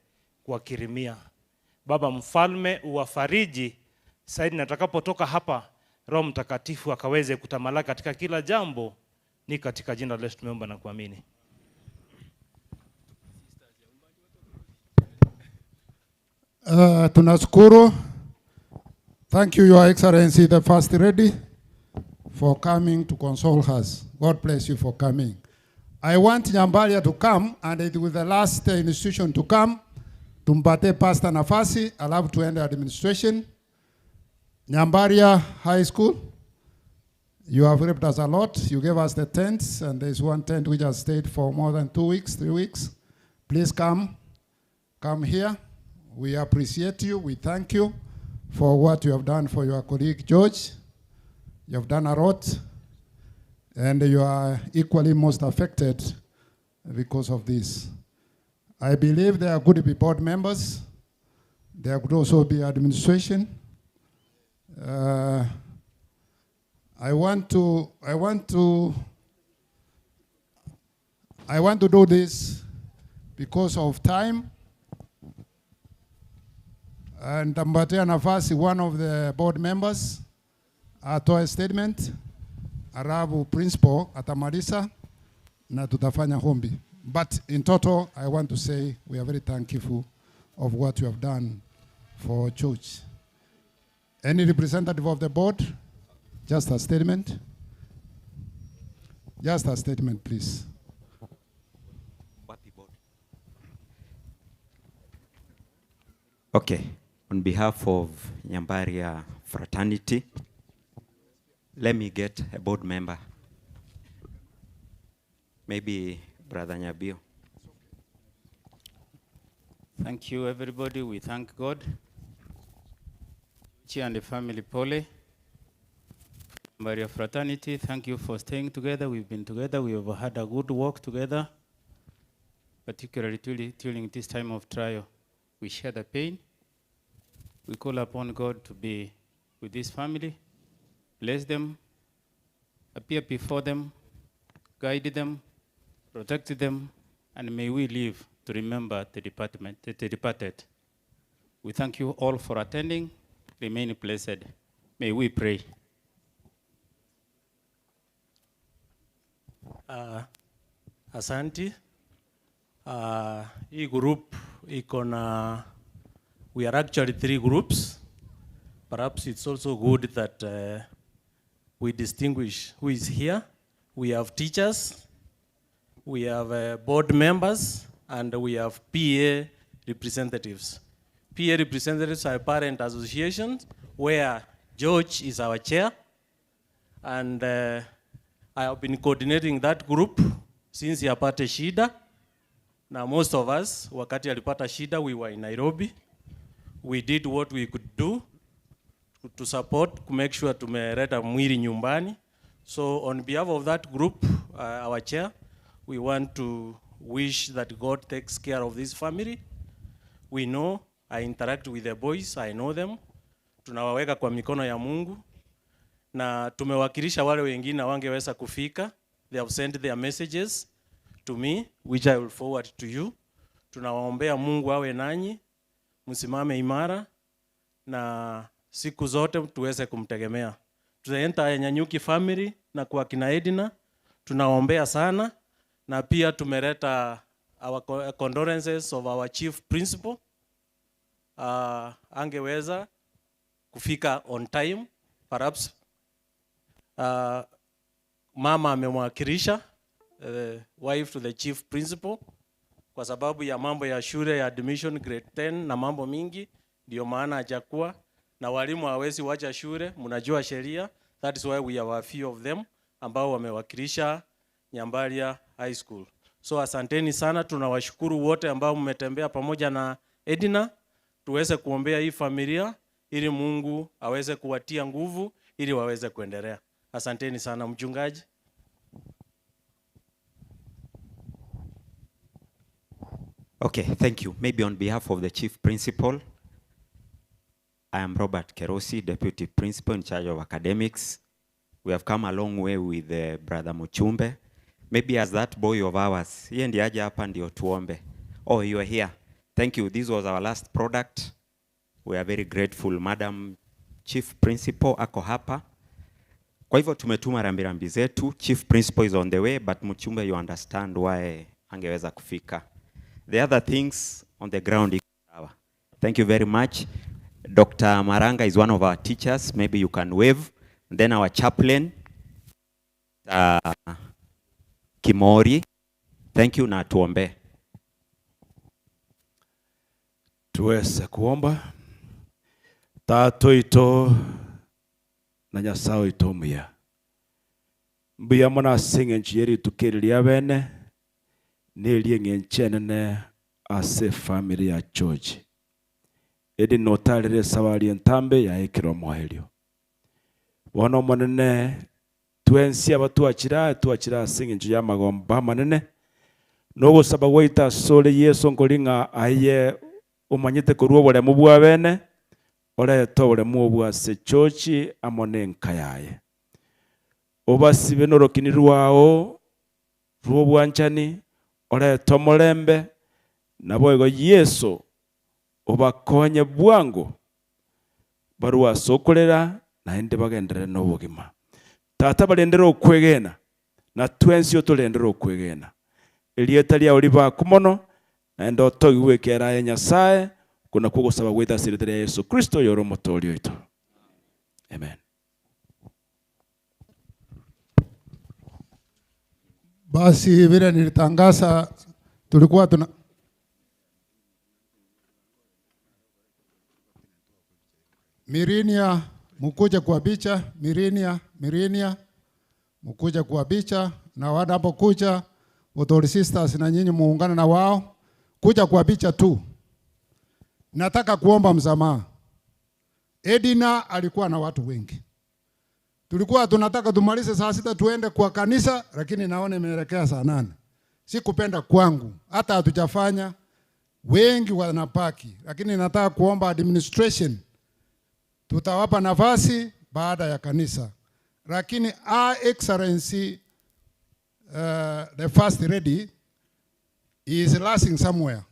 kuwakirimia. Baba mfalme, uwafariji saidi na tutakapotoka hapa, Roho Mtakatifu akaweze kutamalaki katika kila jambo. Ni katika jina la Yesu tumeomba na kuamini. Tunashukuru. Thank you, Your Excellency, the First Lady, for coming to console us. God bless you for coming. I want Nyambalia to come, and it will be the last institution to come. Tumpate Pastor nafasi, alafu tuende administration. Nyambalia High School, you have helped us a lot. You gave us the tents, and there's one tent which has stayed for more than 2 weeks, 3 weeks. Please come here. We appreciate you. We thank you for what you have done for your colleague George. You have done a lot, and you are equally most affected because of this. I believe there could be board members. There could also be administration. I want to do this because of time. And tambatia nafasi one of the board members atoe statement, arabu principal atamalisa na tutafanya hombi. But in total, I want to say we are very thankful of what you have done for church. Any representative of the board? Just a statement. Just a statement, please. Okay. On behalf of Nyambaria fraternity, let me get a board member. Maybe Brother Nyabio. Thank you, everybody. We thank God. Chi and the family Pole. Maria fraternity, thank you for staying together. We've been together. We have had a good walk together, particularly during this time of trial. We share the pain. We call upon God to be with this family, bless them, appear before them, guide them, protect them, and may we live to remember the departed. We thank you all for attending. Remain blessed. May we pray. Asante. Hii group we are actually 3 groups. Perhaps it's also good that we distinguish who is here. We have teachers, we have board members, and we have PA representatives. PA representatives are parent associations where George is our chair, and I have been coordinating that group since yapate shida. Now most of us, wakati alipata shida, we were in Nairobi. We did what we could do to support, to make sure tumeleta mwili nyumbani. So on behalf of that group, our chair, we want to wish that God takes care of this family. We know, I interact with the boys, I know them. Tunawaweka kwa mikono ya Mungu. Na tumewakilisha wale wengine wangeweza kufika. They have sent their messages to me, which I will forward to you. Tunawaombea Mungu awe nanyi, msimame imara, na siku zote tuweze kumtegemea. Tutaenda Nyanyuki family na kwa kina Edina, tunawaombea sana, na pia tumeleta our condolences of our chief principal. Angeweza kufika on time, perhaps mama amemwakilisha wife to the chief principal kwa sababu ya mambo ya shule ya admission grade 10 na mambo mingi, ndio maana hajakuwa, na walimu hawezi wacha shule, mnajua sheria. That is why we have a few of them ambao wamewakilisha Nyambaria High School. So asanteni sana, tunawashukuru wote ambao mmetembea pamoja na Edina, tuweze kuombea hii familia ili Mungu aweze kuwatia nguvu ili waweze kuendelea. Asanteni sana mchungaji. Okay, thank you. Maybe on behalf of the chief principal, I am Robert Kerosi, deputy principal in charge of academics. We have come a long way with Brother Muchumbe. Maybe as that boy of ours, yeye ndiye aje hapa ndio tuombe. Oh, you are here. Thank you. This was our last product. We are very grateful. Madam Chief Principal ako hapa. Kwa hivyo tumetuma rambirambi zetu. Chief Principal is on the way, but Muchumbe, you understand why angeweza kufika. The other things on the ground. Thank you very much. Dr. Maranga is one of our teachers. Maybe you can wave. And then our chaplain, Kimori. Thank you, na tuombe. Tuweze kuomba. Tato ito na Nyasao ito muya. Mbuya mona singe nchiyeri tukiriria bene. Nilie ngenchene ase family ya George. Edi notarire sawali entambe ya ekiro mohelio. Wono monene tuensi abatuachira singe nchi ya magomba manene. Nogo sabawaita sole Yesu ngolinga aye umanyite kuruwa wale mubwa bene. Ole tole mubwa se George amone nkayaye. Obasi benoro ruwao ruwo bwanchani ole tomolembe naboego Yesu obakonye bwangu barua sokolera naende bagendere n'obugima. Tata balendera okwegena na twensi otolendera okwegena. Elieta lya oliba kumono naende otogiwe kera ya Nyasaye kuna kugusaba gwita siritera Yesu Kristo yoro motolio ito. Amen. Basi vile nilitangaza tulikuwa Mirinia, mkuje kwa picha. Mirinia, mkuje kwa picha. Na wanapokuja Authority Sisters na nyinyi muungane na wao kuja kwa picha tu. Nataka kuomba msamaha. Edina alikuwa na watu wengi. Tulikuwa tunataka tumalize saa 6 tuende kwa kanisa, lakini naona imeelekea saa 8. Sikupenda kwangu, hata hatujafanya, wengi wanapaki. Lakini nataka kuomba administration, tutawapa nafasi baada ya kanisa. Lakini Our Excellency the First Lady is lasting somewhere.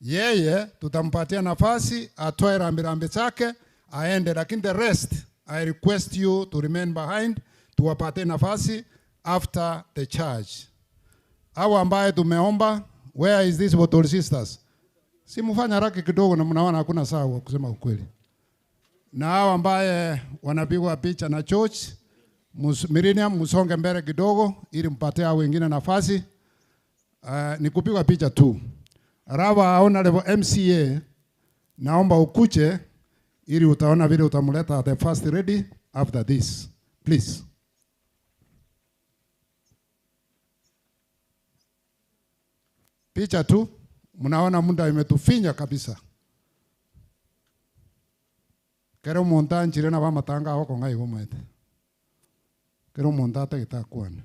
Yeye tutampatia nafasi atoe rambirambi zake aende, lakini the rest I request you to remain behind, tuwapatie nafasi after the church. Hao ambaye tumeomba, where is this Authority Sisters? Si mfanya haraka kidogo na mnaona hakuna sawa kusema ukweli. Na hao ambaye wanapigwa picha na church, Miriam musonge mbele kidogo ili mpatie hao wengine nafasi. Ni kupigwa picha tu. Rava Honorable MCA, naomba ukuje ili utaona vile utamleta the First Lady after this. Please. Picha tu, mnaona muda imetufinya kabisa. Kero monta nchirena wa matanga hoko ngai gomete. Kero monta ta itakuana.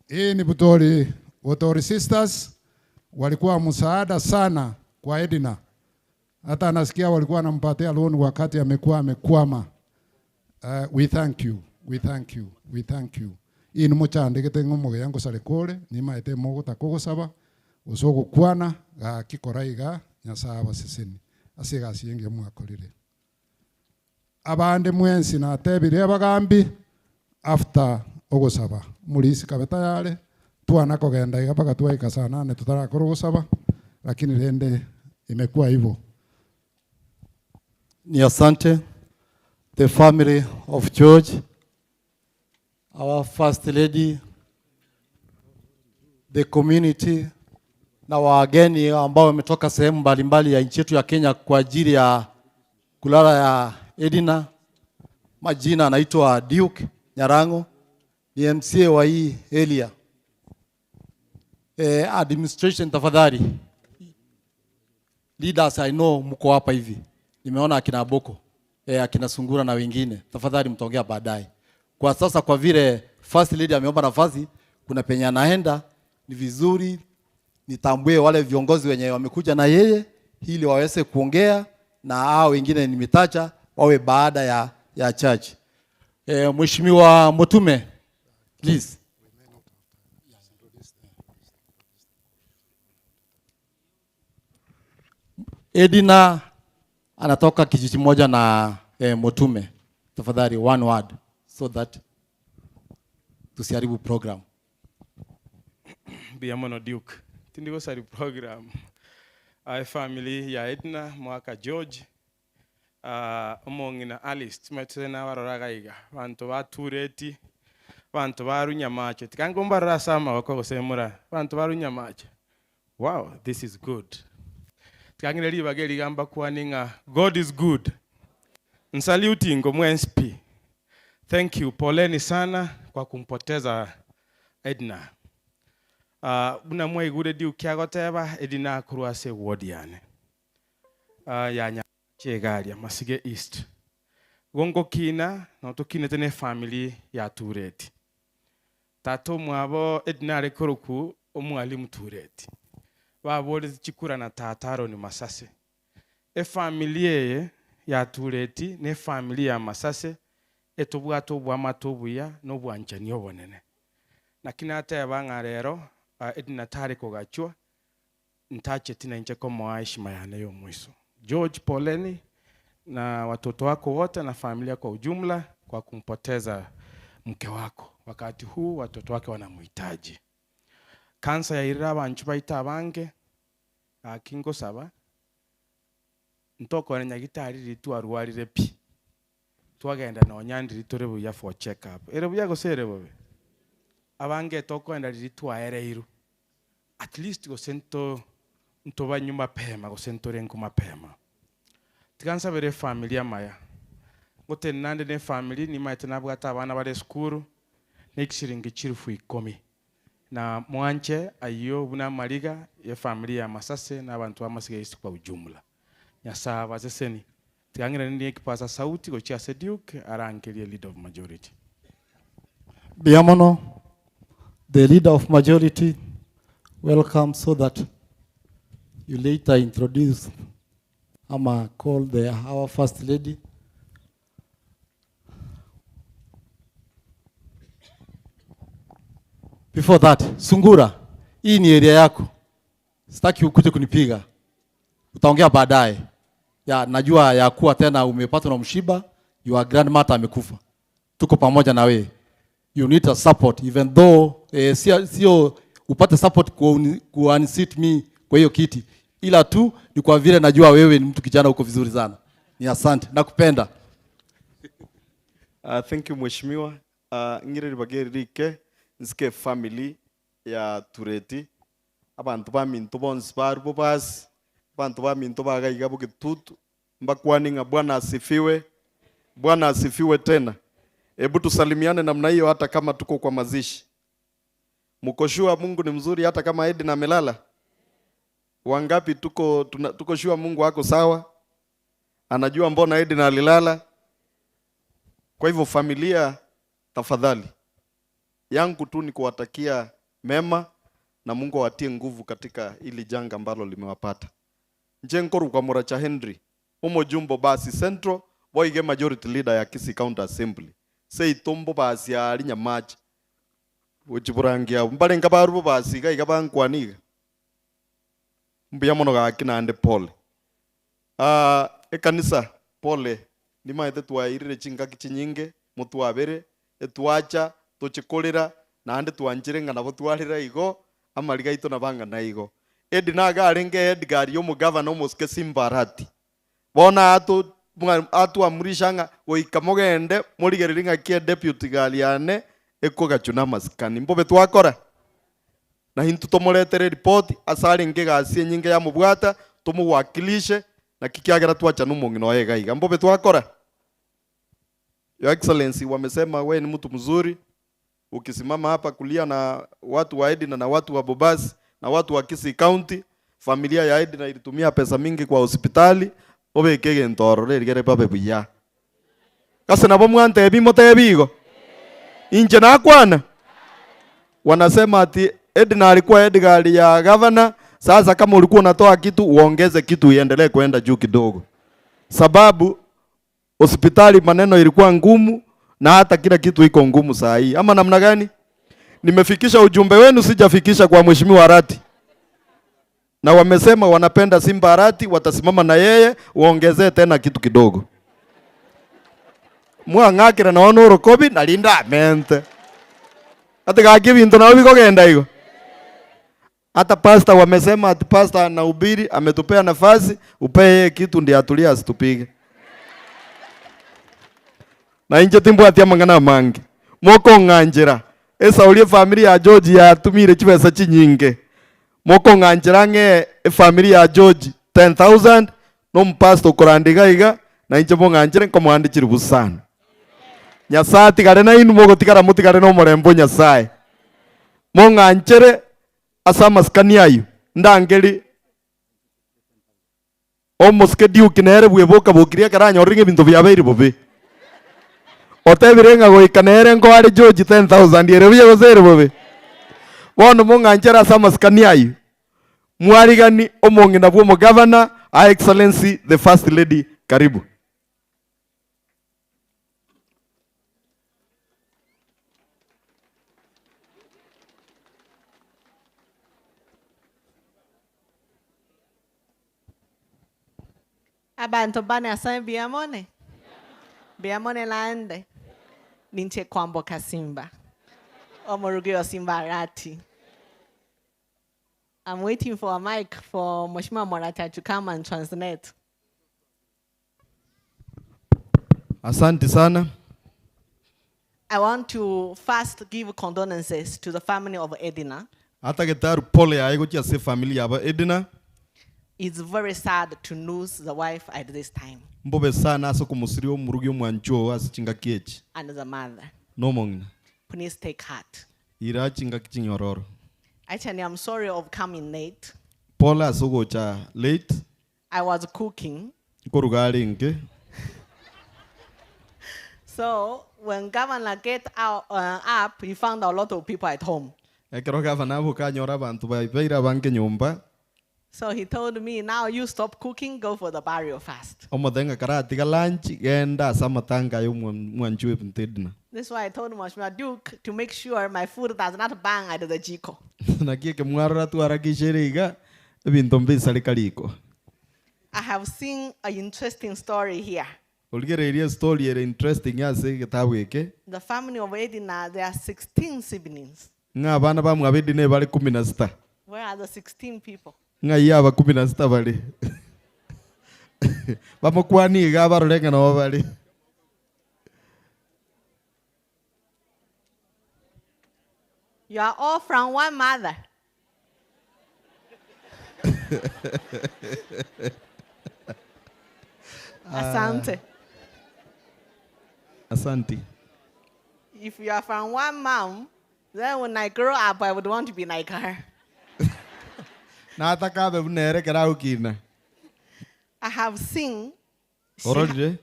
Hii ni Authority Sisters walikuwa msaada sana kwa Edina. Hata nasikia walikuwa wanampatia loan wakati amekuwa amekwama. We thank you. We thank you. We thank you. Hii ni muchande gitengo moge yango sarekole ni maete mogo takogosaba usogo kwana ga kikoraiga nyasaba seseni asiga siyenge mwakolire. Abande mwensi na tebire abagambi after ogosaba mulisi kabeta yale tuana kogenda igapaka tuaika sana ne tutarakora ogosaba lakini rende imekuwa hivyo. Ni asante the family of George, our First Lady, the community na wageni ambao wametoka sehemu mbalimbali ya nchi yetu ya Kenya kwa ajili ya kulala ya Edina. Majina anaitwa Duke Nyarango, ni MCA wa hii area. Administration tafadhali. Leaders I know mko hapa hivi. Nimeona akina Boko, akina Sungura na wengine. Tafadhali mtaongea baadaye. Kwa sasa kwa vile First Lady ameomba nafasi, kuna penye anaenda, ni vizuri nitambue wale viongozi wenye wamekuja na yeye ili waweze kuongea na hao wengine nimetaja wawe baada ya church. Mheshimiwa Mutume, please. Edina anatoka kijiji moja na Mutume. Tafadhali one word so that tusiharibu program. Biamono Duke. Tindigo sari program. Family ya Edna mwaka George. Omongina Alice tumetena waroragaiga. Bantu batureti. Bantu barunyamache. Tikangomba rasama wako semura. Bantu barunyamache. Wow, this is good. Tikangireli bageli gamba kuaninga God is good. Nsaluti ngomwe NSP. Thank you. Poleni sana kwa kumpoteza Edna. Una mwe gude di ukiagoteba Edina kuruase wodiane. Ya chegaria Masige East. Gongo kina na tukine tene family ya Tureti. Tato mwabo Edna rekoroku omwalimu Tureti. Babode chikura na tataro ni Masase. Family ya Tureti ne family ya Masase etobwato bwa matobuya no bwanchani obonene. Nakinata yabanga rero Edna tariko gachwa ntache tina nje komo aishima yane yo mwiso. George, poleni na watoto wako wote na familia kwa ujumla kwa kumpoteza mke wako. Wakati huu watoto wake wanamhitaji. Kansa ya iraba nchuba itabange kingo saba ntoko nyagitari ritu arwarire pi twagenda no nyandiri turi buya for check up ere buya gosere bobe abange tokwenda riri twaereiru at least gosento ntoba nyuma pema gosentore nkuma pema tikansa bere familia maya gote nande ne family ni maite nabwata abana bare skuru nekishiringi chirufu 10 na mwanche ayo buna maliga ya familia ya Masase na abantu bamasiga isi kwa ujumla nyasaba seseni tikangira ndi ekipasa sauti go chia Seduke arangelie leader of majority Biamono, the leader of majority, welcome so that you later introduce call our first lady. Before that, Sungura, hii ni area yako. Sitaki ukuje kunipiga. Utaongea baadaye. Ya najua ya kuwa tena umepatwa na mshiba, your grandmother amekufa. Tuko pamoja na wewe. You need a support even though sio upate support ku unseat me kwa hiyo kiti. Ila tu ni kwa vile najua wewe ni mtu kijana uko vizuri sana. Ni asante. Nakupenda. Thank you mheshimiwa. Ngire bagerike nzike family ya Tureti. Abantu baminto bonse barubo basi. Abantu baminto bagaiga bugitutu. Mbakwaninga Bwana asifiwe. Bwana asifiwe tena. Hebu tusalimiane namna hiyo hata kama tuko kwa mazishi. Mkoshua Mungu ni mzuri hata kama Edna amelala. Wangapi tuko shua Mungu wako sawa? Anajua mbona Edna alilala. Kwa hivyo familia, tafadhali yangu tu ni kuwatakia mema na Mungu awatie nguvu katika ili janga ambalo limewapata. Njenkoru kwa Muracha Henry, umo jumbo basi Central, boige majority leader ya Kisii County Assembly. Sei tombo basi ya alinya maji. Uchiburangia, mbale nkabarubo basi, kai kabankwaniga. Mbiyamono gakina ande pole. Ekanisa, pole. Nima ete tuwairire chingaki chinyinge, mutu wabere, etuacha, tochikolera, na ande tuanchirenga na botuarira igo, amaliga ito na banga na igo. Edinaga arenge Edgar yomo governor moske Simbarati. Bona atu amurishanga oikamogende murigereringa kia deputy galiane ekoga chuna maskani mbobe twakora na hintu tomoletere report asali ngegasi nyinge ya mubwata tumuwakilishe na kikiagera twacha numongino yega mbobe twakora. Your Excellency, wamesema we ni mtu mzuri, ukisimama hapa kulia na watu wa Edna na watu wa Bobasi na watu wa Kisii County. Familia ya Edna ilitumia pesa mingi kwa hospitali obe kege ntoro regere babe buya kase nabo mwante ebimo tebigo inje na kwana wanasema ati Edna alikuwa Edgar ya governor. Sasa kama ulikuwa unatoa kitu uongeze kitu iendelee kwenda juu kidogo, sababu hospitali maneno ilikuwa ngumu na hata kila kitu iko ngumu saa hii. Ama namna gani? Nimefikisha ujumbe wenu, sijafikisha kwa mheshimiwa Arati. Na wamesema wanapenda Simba Arati, watasimama na yeye, uongezee tena kitu kidogo. Mwangakira na onoro kobi na linda mente. Hata kaki bintu na ubiko genda hiyo. Hata pastor wamesema ati pastor anahubiri, ametupea nafasi, upee kitu ndiye atulia asitupige. Na inje timbo atia mangana mangi. Moko nganjira. Esa ulie familia ya George ya tumire chipesa chinyinge. Moko nganjirange familia ya George 10,000 no mpasto kurandiga iga na inje mo nganjire nkomwandikira busana. Nyasaye tigare na inu mogo tigara mutigare no murembo Nyasaye. Mo nganjire asa maskani ayu ndangeri omoske diukinere bweboka bokiria karanya oringe bintu byabeire bobe. Otebirenga goikanere ngo ari George 10,000 yere buye gozere bobe. Bono munganjera sama skani ayu. Mwarigani omongi na bwo governor, Her Excellency the First Lady, karibu. Abantu bane asame biamone. Biamone laende. Ninche kwamboka Simba. Omorugio Simba Arati. I'm waiting for a mic for Mheshimiwa Morata to come and translate. Asante sana. I want to first give condolences to the family of Edina. Hata getaru pole ya ego chia se familia aba Edina. It's very sad to lose the wife at this time Mbobe sana aso kumusiri omurugi omwancho asichinga kiechi. and the mother. No mongna. Please take heart. Ira chinga kichinyororo. Actually, I'm sorry of coming late. Pole asogo cha late. I was cooking. Korugari nke. So when Governor get out, up, he found a lot of people at home. Ekero gavana bo kanyora bantu ba beira banke nyumba. So he told me, now you stop cooking, go for the burial fast. Omodenga karati ka lunch genda samatanga yo mwancho Edina. That's why I told Mheshimiwa Duke to make sure my food does not bang at the jiko. Nakie ke mwara tu arakisheriga bintu mbisa kaliko. I have seen an interesting story here. Olgereria story ere interesting ya se kitabu eke. The family of Edina, there are 16 siblings. Nga bana ba mwabedine bali 16. Where are the 16 people? Nga yaba 16 bali. Bamokwani ga barolenga no bali. You are all from one mother. Asante. Asante. If you are from one mom, then when I grow up, I would want to be like her. Na ataka be bunere kera ukina. I have seen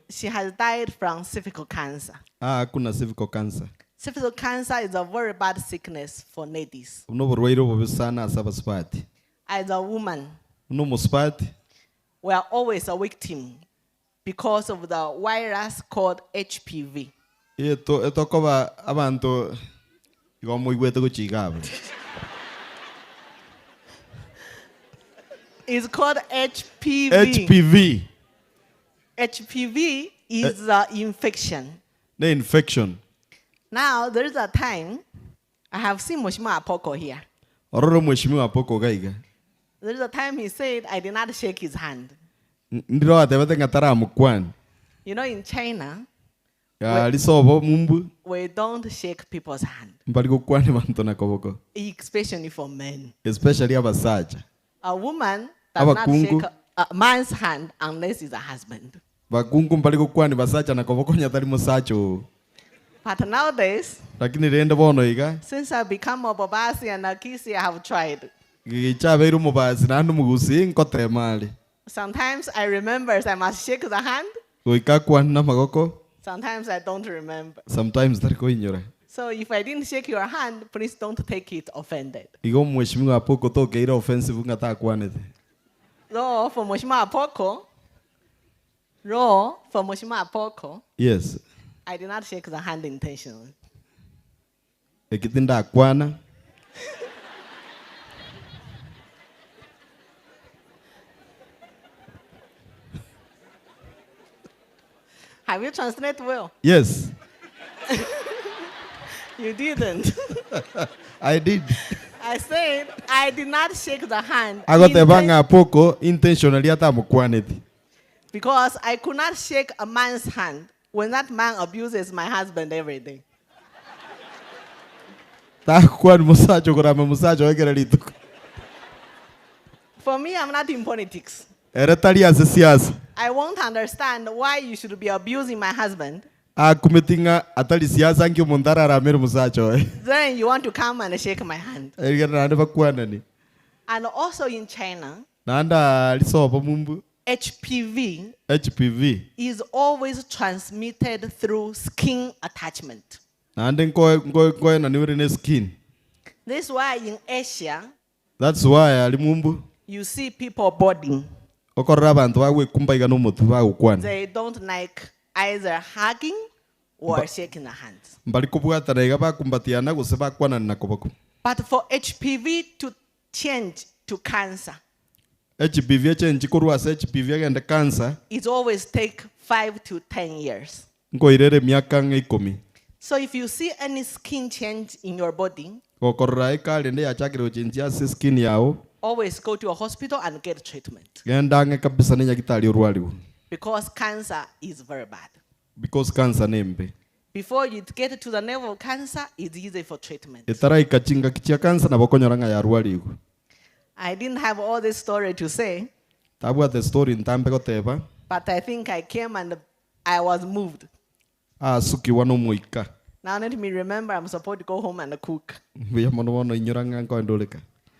she has died from cervical cancer. Kuna cervical cancer. Cervical cancer is a very bad sickness for ladies. Uno borwairo bobisana asabaspati. As a woman, Uno mospati. we are always a victim because of the virus called HPV. Eto koba abantu igomo igwete ko chigaba. It's called HPV. HPV. HPV is the infection. The infection. Now, there is a time, I have seen Mheshimiwa Apoko here. Ororo mheshimiwa Apoko gaiga. There is a time he said, I did not shake his hand. Ndiro atebete ngatara mukwani. You know, in China, Ya lisobo mumbu. we don't shake people's hand, Mbali kukwani bantu na koboko. especially for men. Especially abasaja. A woman does not Abakungu. shake a man's hand unless he's a husband. Bakungu mbali kukwani basaja na koboko nyatali musacho. But nowadays, Lakini rende bono iga. since I've become a Babasi and a Kisi, I have tried. Gichabe iru mubasi na andu mugusi nkote mali. Sometimes I remember I must shake the hand. Kuika kwani na magoko. Sometimes I don't remember. Sometimes tariko inyora. So if I didn't shake your hand, please don't take it offended. Igo mheshimiwa Apoko toke ira offensive ngata kwanete. Law for Mheshimiwa Apoko. Law for Mheshimiwa Apoko. Yes. I did not shake the hand intentionally. Ekitinda kwana. Have you translated well? Yes. You didn't. I did. I said I did not shake the hand Agote banga Apoko intentionally ata mukwanete. because I could not shake a man's hand when that man abuses my husband every day. Ta kwani musacho kurame musacho egera lituko. For me, I'm not in politics. Eretali ase siasa. I won't understand why you should be abusing my husband. Akumetinga atali siasa ngio mundara ramero musacho. Then you want to come and shake my hand. Egera nande bakwana ni. And also in China, Nanda lisobo mumbu. HPV is always transmitted through skin attachment. Nande ngoe na niwere ne skin. This is why in Asia, That's why ali mumbu. you see people boarding. Okorra abantu bawe kumbaiga no mutu ba ukwana. They don't like either hugging or shaking the hands. Mbali kubwata na iga bakumbatiana guse bakwana na koboko. But for HPV to change to cancer, HPV change kurwa HPV agenda cancer. it always take 5 to 10 years. Ngoirere miaka 10. So if you see any skin change in your body, Okorra ikale nde yachakire change ya skin yao. always go to a hospital and get treatment Genda nge kabisa ne nyagitali urwaliwo. because cancer is very bad. because cancer nembe. Before you get to the level of cancer, it's easy for treatment. Etara ikachinga kichia cancer na bakonyoranga ya rualigo. I didn't have all this story to say, Tabua the story ntambe goteba. but I think I came and I was moved. Suki wano muika. Now let me remember I'm supposed to go home and cook. Vya mono inyoranga nkoendoleka.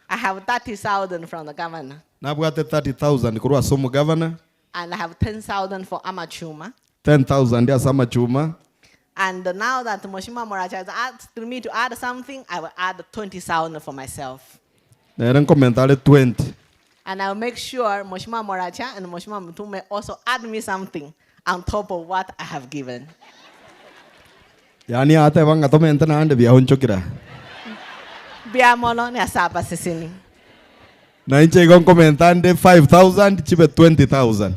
I have 30,000 from the governor. Nabuate 30,000 kurwa somo governor. And I have 10,000 for Amachuma. 10,000 ya sama chuma. And now that Mheshimiwa Moracha has asked me to add something, I will add 20,000 for myself. Na eren komentale 20. And I'll make sure Mheshimiwa Moracha and Mheshimiwa Mutume also add me something on top of what I have given. Yani ate banga tomenta na ande bia honchokira. Bia molo ni asapa sisini. Na inche igon komentande 5,000 chibe 20,000.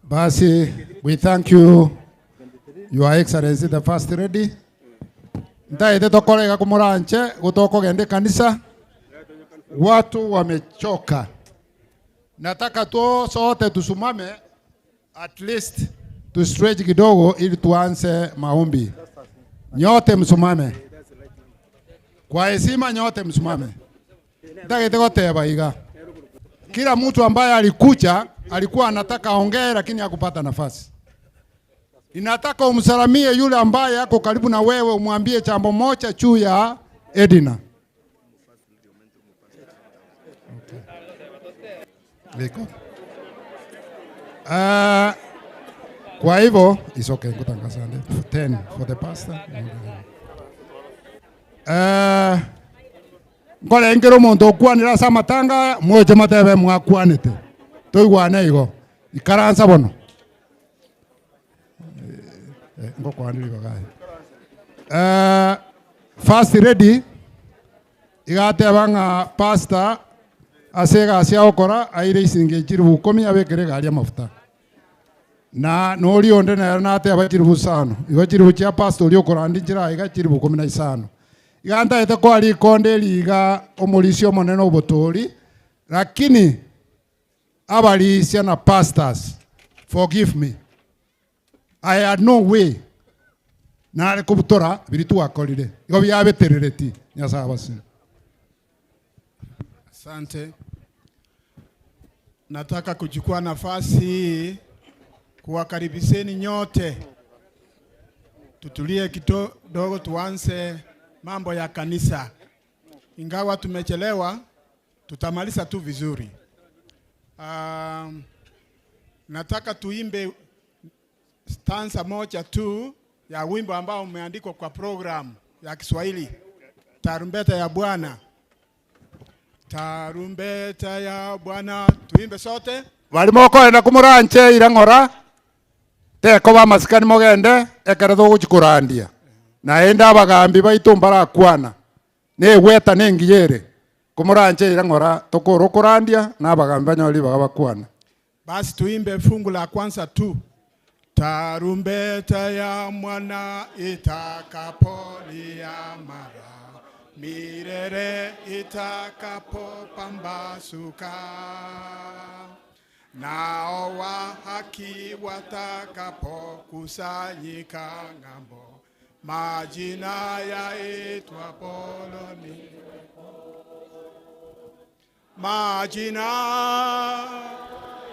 Basi, we thank you, Your Excellency the First Lady. Ndaite tokorega kumuranche gutoko gende kanisa. Watu wamechoka. Nataka tu sote tusumame at least to stretch kidogo ili tuanze maombi. Nyote msumame. Kwa heshima nyote msumame. Ndaite goteba iga. Kila mtu ambaye alikuja alikuwa anataka ongea lakini hakupata nafasi. Ninataka umsalamie yule ambaye yako karibu na wewe, umwambie jambo moja juu ya Edina. Liko. Kwa hivyo, it's okay, kutangaza 10 for the pastor. Ngole ngero mondo kwanira samatanga moja matebe mwakwanite. Toigwane igo. Ikaranza bono. Ngoko andiri bagai. First Lady igate abanga pastor asega asia okora aire isinge chirubu 10 abekere gari ya mafuta. Na nori onde na ate abachirubu 5. Igo chirubu chia pastor uri okora ndinjira iga chirubu 15. Iganta ete ko ali konde liga omulisio monene obotori lakini abalisia na pastors, forgive me. I had no way. Na kubutora biritu akolire. Igo byabeterereti nyasa abasi. Asante. Nataka kuchukua nafasi hii kuwakaribiseni nyote. Tutulie kidogo tuanze mambo ya kanisa. Ingawa tumechelewa, tutamaliza tu vizuri. Nataka tuimbe stanza moja tu ya wimbo ambao umeandikwa kwa program ya Kiswahili. Tarumbeta ya Bwana. Tarumbeta ya Bwana. Tuimbe sote. Walimo enda kumuranche irangora. Teko ba masikani mogende ekeredo guchikurandia. Na enda abagambi baitu mbara kwana. Ne weta nengiyere. Kumuranche irangora tokoro kurandia na abagambi banyoli bagabakwana. Basi tuimbe fungu la kwanza tu. Tarumbeta ya mwana itakapolia mara, mirere itakapopambasuka, nao wa haki watakapokusanyika ng'ambo, majina yaitwa poloni. Majina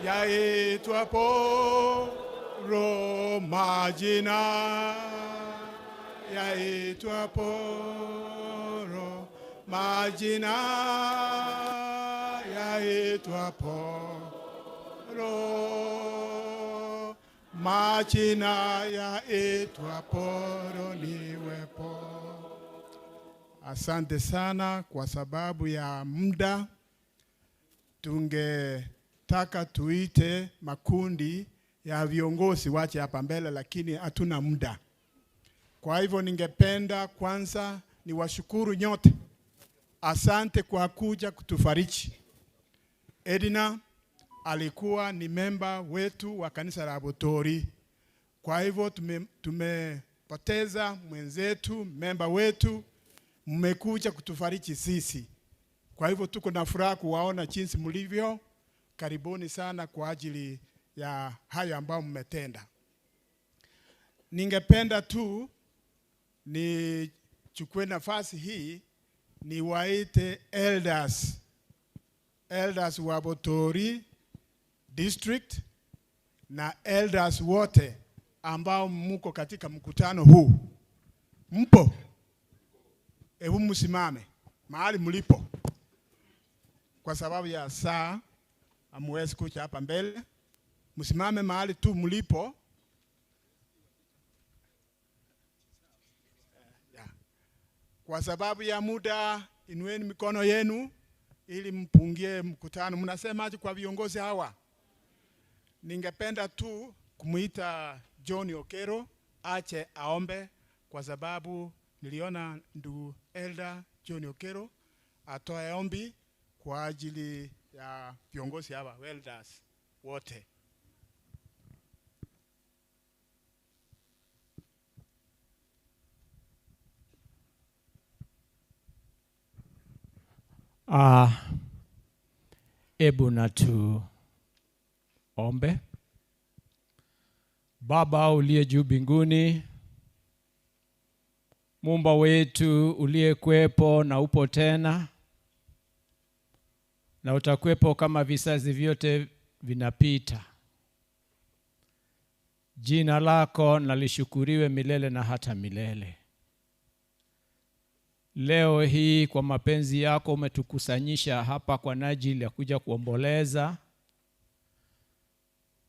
yaitwa poloni. Majina yaitwa poro, majina yaitwa poro, majina yaitwa poro niwepo. Asante sana kwa sababu ya muda. Tungetaka tuite makundi ya viongozi wache hapa mbele lakini hatuna muda. Kwa hivyo ningependa kwanza niwashukuru nyote. Asante kwa kuja kutufariji. Edina alikuwa ni memba wetu wa kanisa la Botori. Kwa hivyo tumepoteza mwenzetu, memba wetu, mmekuja kutufariji sisi. Kwa hivyo tuko na furaha kuwaona jinsi mlivyo karibuni sana kwa ajili ya hayo ambayo mmetenda. Ningependa tu nichukue nafasi hii niwaite elders wa Botori district na elders wote ambao mko katika mkutano huu. Mpo? Hebu msimame mahali mlipo. Kwa sababu ya saa hamwezi kuja hapa mbele. Msimame mahali tu mlipo. Kwa sababu ya muda, inueni mikono yenu ili mpungie mkutano. Mnasemaje kwa viongozi hawa? Ningependa tu kumuita John Okero ache aombe, kwa sababu niliona ndugu Elder John Okero atoe ombi kwa ajili ya viongozi hawa elders wote. Ebu na tuombe. Baba uliye juu mbinguni, Muumba wetu uliyekuwepo na upo tena na utakuwepo kama vizazi vyote vinapita. Jina lako na lishukuriwe milele na hata milele. Leo hii kwa mapenzi yako umetukusanyisha hapa kwa ajili ya kuja kuomboleza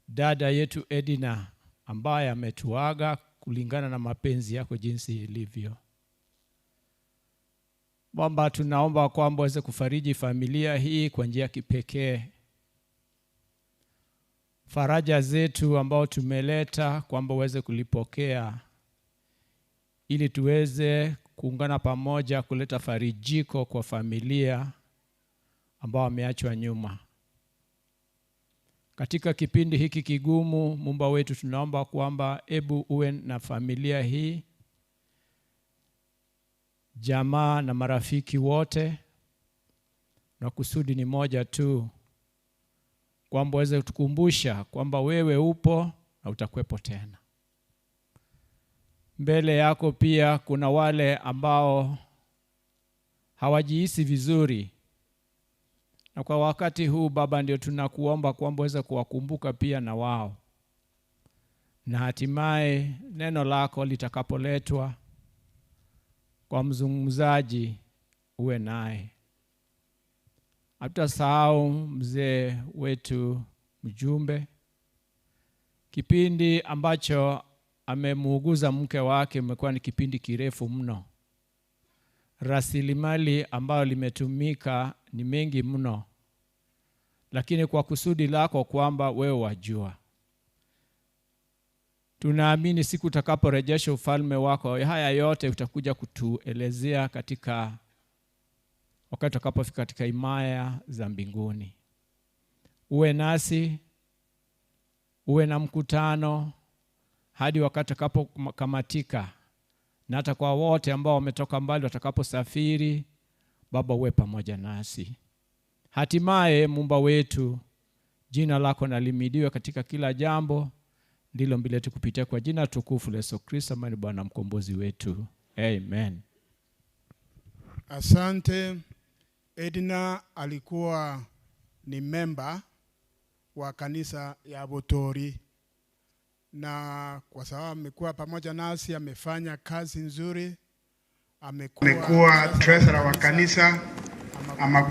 dada yetu Edina ambaye ametuaga kulingana na mapenzi yako jinsi ilivyo. Baba, tunaomba kwamba uweze kufariji familia hii kwa njia ya kipekee. Faraja zetu ambao tumeleta kwamba uweze kulipokea ili tuweze kuungana pamoja kuleta farijiko kwa familia ambao wameachwa nyuma. Katika kipindi hiki kigumu, Muumba wetu tunaomba kwamba ebu uwe na familia hii, jamaa na marafiki wote, na kusudi ni moja tu, kwamba uweze kutukumbusha kwamba wewe upo na utakuwepo tena. Mbele yako pia kuna wale ambao hawajihisi vizuri. Na kwa wakati huu Baba, ndio tunakuomba kwamba uweze kuwakumbuka pia na wao. Na hatimaye neno lako litakapoletwa kwa mzungumzaji uwe naye. Hatutasahau mzee wetu mjumbe. Kipindi ambacho amemuuguza mke wake imekuwa ni kipindi kirefu mno. Rasilimali ambayo limetumika ni mengi mno. Lakini kwa kusudi lako kwamba wewe wajua. Tunaamini siku utakaporejesha ufalme wako, haya yote utakuja kutuelezea katika wakati utakapofika katika himaya za mbinguni. Uwe nasi, uwe na mkutano hadi wakati utakapokamatika, na hata kwa wote ambao wametoka mbali watakaposafiri, Baba uwe pamoja nasi. Hatimaye Muumba wetu, jina lako na limidiwe katika kila jambo. Ndilo mbele yetu kupitia kwa jina tukufu la Yesu Kristo ambaye ni Bwana mkombozi wetu. Amen. Asante. Edina alikuwa ni member wa kanisa ya Botori, na kwa sababu amekuwa pamoja nasi amefanya kazi nzuri. Amekuwa treasurer wa kanisa,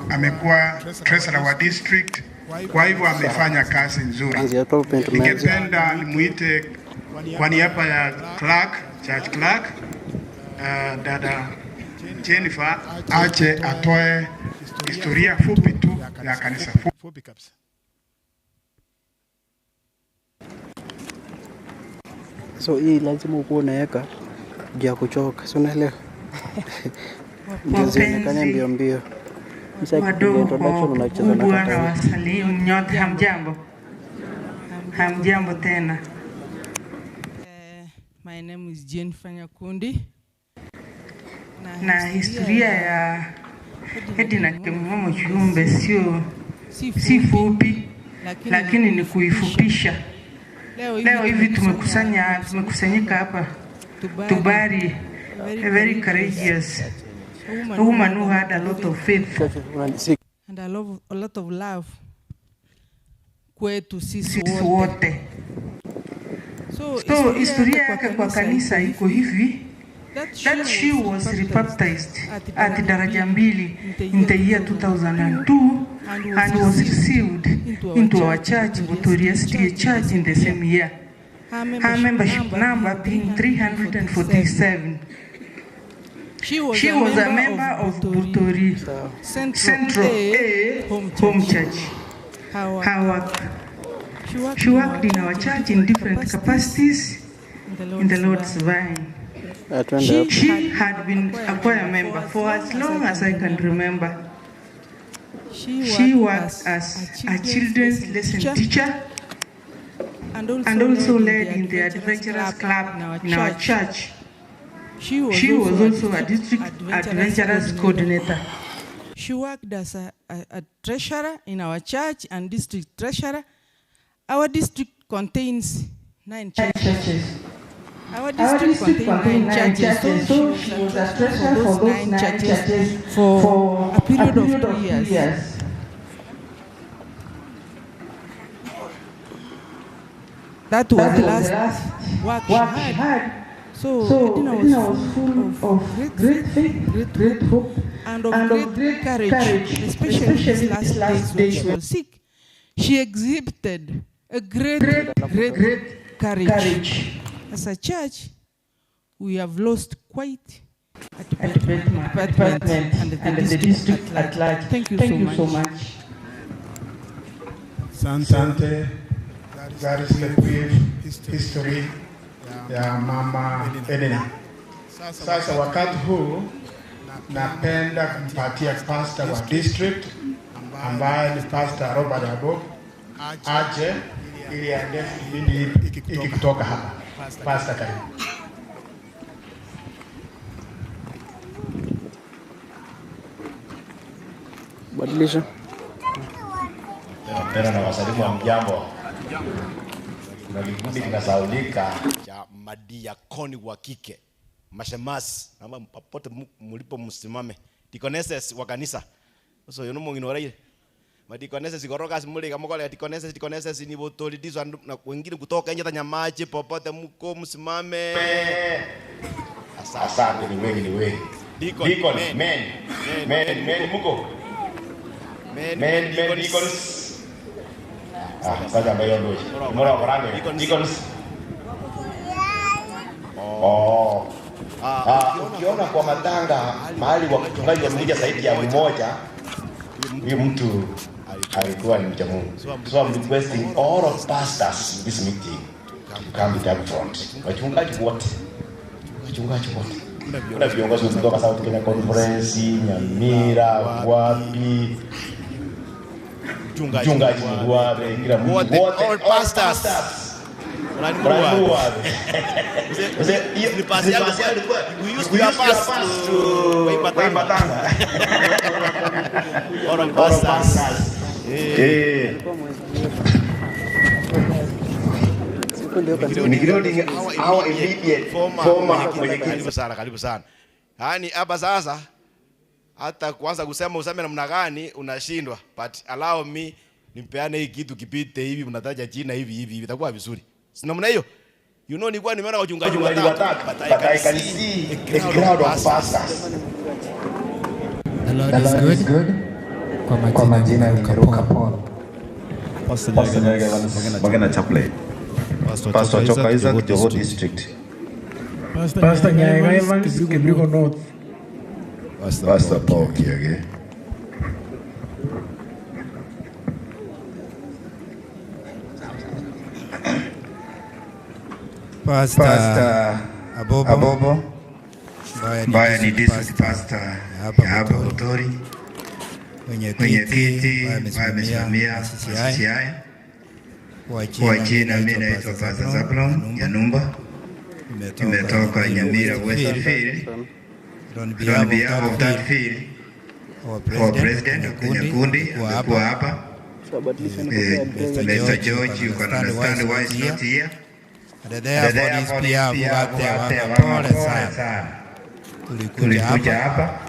amekuwa treasurer wa district, kwa hivyo amefanya kazi nzuri. Ningependa nimuite kwa niaba ya church clerk, dada Jennifer ache atoe historia fupi tu ya kanisa. Fupi kabisa. So hii lazima ukuwe unaweka juu ya kuchoka. Si unaelewa? Ndio mbio mbio. Wadogo kubwa na wasalimu nyote, hamjambo. Hamjambo tena. My name is Jane Fanyakundi. Na historia ya Edina Kimamo Chumbe si fupi, lakini ni kuifupisha. Leo hivi tumekusanyika hapa to bury a very courageous woman who had a lot of faith and a lot of love kwetu sisi wote. So historia yake kwa kanisa iko hivi, that she was rebaptized at Daraja Mbili in the year 2002 and was received into our church, Botoria SDA Church, in the same year. Her membership number being 347. She was a member of Botori Central A Home Church. She worked in our church in different capacities in the Lord's Vine. She had been a choir member for as long as I can remember. She worked as a children's lesson teacher and also led in the Adventurous Club in our church. She was also a district Adventurous coordinator. She worked as a treasurer in our church and district treasurer. Our district contains 9 churches. Our district contains 9 churches, so she was a treasurer for those 9 churches for a period of 3 years. That was the last work she had. So Edina was full of great faith, great hope, and of great courage, especially these last days when she was sick. She exhibited a great courage. As a church, we have lost quite a department and the district at large. Thank you so much. Sante, that is the brief history ya Mama Edina. Sasa wakati huu napenda kumpatia pastor wa district ambaye ni Pastor Robert Abo aje ili aende kipindi kutoka hapa. Pastor karibu. Badilisha. Tena na wasalimu wa mjambo. Kuna kikundi kinasaulika cha madiakoni wa kike, mashemasi, ama popote mlipo msimame. Deaconesses wa kanisa. So yono mungino raile. Madikonesses igoroka simule kama kwa deaconesses ni Botori dizo na wengine kutoka nje Tanyamache popote mko msimame. Asante ni wengi. Deacon men muko. Men deacons. Sasa mbayo ndoji. Mora korange deacons. Ukiona kwa matanga mahali wakitungaji wamekuja zaidi ya mmoja, huyu mtu alikuwa ni mcha Mungu. So I'm requesting all of pastors in this meeting to come to the front. Wachungaji wote. Kuna viongozi kutoka South Kenya Conference, Nyamira, wapi, mchungaji wapi, kila mtu wote, all pastors. Unanimua. Ni pasi yangu we used to have pastors to Waibatanga. All pastors. Including our immediate former karibu sana. Yaani hapa sasa hata kuanza kusema useme namna gani unashindwa, but allow me nimpeane hii kitu kipite hivi, mnataja jina hivi itakuwa vizuri. Si namna hiyo? You know nilikuwa nimeona wachungaji watatu, but I can see a crowd of pastors. The Lord is good. Kwa majina ni Ruka Paul. Pastor Magana Chaplain. Pastor Choka Isaac, Joho District. Pastor Nyaga Evans, Kibirigo North. Pastor Paul Kiage. Pastor Abobo. Baya ni district pastor hapa Botori. Mwenyekiti amesimamia CCI. Kwa jina mimi naitwa Pastor Zablon Yanumba. Nimetoka Nyamira Westfield. On behalf of that field, our president Kunyakundi alikuwa hapa. Mr. George, you can understand why he's not here. And therefore this pia wate wapole sana. Tulikuja hapa.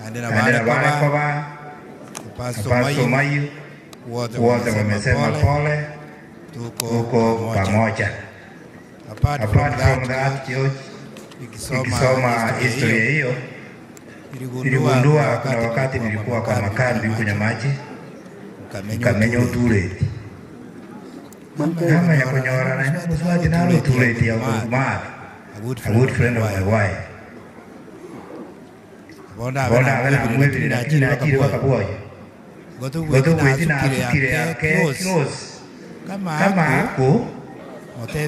Andena Barikoba, Pastor Mayu, wote wamesema pole, tuko pamoja. Apart from that, George, ikisoma historia hiyo, niligundua kuna wakati nilikuwa kwa makambi kwenye maji, nikamenya utureti. Kama ya kunyora na ina kuswati na utureti ya ukumari, a good friend of my wife. Bona wana mwebili na ajiri wakabuoyo. Goto weti na asukire yake close. Kama ako,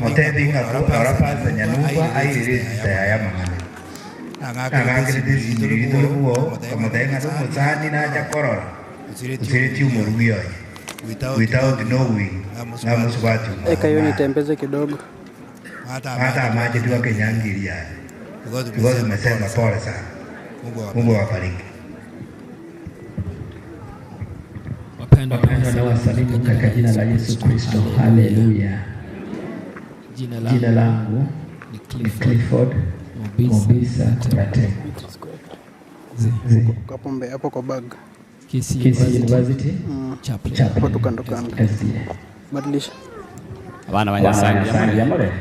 motebi ngarafa za nyanuba airi ya mangane. Nangakili disi ndiri buo, kamotenga tu mozani na aja korora. Usireti umoruyo. Without knowing, na muswati. Eka yoni tembeze kidogo. Hata maji tu wakenyangilia. Because umesema pole sana. Mungu awabariki. Wapendwa na wasalimu katika jina la Yesu Kristo. Haleluya. Jina langu ni Clifford Mobisa Kurate. Hapo kwa bag. Kisii University. Hapo tukando. Badilisha. Abana banyasanga yamare.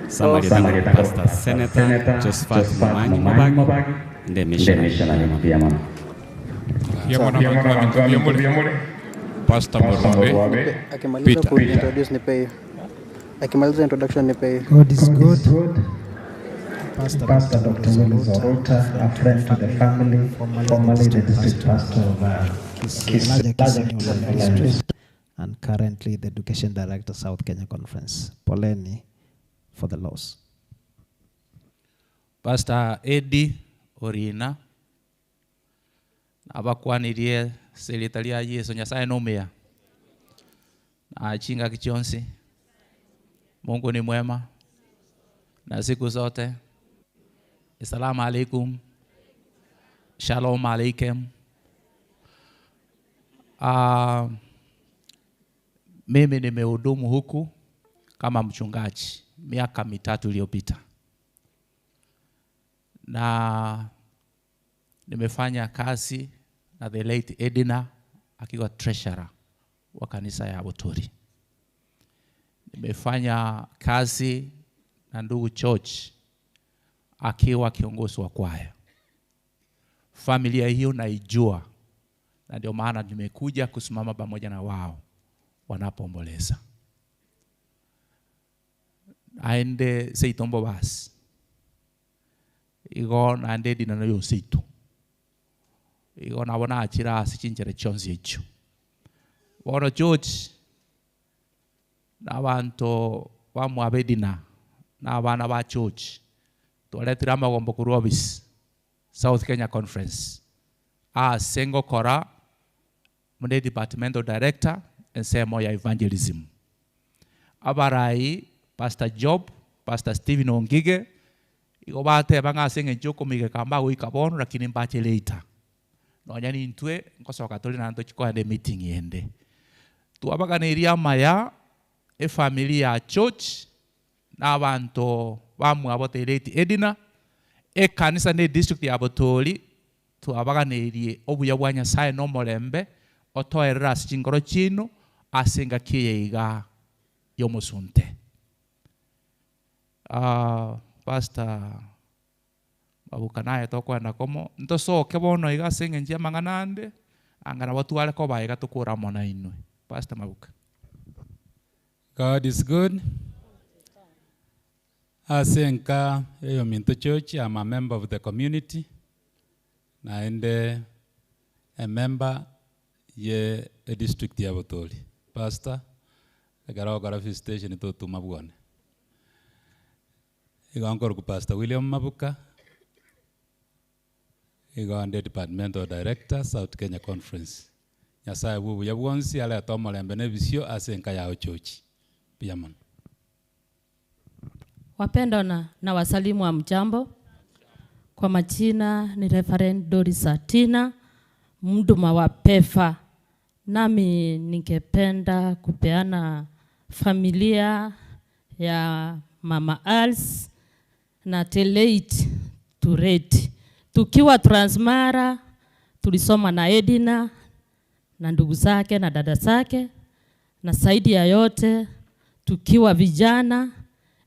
Somebody Pastor Senator Josephat Mubagi. Nde mission ya mama. Pastor Morombe. Akimaliza kuintroduce nipe. Akimaliza introduction nipe. God is good. Pastor Dr. Willis Zorota, a friend to the family, formerly the district pastor of Kisii, and currently the education director South Kenya Conference. Poleni for the loss. Pastor Eddie Orina abakwanirie selitalia Yesu Nyasaye nomea achinga kichonsi. Mungu ni mwema na siku zote. Assalamu alaikum. Shalom alaikum. Mimi nimehudumu huku kama mchungaji miaka 3 iliyopita. Na nimefanya kazi na the late Edina akiwa treasurer wa kanisa ya Botori. Nimefanya kazi na ndugu George akiwa kiongozi wa kwaya. Familia hiyo naijua, na ndio maana nimekuja kusimama pamoja na wao wanapoomboleza. Aende seitombo basi. Igo na ande dinano yo seitu. Igo na wana achira asichinjere chonzi echo. Wana George na bantu bamwabedina na abana ba George. Tualetira amagombo ku office South Kenya Conference. Sengo Kora, Mune Departmental Director and Semo ya Evangelism. Abarai Pastor Job, Pastor Stephen Ongige, igobate banga senge joko mige kamba uikabono lakini mbache later. Nonyani intwe nkosoka toli na ntochiko ande meeting yende. Tuabaga neria maya familia ya church na abantu bamu abote late Edina kanisa ne district ya Botori tuabaga nerie obuya bwa Nyasaye no molembe otoerera chingoro chino asenga kiyeiga yomusunte. Pastor Mabuka naye tokwenda komo ntosoke bono iga senge njia manganande angana watu wale ko baiga tukura mona inwe. Pastor Mabuka. God is good. Asenka eyo Minto Church, I'm a member of the community. Naende a member ye a district ya Botori. Pastor, agara station ito tumabwane. Igo ankor ku Pastor William Mabuka. Igo ande departmental director South Kenya Conference. Nyasaye bubu ya bwonsi ala tomolembe ne bisio asenka ya church. Piaman. Wapendwa na wasalimu wa mjambo. Kwa majina ni Reverend Doris Atina, mduma wa PEFA Nami ningependa kupeana familia ya Mama Als na Teleit Tureti. Tukiwa Transmara tulisoma na Edina na ndugu zake na dada zake, na zaidi ya yote tukiwa vijana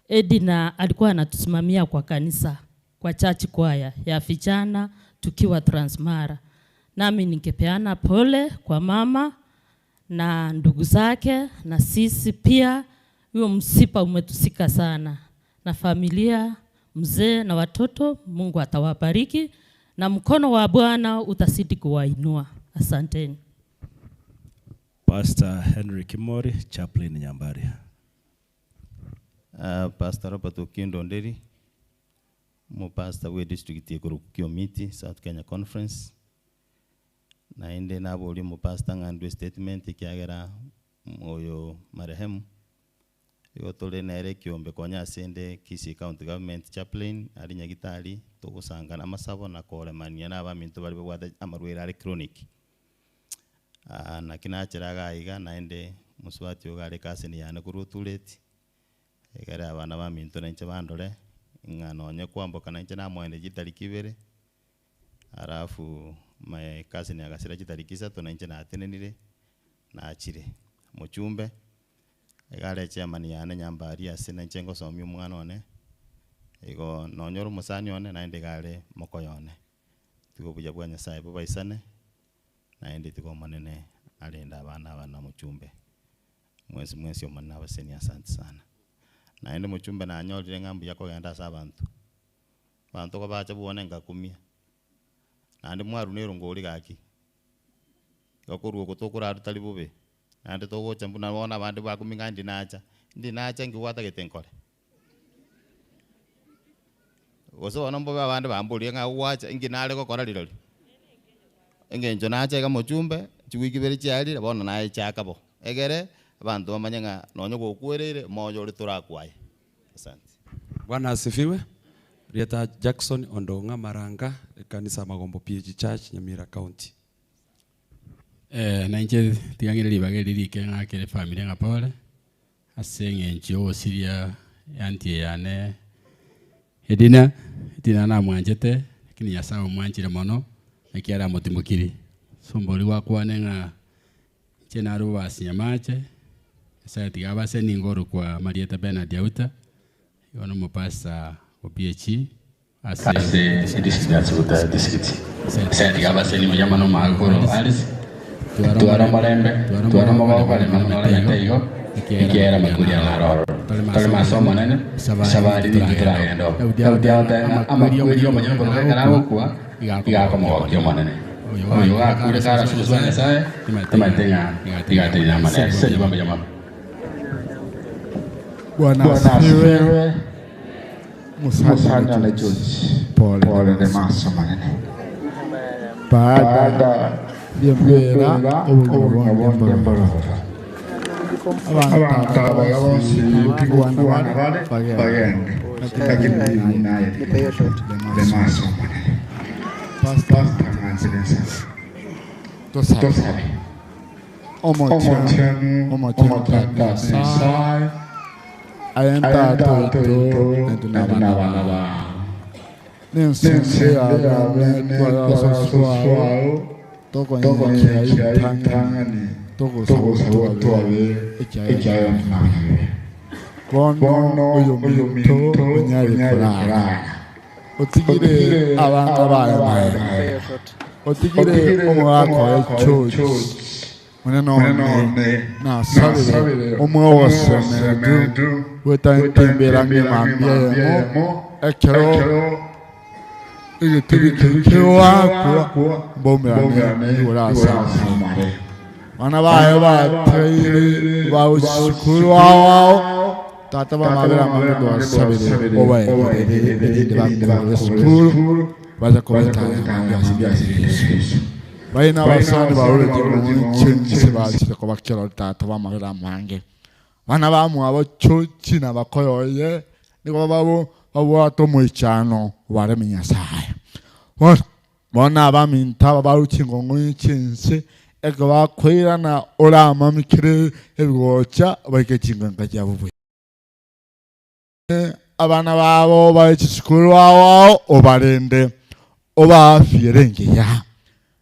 Edina alikuwa anatusimamia kwa kanisa, kwa church choir ya vijana tukiwa Transmara. Nami ningepeana pole kwa mama na ndugu zake, na sisi pia huo msiba umetusika sana, na familia, mzee na watoto, Mungu atawabariki na mkono wa Bwana utazidi kuwainua. Asanteni. Pastor Henry Kimori, chaplain Nyambari. Pastor Robert Okindo Nderi, mo pastor we district ya Kiomiti, South Kenya Conference. Na ende na boli mo pastor ngandwe statement ikiagera moyo marehemu. Yotole nere kiombe konya sende Kisii County Government chaplain ali nyagitali tugusanga na masabo na kolemania na bamintu bali bwada amarwera ari chronic. Na kinachiraga iga naende muswati ogare kasini yane kurutuleti egara abana bamintu na nche bandole ngano kwamboka na nche na mwende gitariki bere arafu my cousin agasira gitariki 3 na nche na atenenire na achire muchumbe egare chairman yane Nyambari asina nche ngosomya umwana one ego nonyoro musani one naende gare mokoyone tugobuja bwa Nyasaye bubaisane naende tiko manene alinda abana muchumbe mwezi omwana abaseni. Asante sana. Naende muchumbe na anyolire ngambu yako genda sa abantu ko bacha buone ngakumia naende mwaru nero ngori gaki gokurwo gutokura rutari bube naende togocha mbuna bona abandi bakuminga ndinacha ngiwata gitenkore goso ona mbobe abandi bamburie nga wacha inginale gokora rirori engenjo nacha ga muchumbe chigwikibere chiari bona nae chakabo egere abantu bamanyenga nonyo gokwerere moyo uri turakwaye. Asante. Bwana asifiwe. Rieta Jackson Ondonga Maranga, kanisa Magombo PG Church Nyamira County. Na nje tigangire libagere like ngakere family ngapole asenge njo siria yanti yane Edina na mwanjete kini yasawo mwanjire mono akiara mutimukiri somboli wakwane nga chena ruba sinyamache sasa tigabase ningoro kwa Marieta Bernard Yauta yono mupasa OPH ase district sasa tigabase ni mjama no magoro Alice tuara malembe tuara mabale manole yo ikiera makuria ngaro tole masomo nene sabari ni kiragendo udiata amakurio manyambo ngarago kwa igako mo nene oyo akure sara suswana sae tamatenga tigatenya mane se yama Bwana asifiwe. Musana na George pole de maso manene baada ya mbera ubunga mbara abantu abayobozi b'Rwanda bagende lakini naye de maso manene pastor Angeles tosabe omochemu sai ayanta to na nense abane kwa soswao toko nchi tangani toko sawabe echayo mfanye bono uyo mito unyari kula otigire abantu baye otigire omwako church None na sabire omwose medu wetantembera ng'ambiemo ekero igitibikewako bomberane urasa bana bayo bateye bawushukuru wao tata bamabera mamedo wasabire obaye bakuru baza kubitana byasibye baina basani bawureje mu chense bakire ko bakira tata bamagera mange bana bamu abo chochi na bakoyoye niko babo bato mu cyano baremenya saye bona baminta barukingo mu chense eka kwirana ora mamikire ebigocha baikechinga kyabuwe abana babo bayicikuru wao obarende obafiere ya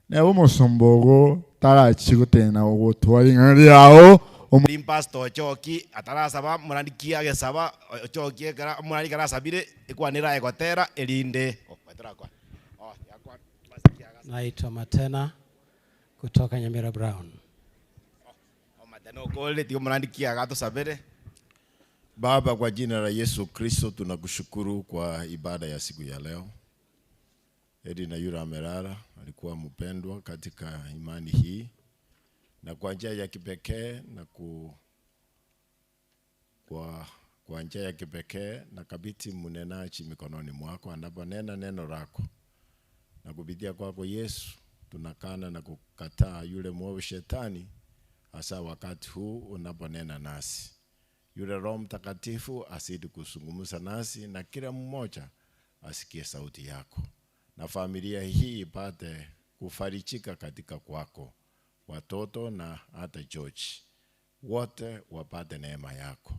nebo musombogo tarachigutena ogotwari ngari yao pastor choki atarasaba murandikia gesaba choki gara murandi gara sabire ikwanira egotera elinde Naitwa Matena kutoka Nyamira Brown. Matena okole tio murandikia gato sabire. Baba, kwa jina la Yesu Kristo tunakushukuru kwa ibada ya siku ya leo. Edina Yura Merara alikuwa mpendwa katika imani hii, na kwa njia ya kipekee na kwa njia ya kipekee na kabiti mnenaji mikononi mwako anaponena neno lako, na kupitia kwako Yesu tunakana na kukataa yule mwovu shetani, hasa wakati huu unaponena nasi. Yule Roho Mtakatifu asidi kuzungumza nasi na kila mmoja asikie sauti yako, na familia hii ipate kufarijika katika kwako, watoto na hata George wote wapate neema yako.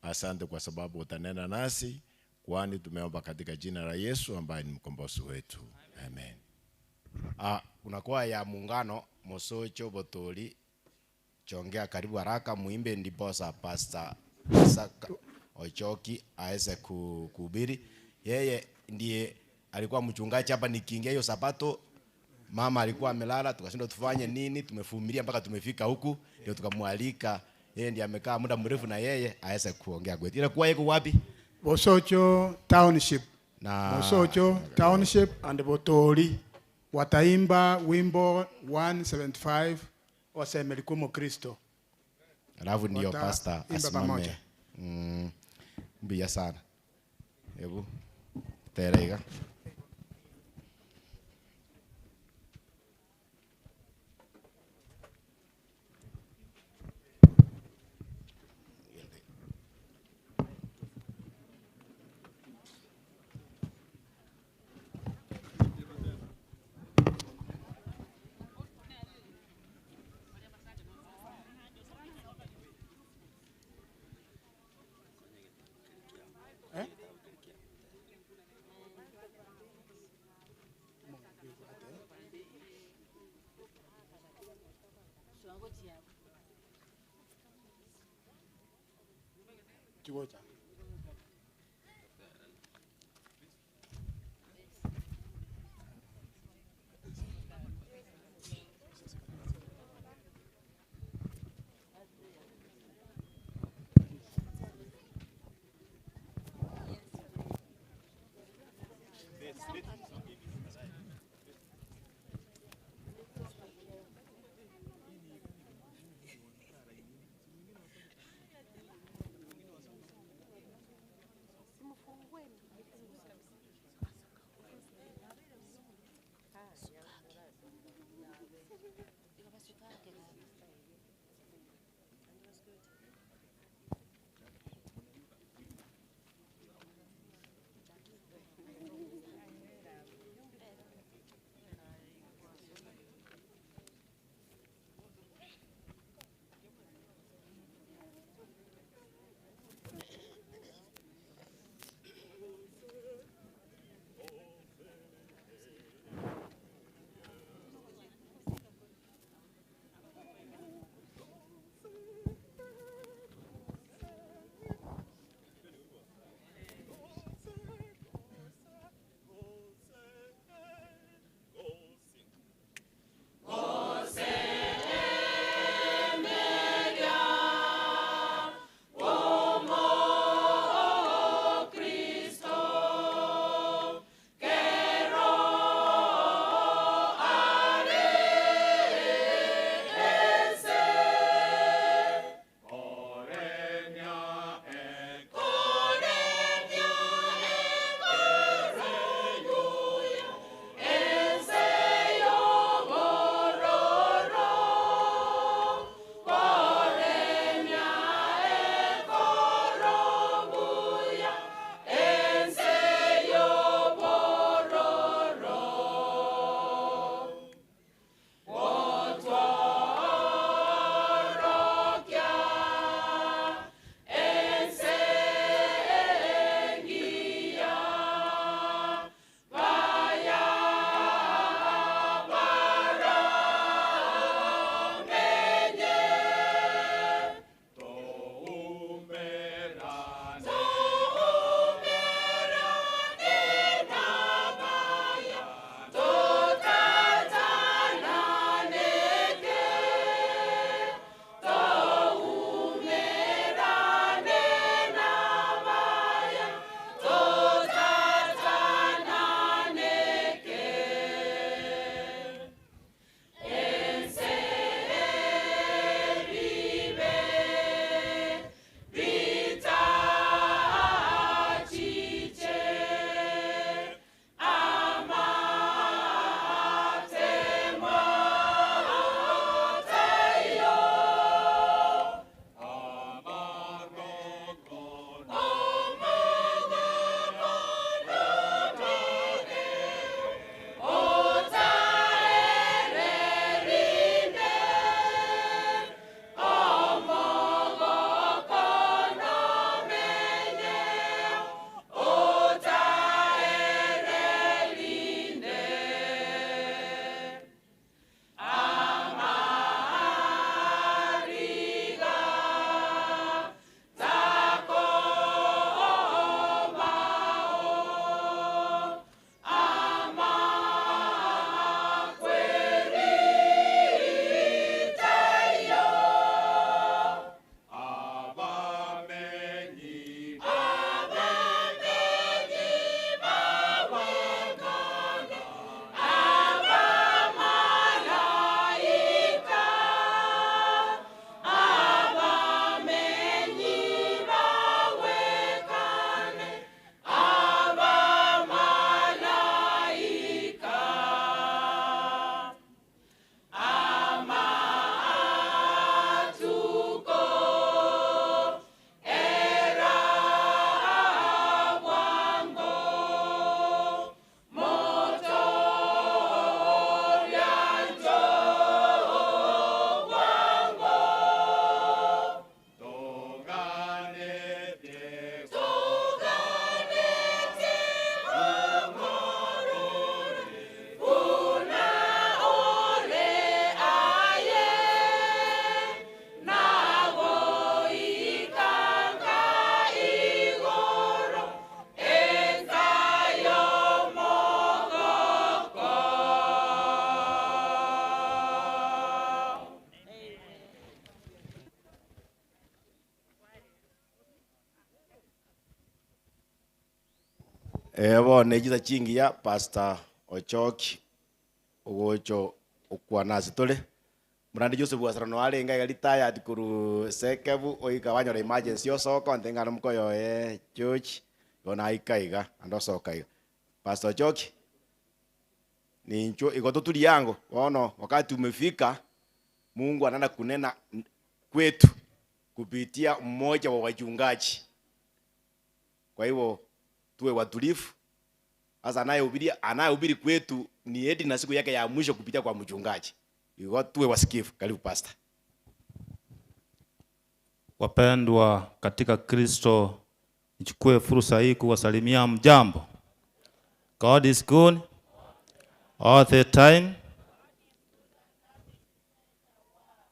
Asante kwa sababu utanena nasi, kwani tumeomba katika jina la Yesu ambaye ni mkombozi wetu. Amen. Unakuwa ya muungano Mosocho Botoli chongea karibu haraka muimbe ndiposa Pastor Isaka Ochoki aweze kuhubiri. Yeye ndiye alikuwa mchungaji hapa, nikiingia hiyo Sabato mama alikuwa amelala, tukashinda tufanye nini, tumevumilia mpaka tumefika huku, ndio tukamwalika. Yeye ndiye amekaa muda mrefu na yeye aweze kuongea kwetu. Ile kwa yeko wapi? Mosocho Township. Mosocho Township and Botoli wataimba wimbo 175 waseme likumo Kristo. Alafu ndio pastor asimame. Mbia sana. Hebu terega. Kiwocha. Bone jiza chingi ya Pastor Ochoki ugocho ukwa nasi tole murandi Joseph wasarano wale nga ritaya atikuru sekebu oikawanya emergency osoko ntenga mkoyo church yona ikaiga ando sokaiga Pastor Ochoki ni ncho iko tuli yango ono wakati umefika Mungu anaenda kunena kwetu kupitia mmoja wa wachungaji. Kwa hivyo tuwe watulivu. Sasa anayehubiri kwetu ni Edina siku yake ya mwisho kupitia kwa mchungaji. Hivyo tuwe wasikivu. Karibu pastor. Wapendwa katika Kristo, nichukue fursa hii kuwasalimia mjambo. God is good all the time.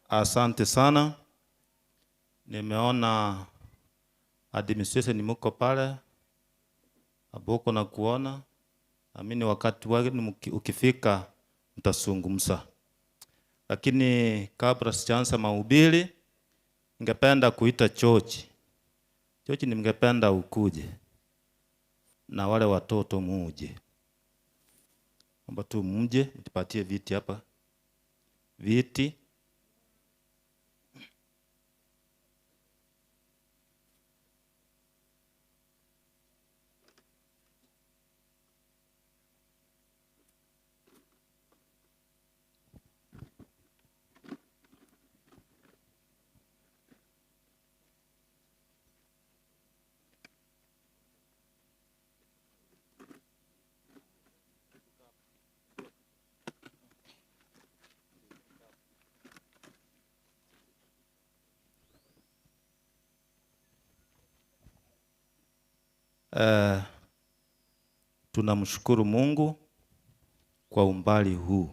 Asante sana. Nimeona administration ni mko pale. Aboko na kuona. Amini wakati wake ukifika mtasungumza. Lakini kabla sijaanza mahubiri, ningependa kuita church. Church ningependa ukuje. Na wale watoto muje. Naomba tu mje, tupatie viti hapa. Viti. Tunamshukuru Mungu kwa umbali huu.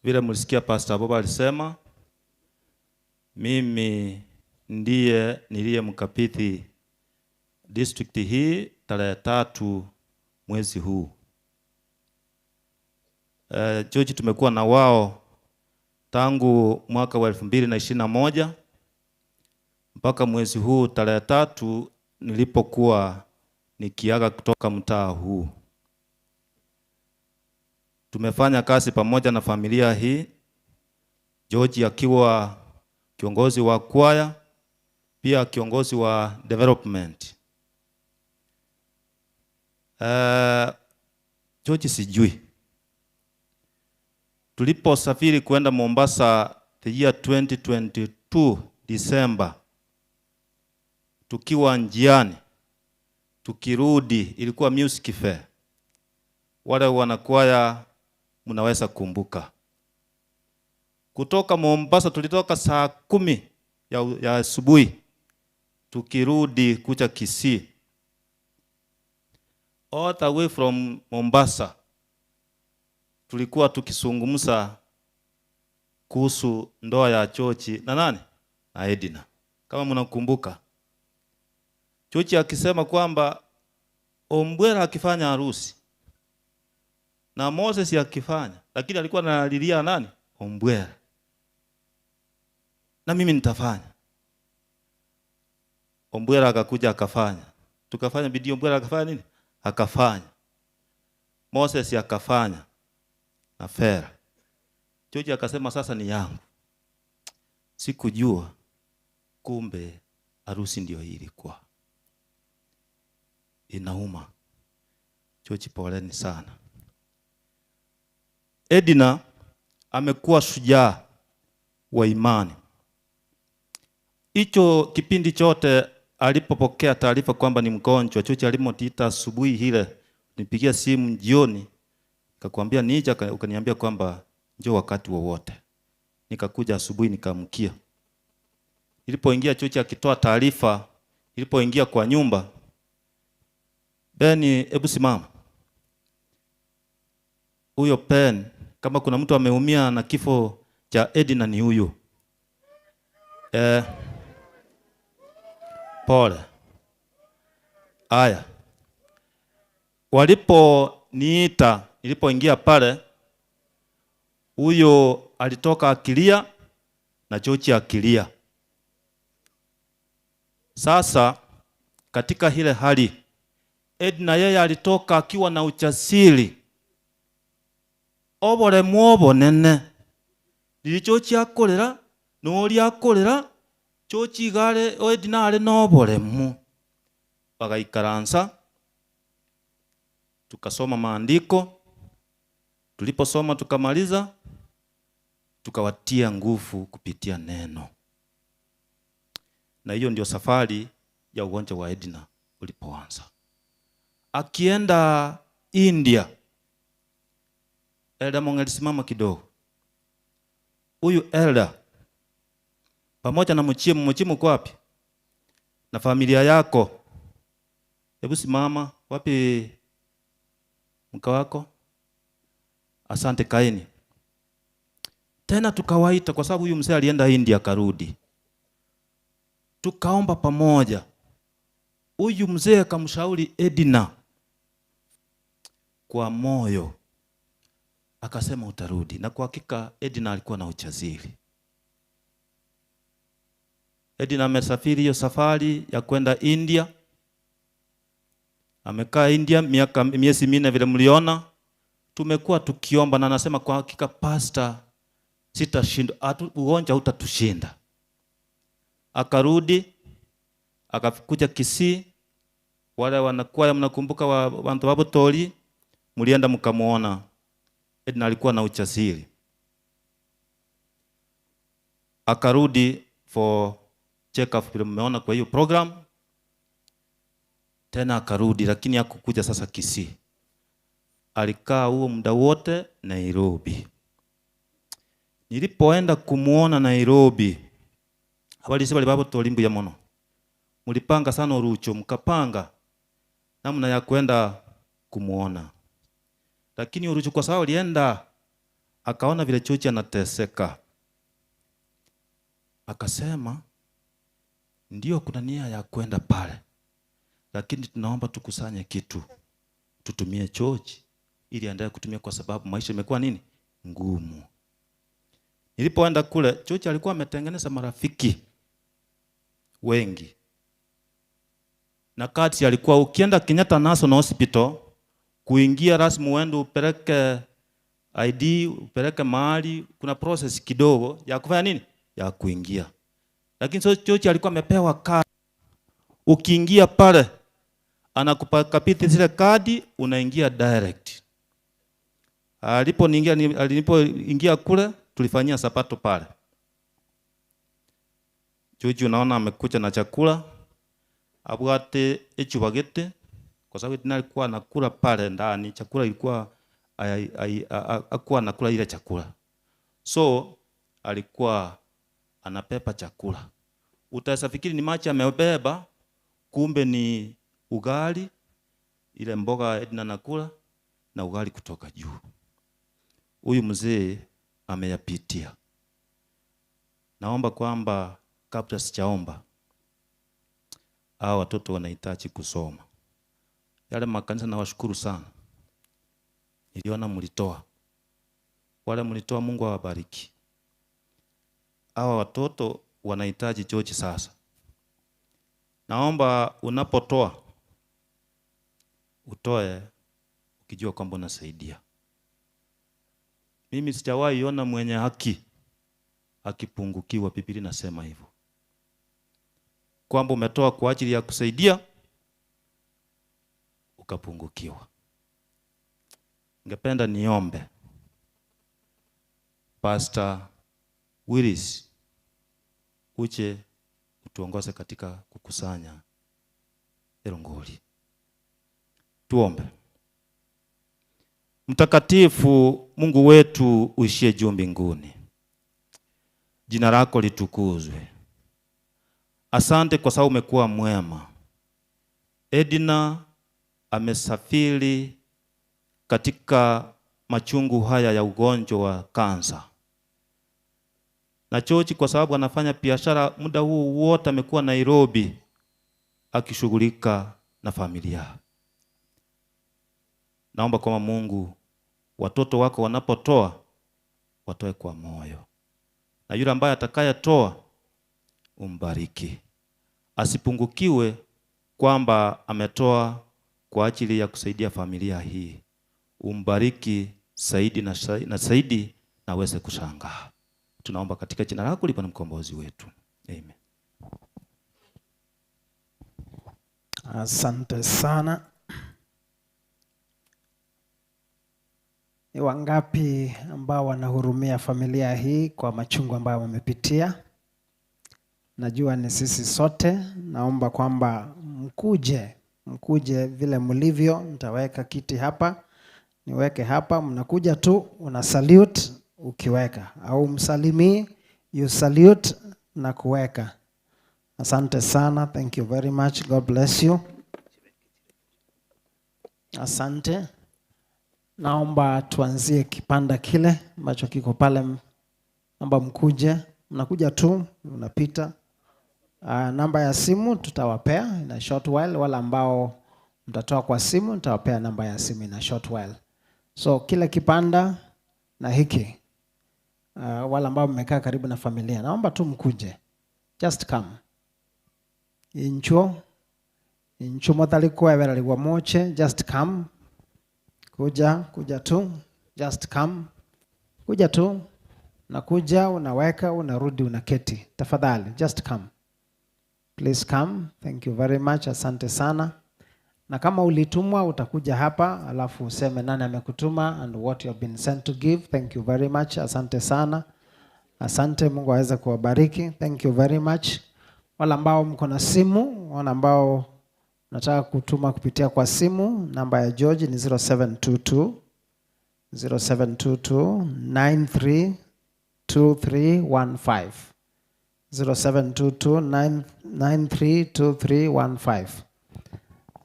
Vile mlisikia Pastor Boba alisema, mimi ndiye niliyemkabidhi district hii tarehe 3 mwezi huu. George tumekuwa na wao tangu mwaka wa 2021 mpaka mwezi huu tarehe 3 nilipokuwa nikiaga kutoka mtaa huu. Tumefanya kazi pamoja na familia hii. George akiwa kiongozi wa kwaya, pia kiongozi wa development. George sijui. Tuliposafiri kwenda Mombasa the year 2022 December. Tukiwa njiani, tukirudi, ilikuwa music fair. Wale wanakwaya mnaweza kumbuka. Kutoka Mombasa tulitoka saa 10 ya asubuhi. Tukirudi kuja Kisii. All the way from Mombasa tulikuwa tukizungumza kuhusu ndoa ya Chochi na nani? Na Edina. Kama mnakumbuka. Chochi akisema kwamba Ombwera akifanya harusi na Moses akifanya, lakini alikuwa analilia nani? Ombwera. Na mimi nitafanya. Ombwera akakuja akafanya. Tukafanya bidii, Ombwera akafanya nini? Akafanya. Moses akafanya. Na Fera. Chochi akasema sasa ni yangu. Sikujua kumbe harusi ndio hii ilikuwa. Inauma. Chochi poleni sana. Edina amekuwa shujaa wa imani. Hicho kipindi chote alipopokea taarifa kwamba ni mgonjwa, Chochi alimotiita asubuhi ile, nipigia simu jioni, akakwambia nija, ukaniambia kwamba njoo wakati wowote. Nikakuja asubuhi nikamkia. Ilipoingia Chochi akitoa taarifa, ilipoingia kwa nyumba, Beni, hebu simama. Huyo pen, kama kuna mtu ameumia na kifo cha Edina ni huyo. Pole. Aya. Waliponiita, nilipoingia pale, huyo alitoka akilia na Chochi akilia. Sasa katika ile hali Edna yeye alitoka akiwa na ujasiri. Obore mwobo nene. Lilichochi akolera, noli akolera, chochi gare Edna ale nobore mu. Bagaikaransa. Tukasoma maandiko. Tuliposoma tukamaliza. Tukawatia nguvu kupitia neno. Na hiyo ndio safari ya ugonjwa wa Edna ulipoanza. Akienda India, Elda Mongelisimama kidogo. Huyu Elda pamoja na mchimu kwa wapi? Na familia yako. Hebu simama, wapi mke wako? Asante Kaini. Tena tukawaita kwa sababu huyu mzee alienda India akarudi. Tukaomba pamoja. Huyu mzee akamshauri Edna kwa moyo. Akasema utarudi. Na kwa hakika Edna alikuwa na ujasiri. Edna amesafiri hiyo safari ya kwenda India. Amekaa India miezi 4 vile mliona. Tumekuwa tukiomba na anasema kwa hakika pastor sitashinda, ugonjwa utatushinda. Akarudi, akakuja Kisii. Wale wanakuwa mnakumbuka watu wa Tori, mlienda mkamuona. Edna alikuwa na ujasiri. Akarudi for check up vile mmeona kwa hiyo program. Tena akarudi lakini hakukuja sasa Kisii. Alikaa huo muda wote Nairobi. Nilipoenda kumuona Nairobi, habari sibali babo tolimbu ya mono. Mulipanga sana urucho, mkapanga namna ya kwenda kumuona. Lakini urucho kwa sababu alienda akaona vile chochi anateseka. Akasema ndio kuna nia ya kwenda pale. Lakini tunaomba tukusanye kitu. Tutumie chochi ili aendelee kutumia kwa sababu maisha imekuwa nini? Ngumu. Nilipoenda kule, chochi alikuwa ametengeneza marafiki wengi. Na kati alikuwa ukienda Kenyatta National Hospital, kuingia rasmi uende upeleke ID, upeleke mahali, kuna process kidogo ya kufanya nini? Ya kuingia. Lakini chochi alikuwa amepewa kadi. Ukiingia pale, anakupakabidhi zile kadi, unaingia direct. Alipoingia kule, tulifanyia sapato pale. Chochi unaona amekuja na chakula. Abwate echubagete kwa sababu Edna alikuwa anakula pale ndani, chakula ilikuwa hakuwa anakula ile chakula. So alikuwa anapepa chakula. Utasafikiri ni machi amebeba, kumbe ni ugali, ile mboga Edna anakula na ugali kutoka juu. Huyu mzee ameyapitia. Naomba kwamba kabla sijaomba, hao watoto wanahitaji kusoma. Yale makanisa na washukuru sana. Niliona mlitoa. Wale mlitoa, Mungu awabariki. Hao watoto wanahitaji chochi sasa. Naomba unapotoa, utoe ukijua kwamba unasaidia. Mimi sijawahi ona mwenye haki akipungukiwa. Biblia inasema hivyo. Kwamba umetoa kwa ajili ya kusaidia ukapungukiwa. Ningependa niombe Pastor Willis uje utuongoze katika kukusanya Erongoli. Tuombe. Mtakatifu Mungu wetu uishie juu mbinguni, jina lako litukuzwe. Asante kwa sababu umekuwa mwema. Edna amesafiri katika machungu haya ya ugonjwa wa kansa. Na chochi kwa sababu anafanya biashara muda huu wote amekuwa Nairobi akishughulika na familia. Naomba kwa Mungu watoto wako wanapotoa watoe kwa moyo. Na yule ambaye atakayetoa umbariki. Asipungukiwe kwamba ametoa kwa ajili ya kusaidia familia hii. Umbariki zaidi na zaidi na aweze kushangaa. Tunaomba katika jina lako lipa na mkombozi wetu. Amen. Asante sana. Ni wangapi ambao wanahurumia familia hii kwa machungu ambayo wamepitia? Najua ni sisi sote. Naomba kwamba mkuje vile mlivyo. Nitaweka kiti hapa, niweke hapa. Mnakuja tu una salute ukiweka, au msalimii, you salute na kuweka. Asante sana. Thank you very much. God bless you. Asante. Naomba tuanzie kipanda kile ambacho kiko pale. Naomba mkuje. Mnakuja tu, unapita. Namba ya simu tutawapea in a short while. Wala ambao mtatoa kwa simu nitawapea namba ya simu in a short while. So kile kipanda na hiki, wala ambao mmekaa karibu na familia, naomba tu mkuje. Just come. Incho mothaliko everali wa moche. Just come. Kuja tu. Just come. Kuja tu. Unakuja, unaweka, unarudi, unaketi. Tafadhali, just come. Please come. Thank you very much. Asante sana. Na kama ulitumwa utakuja hapa alafu useme nani amekutuma and what you have been sent to give. Thank you very much. Asante sana. Asante, Mungu aweze kuwabariki. Thank you very much. Wala ambao mko na simu, wala ambao nataka kutuma kupitia kwa simu, namba ya George ni 0722 932315. 0722932315.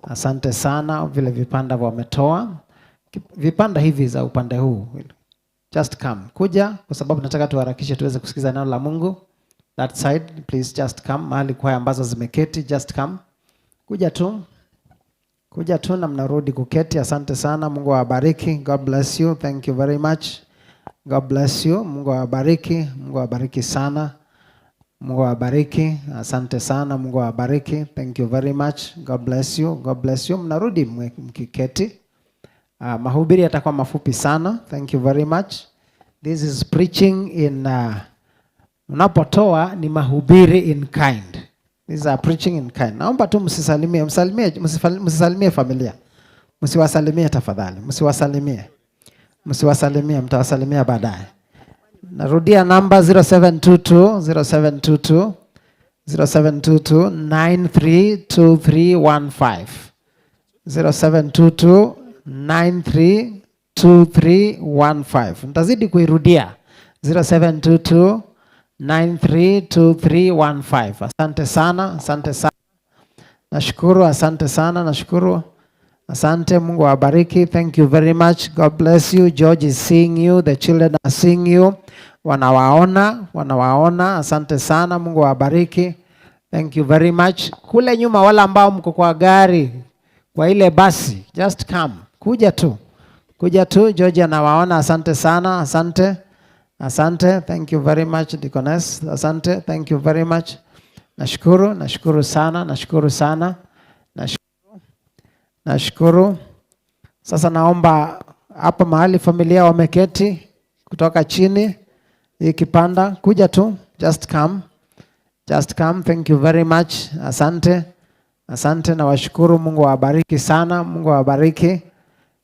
Asante sana. Vile vipanda wametoa. Vipanda hivi za upande huu. Just come. Kuja kwa sababu nataka tuharakishe tuweze kusikiza neno la Mungu. That side, please just come. Mahali kwaya ambazo zimeketi, just come. Kuja tu. Kuja tu na mnarudi kuketi. Asante sana. Mungu awabariki. God bless you. Thank you very much. God bless you. Mungu awabariki. Mungu awabariki sana. Mungu awabariki. Asante sana. Mungu awabariki. Thank you very much. God bless you. God bless you. Mnarudi mkiketi. Mahubiri yatakuwa mafupi sana. Thank you very much. This is preaching in unapotoa ni mahubiri in kind. These are preaching in kind. Naomba tu msisalimie familia. Msiwasalimie tafadhali. Msiwasalimie, mtawasalimia baadaye. Narudia namba 0722 932315. 0722932315. Nitazidi kuirudia 0722932315. Asante sana. Asante sana. Nashukuru. Asante sana. Nashukuru. Asante. Mungu awabariki. Thank you very much. God bless you. George is seeing you. The children are seeing you. Wanawaona. Asante sana. Mungu awabariki. Thank you very much. Kule nyuma wala ambao mko kwa gari, kwa ile basi, just come. Kuja tu. George anawaona. Asante sana. Asante. Thank you very much, Deaconess. Asante. Thank you very much. Nashukuru sana. Nashukuru. Sasa naomba hapa mahali familia wameketi kutoka chini hii kipanda, kuja tu. Just come. Thank you very much. Asante na washukuru. Mungu awabariki sana. Mungu awabariki.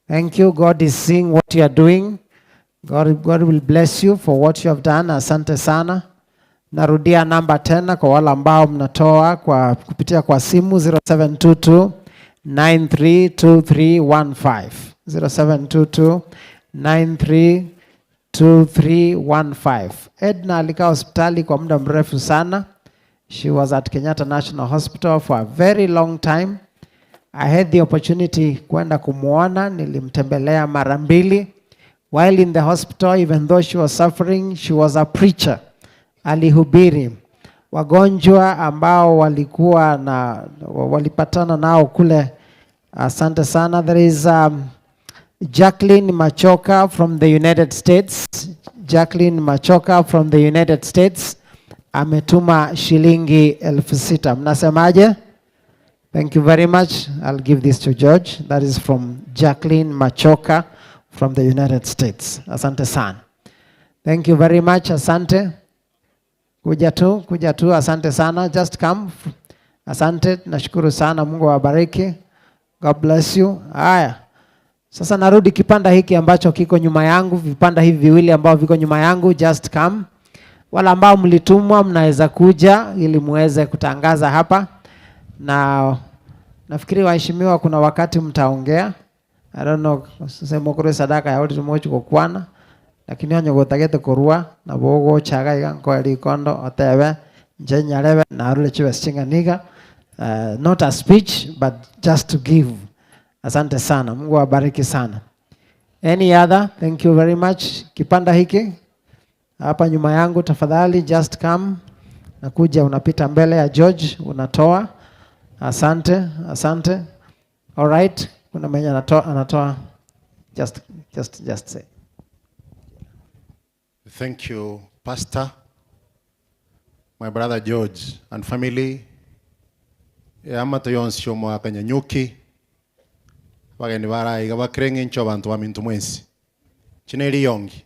Thank you. God is seeing what you are doing. God will bless you for what you have done. Asante sana. Narudia namba tena kwa wale ambao mnatoa kwa kupitia kwa simu 0722932315. 0722932315. Edna alikaa hospitali kwa muda mrefu sana. She was at Kenyatta National Hospital for a very long time. I had the opportunity kwenda kumuona. Nilimtembelea mara mbili. While in the hospital, even though she was suffering, she was a preacher. Alihubiri. Wagonjwa ambao walipatana nao kule. Asante sana. There is Jacqueline Machoka from the United States. Ametuma shilingi 6,000. Mnasemaje? Thank you very much. I'll give this to George. That is from Jacqueline Machoka from the United States. Asante sana. Thank you very much. Asante. Kuja tu. Asante sana. Just come. Asante. Nashukuru sana. Mungu awabariki. God bless you. Haya. Sasa narudi kipanda hiki ambacho kiko nyuma yangu, vipanda hivi viwili ambao viko nyuma yangu, just come. Wala ambao mlitumwa mnaweza kuja ili muweze kutangaza hapa. Na nafikiri waheshimiwa kuna wakati mtaongea. I don't know, sema kure sadaka ya wote tumochi kukwana. Lakini onyo gotagete kurua na bogo chaga iganko elikondo otewe njenyarebe na arule chiwe singaniga. Not a speech but just to give. Asante sana. Mungu awabariki sana. Any other? Thank you very much. Kipanda hiki hapa nyuma yangu tafadhali, just come. Nakuja unapita mbele ya George unatoa. Asante. All right. Kuna mwenye anatoa. Just say. Thank you, Pastor, my brother George and family. Amata yonsio mwa Kanyanyuki. Bageni barayiga bakrenga incho abantu bamintu mwensi. Chineli yongi.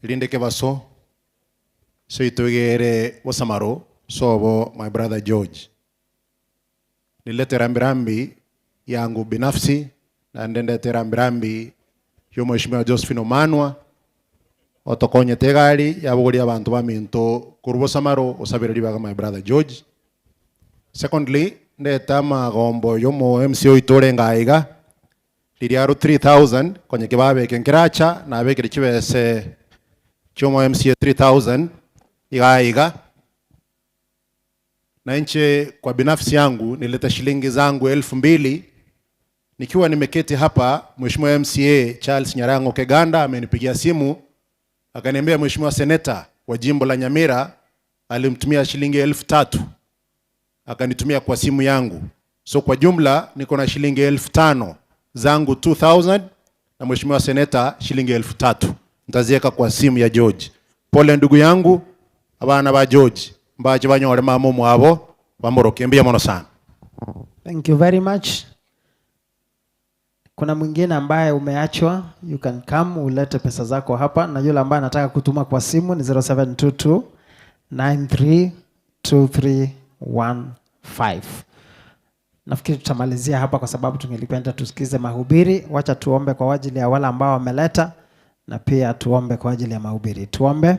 Ilindeke baso. So itogere wasamaro. Sobo my brother George. Nilete rambirambi yangu binafsi. Na ndendete rambirambi yomo Mheshimiwa Josephine Omanwa. Otokonye tegali yabuguli abantu bamintu kurubo samaro osabirali baga my brother George. Secondly, ndeta magombo yomo MCO itorenga aiga liriaro 3000 konye kibabe kenkiracha na abekire chibese chomo MCO 3000 igaiga na nche kwa binafsi yangu nileta shilingi zangu 2000 nikiwa nimeketi hapa. Mheshimiwa MCA Charles Nyarango Keganda amenipigia simu akaniambia Mheshimiwa Seneta wa jimbo la Nyamira alimtumia shilingi 3000 akanitumia kwa simu yangu. So kwa jumla niko na shilingi 5000 zangu 2000 na Mheshimiwa Seneta shilingi 3000 nitaziweka kwa simu ya George. Pole ndugu yangu abana ba George mbaje banyore mamo mwabo bamoroke mbia mono sana. Thank you very much. Kuna mwingine ambaye umeachwa, you can come ulete pesa zako hapa, na yule ambaye anataka kutuma kwa simu ni 0722 932315. Nafikiri tutamalizia hapa kwa sababu tungelipenda tusikize mahubiri. Wacha tuombe kwa ajili ya wale ambao wameleta na pia tuombe kwa ajili ya mahubiri. Tuombe.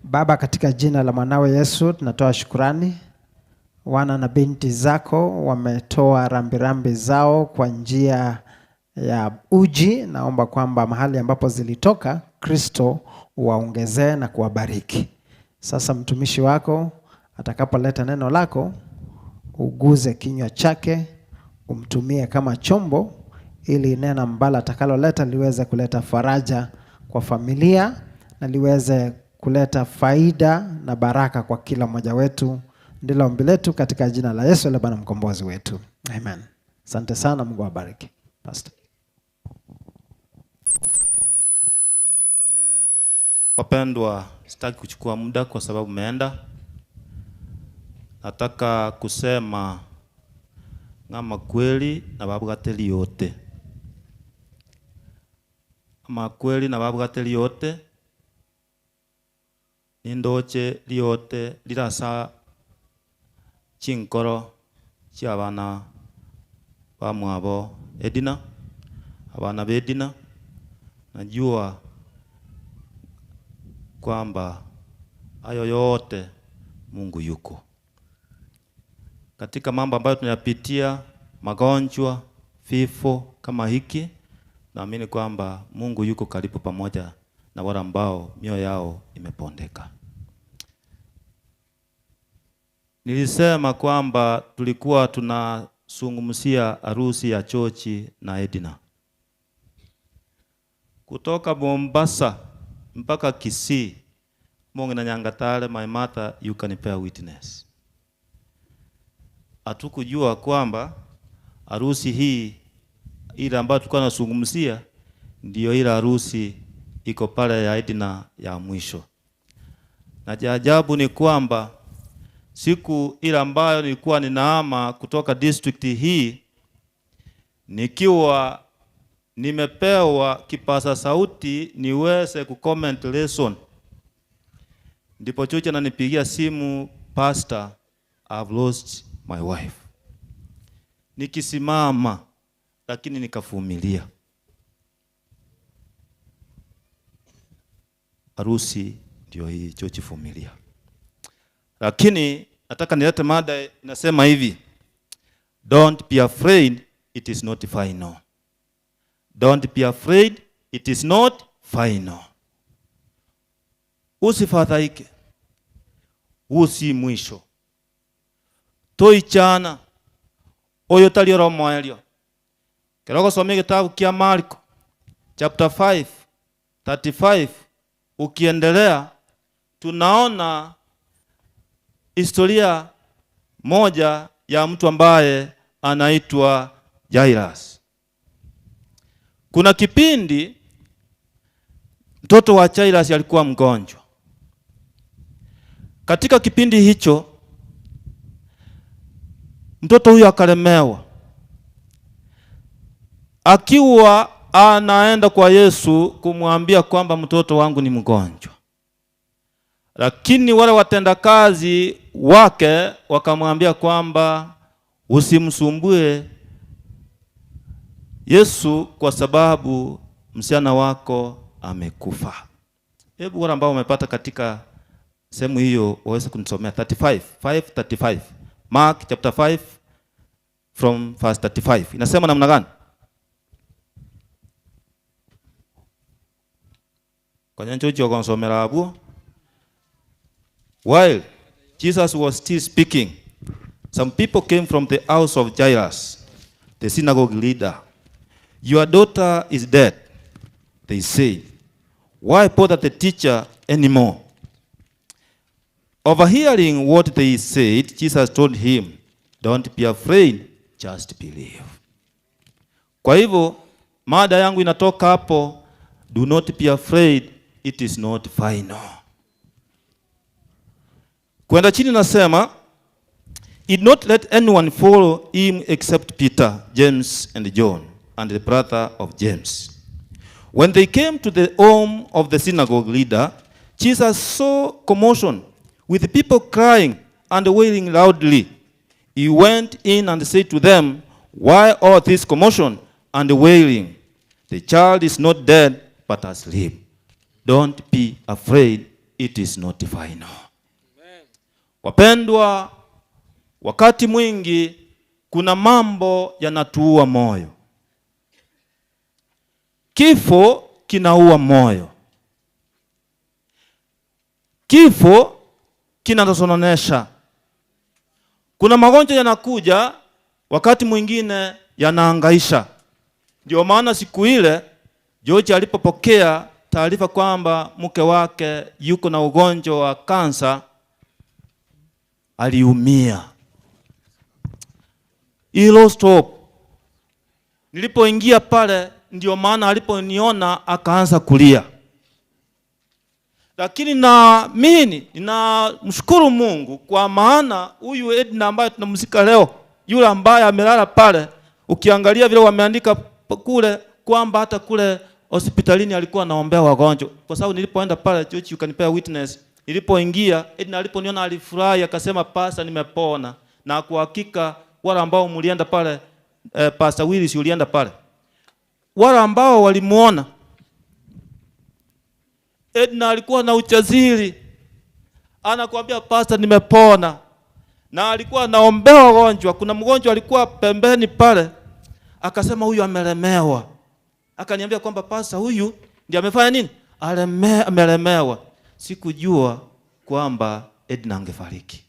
Baba, katika jina la mwanawe Yesu tunatoa shukrani. Wana na binti zako wametoa rambirambi zao kwa njia ya uji. Naomba kwamba mahali ambapo zilitoka Kristo waongezee na kuwabariki. Sasa mtumishi wako atakapoleta neno lako, uguze kinywa chake, umtumie kama chombo ili neno mbala atakaloleta liweze kuleta faraja kwa familia na liweze kuleta faida na baraka kwa kila mmoja wetu. Ndilo ombi letu katika jina la Yesu la Bwana mkombozi wetu. Amen. Asante sana, Mungu awabariki. Pastor. Wapendwa, sitaki kuchukua muda kwa sababu umeenda. Nataka kusema ngama kweli na babugateli yote. Ama kweli na babugateli yote. Nindoche liyote lirasa chinkoro chia abana bamwabo Edina, abana bedina. Najua kwamba hayo yote Mungu yuko. Katika mambo ambayo tunayapitia, magonjwa, vifo kama hiki, naamini kwamba Mungu yuko karibu pamoja na wale ambao mioyo yao imepondeka. Nilisema kwamba tulikuwa tunazungumzia harusi ya Chochi na Edina. Kutoka Mombasa mpaka Kisii, Mungu na Nyangatale, my mother, you can bear witness. Hatukujua kwamba harusi hii ile ambayo tulikuwa tunazungumzia ndio ile harusi iko pale ya Edina ya mwisho. Na ajabu ni kwamba siku ile ambayo nilikuwa ninahama kutoka district hii, nikiwa nimepewa kipaza sauti niweze kucomment lesson, ndipo chocha ananipigia simu, Pastor, I've lost my wife. Nikisimama lakini nikavumilia. Harusi ndio hii, chochi vumilia. Lakini nataka nilete mada inasema hivi: don't be afraid, it is not final. Don't be afraid, it is not final. Usifadhaike, usi mwisho. Toichana oyo tali romo elio. Kiroko some kitabu kia Marko chapter 5:35, ukiendelea tunaona historia moja ya mtu ambaye anaitwa Jairus. Kuna kipindi mtoto wa Jairus alikuwa mgonjwa. Katika kipindi hicho mtoto huyo akalemewa. Akiwa anaenda kwa Yesu kumwambia kwamba mtoto wangu ni mgonjwa, lakini wale watendakazi wake wakamwambia kwamba usimsumbue Yesu kwa sababu msichana wako amekufa. Hebu wale ambao wamepata katika sehemu hiyo waweze kunisomea 5:35. Mark chapter 5 from verse 35. Inasema namna gani? Kwa nyanjo hiyo konsomera abu. While Jesus was still speaking, some people came from the house of Jairus, the synagogue leader. Your daughter is dead, they said. Why bother the teacher anymore? Overhearing what they said, Jesus told him, don't be afraid, just believe. Kwa hivyo, mada yangu inatoka hapo, do not be afraid, it is not final. Kwenda chini nasema, did not let anyone follow him except Peter, James and John, and the brother of James. When they came to the home of the synagogue leader, Jesus saw commotion with people crying and wailing loudly. He went in and said to them, why all this commotion and wailing? The child is not dead, but asleep. Don't be afraid, it is not final. Wapendwa, wakati mwingi kuna mambo yanatuua moyo. Kifo kinaua moyo. Kifo kinatusononesha. Kuna magonjwa yanakuja, wakati mwingine yanahangaisha. Ndio maana siku ile George alipopokea taarifa kwamba mke wake yuko na ugonjwa wa kansa, aliumia. He lost hope. Nilipoingia pale, ndio maana aliponiona akaanza kulia. Lakini ninamshukuru Mungu kwa maana huyu Edna ambaye tunamzika leo, yule ambaye amelala pale, ukiangalia vile wameandika kule kwamba hata kule hospitalini alikuwa anaombea wagonjwa. Kwa sababu nilipoenda pale, church you can bear witness, nilipoingia Edna aliponiona alifurahi akasema, Pastor, nimepona. Na kwa hakika wale ambao mlienda pale, Pastor Willis ulienda pale, wale ambao walimuona Edna alikuwa na uchaziri, anakuambia Pastor, nimepona. Na alikuwa anaombea wagonjwa. Kuna mgonjwa alikuwa pembeni pale, akasema huyu amelemewa. Akaniambia kwamba Pastor, huyu ndiye amefanya nini? Amelemewa. Sikujua kwamba Edna angefariki,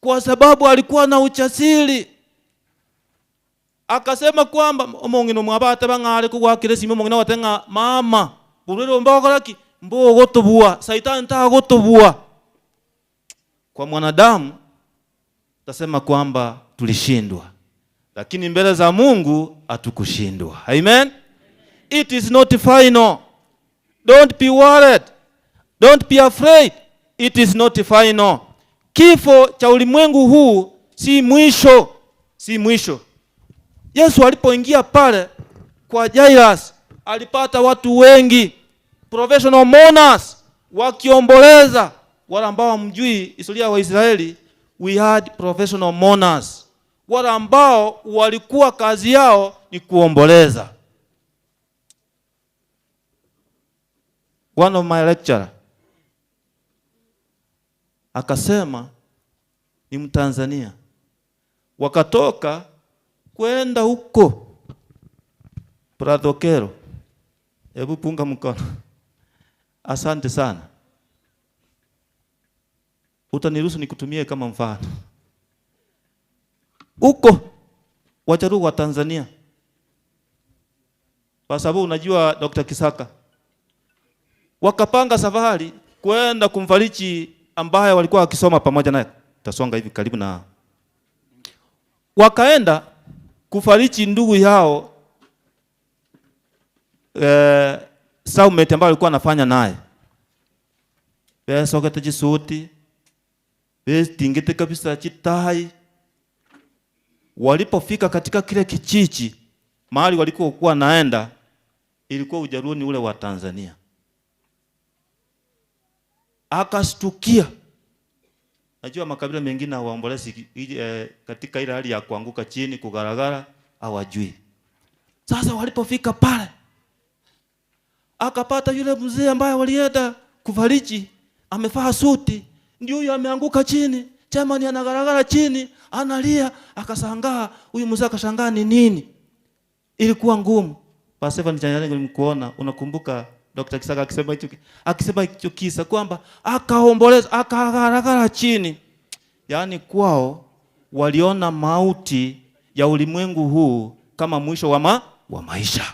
kwa sababu alikuwa na uchasiri. Akasema kwamba omongino mwabata bangale kugwakire simo mongino watenga mama burero mbokoraki mbogotobua saitani ntagotobua. Kwa mwanadamu tasema kwamba tulishindwa, lakini mbele za Mungu hatukushindwa. Amen. It is not final. Don't be worried. Don't be afraid. It is not final. kifo cha ulimwengu huu si mwisho, si mwisho. Yesu alipoingia pale kwa Jairus alipata watu wengi, professional mourners, wakiomboleza. Wale ambao mjui historia wa Israeli, we had professional mourners, wale ambao walikuwa kazi yao ni kuomboleza. One of my lecturer akasema, ni Mtanzania, wakatoka kwenda huko Pradokero. Hebu punga mkono. Asante sana. Utaniruhusu nikutumie kama mfano. Huko Wajaruo wa Tanzania, kwa sababu unajua Dr. Kisaka, wakapanga safari kwenda kumfariji ambaye walikuwa wakisoma pamoja naye. Tasonga hivi karibu na wakaenda kufariji ndugu yao Saumet ambaye alikuwa anafanya naye. Pesa wakati jisuti, pesa tingete kabisa chitai. Walipofika katika kile kijiji mahali walikuwa naenda, ilikuwa Ujaruoni ule wa Tanzania. Akastukia. Najua makabila mengine waombolezi katika ile hali ya kuanguka chini, kugaragara, hawajui. Sasa walipofika pale, akapata yule mzee ambaye walienda kufariji, amevaa suti, ndio huyo ameanguka chini, chamani anagaragara chini, analia. Akasangaa, huyu mzee akashangaa ni nini. Ilikuwa ngumu. Pastor Nichanyarengo nilimkuona, unakumbuka Dr. Kisaka akisema hicho kisa kwamba akaomboleza, akagaragara chini. Yaani kwao waliona mauti ya ulimwengu huu kama mwisho wa maisha.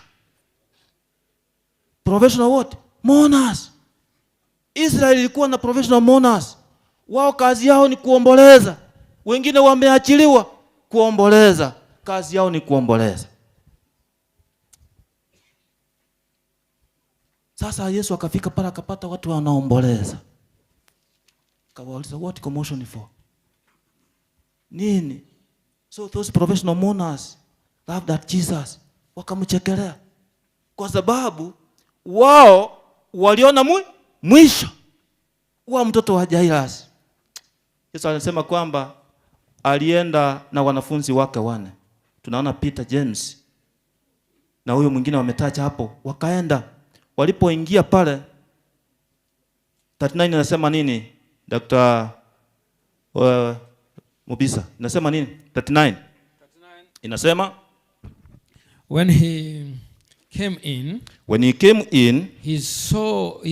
Professional what? Mourners. Israeli ilikuwa na professional mourners. Wao kazi yao ni kuomboleza. Wengine wameachiliwa kuomboleza. Kazi yao ni kuomboleza. Sasa Yesu akafika pale akapata watu wanaomboleza. Akawauliza, what commotion for? Nini? So those professional mourners loved that Jesus. Wakamchekelea. Kwa sababu wao waliona mwisho wa mtoto wa Jairus. Yesu alisema kwamba alienda na wanafunzi wake 4. Tunaona Peter, James na huyo mwingine wametaja hapo. Wakaenda. Walipoingia pale 39 inasema nini? Dr. Mubisa inasema nini? 39 inasema when he came in, he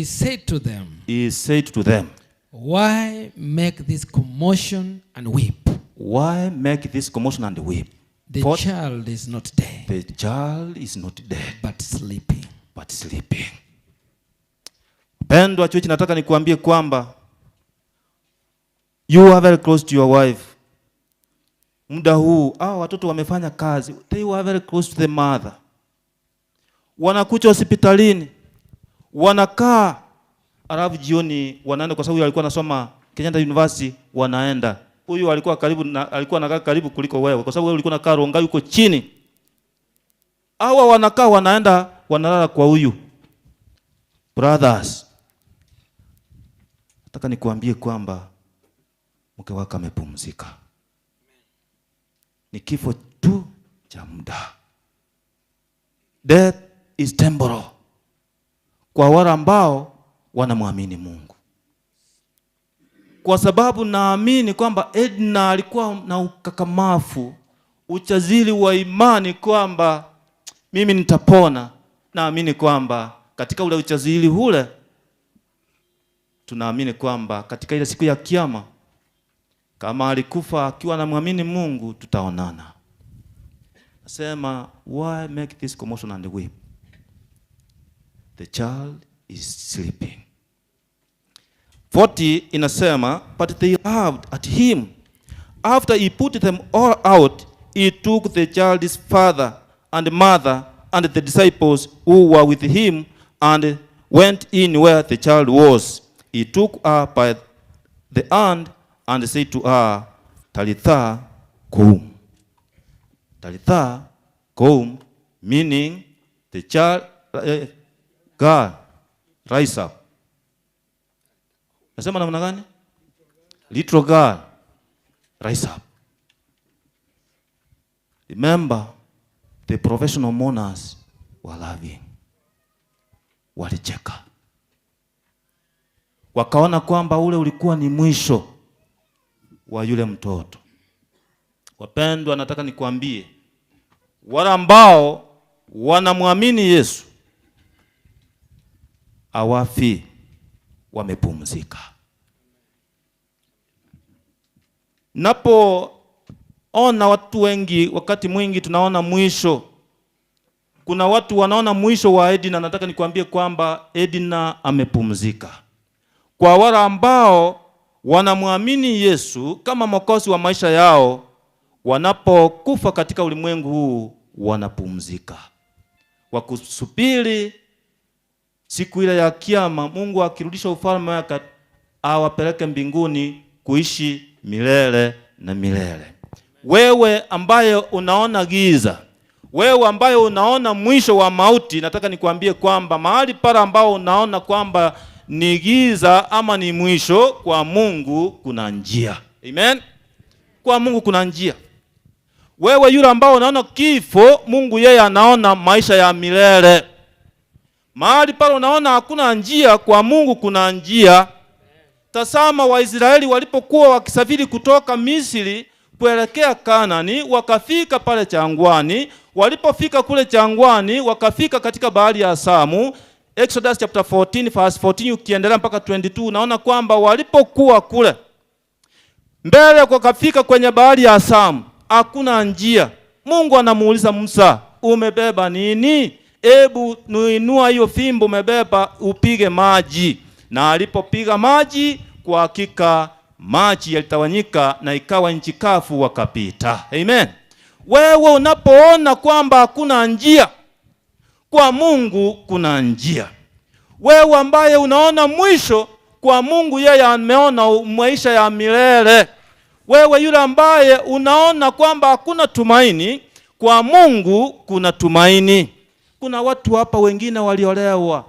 said to them, why make this commotion and weep? Why make this commotion and weep? The child is not dead. The child is not dead, but sleeping. But sleeping. Pendwa chuchi, nataka nikuambie kwamba you are very close to your wife. Muda huu watoto wamefanya kazi, they were very close to the mother. Wanakuja hospitalini, wanakaa, alafu jioni wanaenda, kwa sababu alikuwa anasoma Kenyatta University, wanaenda. Huyu alikuwa anakaa karibu kuliko wewe, kwa sababu wewe ulikuwa unakaa Rongai yuko chini. Hawa wanakaa wanaenda wanalala kwa huyu. Brothers, nataka nikuambie kwamba mke wako amepumzika. Ni kifo tu cha muda. Death is temporal. Kwa wale ambao wanamwamini Mungu. Kwa sababu naamini kwamba Edna alikuwa na ukakamavu, uchazili wa imani kwamba mimi nitapona. Naamini kwamba katika ule uchazili ule, tunaamini kwamba katika ile siku ya kiyama, kama alikufa akiwa anamwamini Mungu, tutaonana. Nasema, why make this commotion and weep? The child is sleeping. 40 inasema, but they laughed at him. After he put them all out, he took the child's father and mother and the disciples who were with him and went in where the child was. He took her by the hand and said to her, Talitha koum. Talitha koum, meaning the child, girl, rise up. Nasema namna gani? Little girl, rise up. Remember, the professional mourners were laughing. Walicheka. Wakaona kwamba ule ulikuwa ni mwisho wa yule mtoto. Wapendwa, nataka nikwambie, wale ambao wanamwamini Yesu hawafi, wamepumzika. Napoona watu wengi, wakati mwingi tunaona mwisho. Kuna watu wanaona mwisho wa Edina. Nataka nikwambie kwamba Edina amepumzika. Kwa wale ambao wanamwamini Yesu kama mwokozi wa maisha yao, wanapokufa katika ulimwengu huu wanapumzika, wakusubiri siku ile ya kiyama, Mungu akirudisha ufalme wake awapeleke mbinguni kuishi milele na milele. Wewe ambaye unaona giza, wewe ambaye unaona mwisho wa mauti, nataka nikwambie kwamba mahali pale ambao unaona kwamba ni giza ama ni mwisho, kwa Mungu kuna njia. Amen. Kwa Mungu kuna njia. Wewe yule ambao unaona kifo, Mungu yeye anaona maisha ya milele. Mahali pale unaona hakuna njia, kwa Mungu kuna njia. Tazama, Waisraeli walipokuwa wakisafiri kutoka Misri kuelekea Kanani, wakafika pale jangwani. Walipofika kule jangwani, wakafika katika bahari ya Shamu. Exodus chapter 14 verse 14 ukiendelea mpaka 22, unaona kwamba walipokuwa kule mbele wakafika kwenye bahari ya Shamu, hakuna njia. Mungu anamuuliza Musa, umebeba nini? Ebu nuinua hiyo fimbo umebeba upige maji. Na alipopiga maji, kwa hakika maji yalitawanyika na ikawa nchi kavu, wakapita. Amen. Wewe unapoona kwamba hakuna njia, kwa Mungu kuna njia. Wewe ambaye unaona mwisho, kwa Mungu yeye ameona maisha ya milele. Wewe yule ambaye unaona kwamba hakuna tumaini, kwa Mungu kuna tumaini. Kuna watu hapa, wengine waliolewa,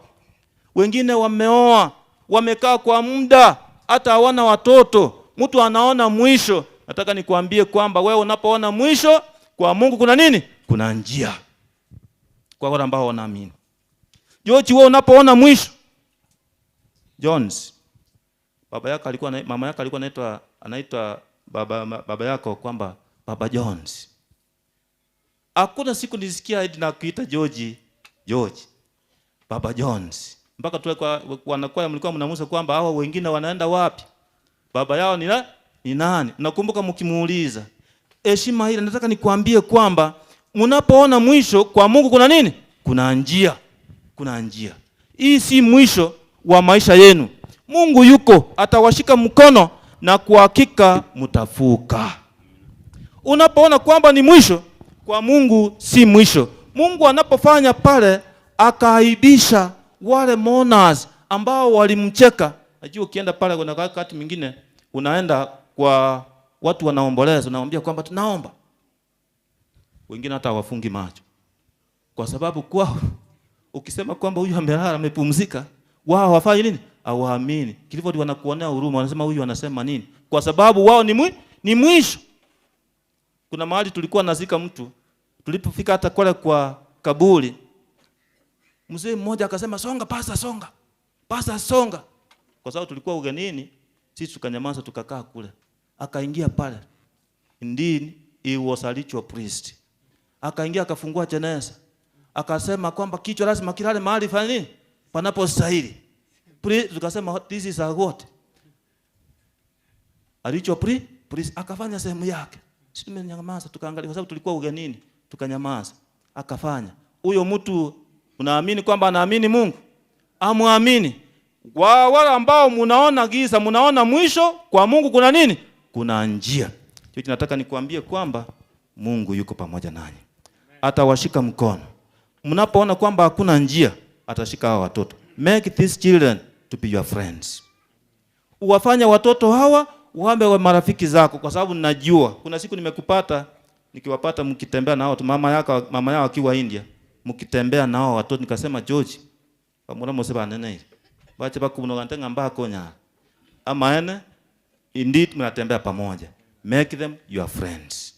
wengine wameoa, wamekaa kwa muda, hata hawana watoto. Mtu anaona mwisho. Nataka nikwambie kwamba wewe unapoona mwisho, kwa Mungu kuna nini? Kuna njia. Kwa wale ambao wanaamini. George, wewe unapoona mwisho, Jones, baba yako alikuwa mama yako alikuwa anaitwa baba yako kwamba Baba Jones. Hakuna siku nilisikia Edna kuita George Baba Jones. Mpaka tu wanakuwa mlikuwa mnamuuliza kwamba hawa wengine wanaenda wapi? Baba yao ni nani? Nakumbuka mkimuuliza. Heshima ile, nataka nikwambie kwamba mnapoona mwisho, kwa Mungu kuna nini? Kuna njia. Kuna njia. Hii si mwisho wa maisha yenu. Mungu yuko, atawashika mkono na kwa hakika mtavuka. Unapoona kwamba ni mwisho, kwa Mungu si mwisho. Mungu anapofanya pale, akaaibisha wale mourners ambao walimcheka. Najua ukienda pale kuna wakati mwingine unaenda kwa watu wanaomboleza, unawaambia kwamba tunaomba. Wengine hata hawafungi macho. Kwa sababu kwao ukisema kwamba huyu amelala amepumzika, wao hawafanyi nini? Hawaamini. Kilivyo wanakuonea huruma, wanasema huyu anasema nini? Kwa sababu wao ni mwisho. Kuna mahali tulikuwa nazika mtu, tulipofika hata kule kwa kaburi, mzee mmoja akasema songa pasta, songa. Pasta songa. Kwa sababu tulikuwa ugenini, sisi tukanyamaza tukakaa kule. Akaingia pale. Indeed, he was a ritual priest. Akaingia akafungua jeneza. Akasema kwamba kichwa lazima kilale mahali fanya nini? Panapostahili. Tukasema this is a what? A ritual priest. Akafanya sehemu yake. Sisi tumenyamaza tukaangalia kwa sababu tulikuwa ugenini, tukanyamaza. Akafanya. Huyo mtu unaamini kwamba anaamini Mungu? Amuamini. Kwa wale ambao mnaona giza, mnaona mwisho, kwa Mungu kuna nini? Kuna njia. Hiyo tunataka nikuambie kwamba Mungu yuko pamoja nanyi. Atawashika mkono. Mnapoona kwamba hakuna njia, atashika hawa watoto. Make these children to be your friends. Uwafanya watoto hawa uambe wa marafiki zako, kwa sababu ninajua kuna siku nimekupata nikiwapata mkitembea nao mama yao akiwa India, mkitembea nao watoto, nikasema George pamona mose banene ile bache bakunoga ngamba konya amaene, indeed mnatembea pamoja, make them your friends,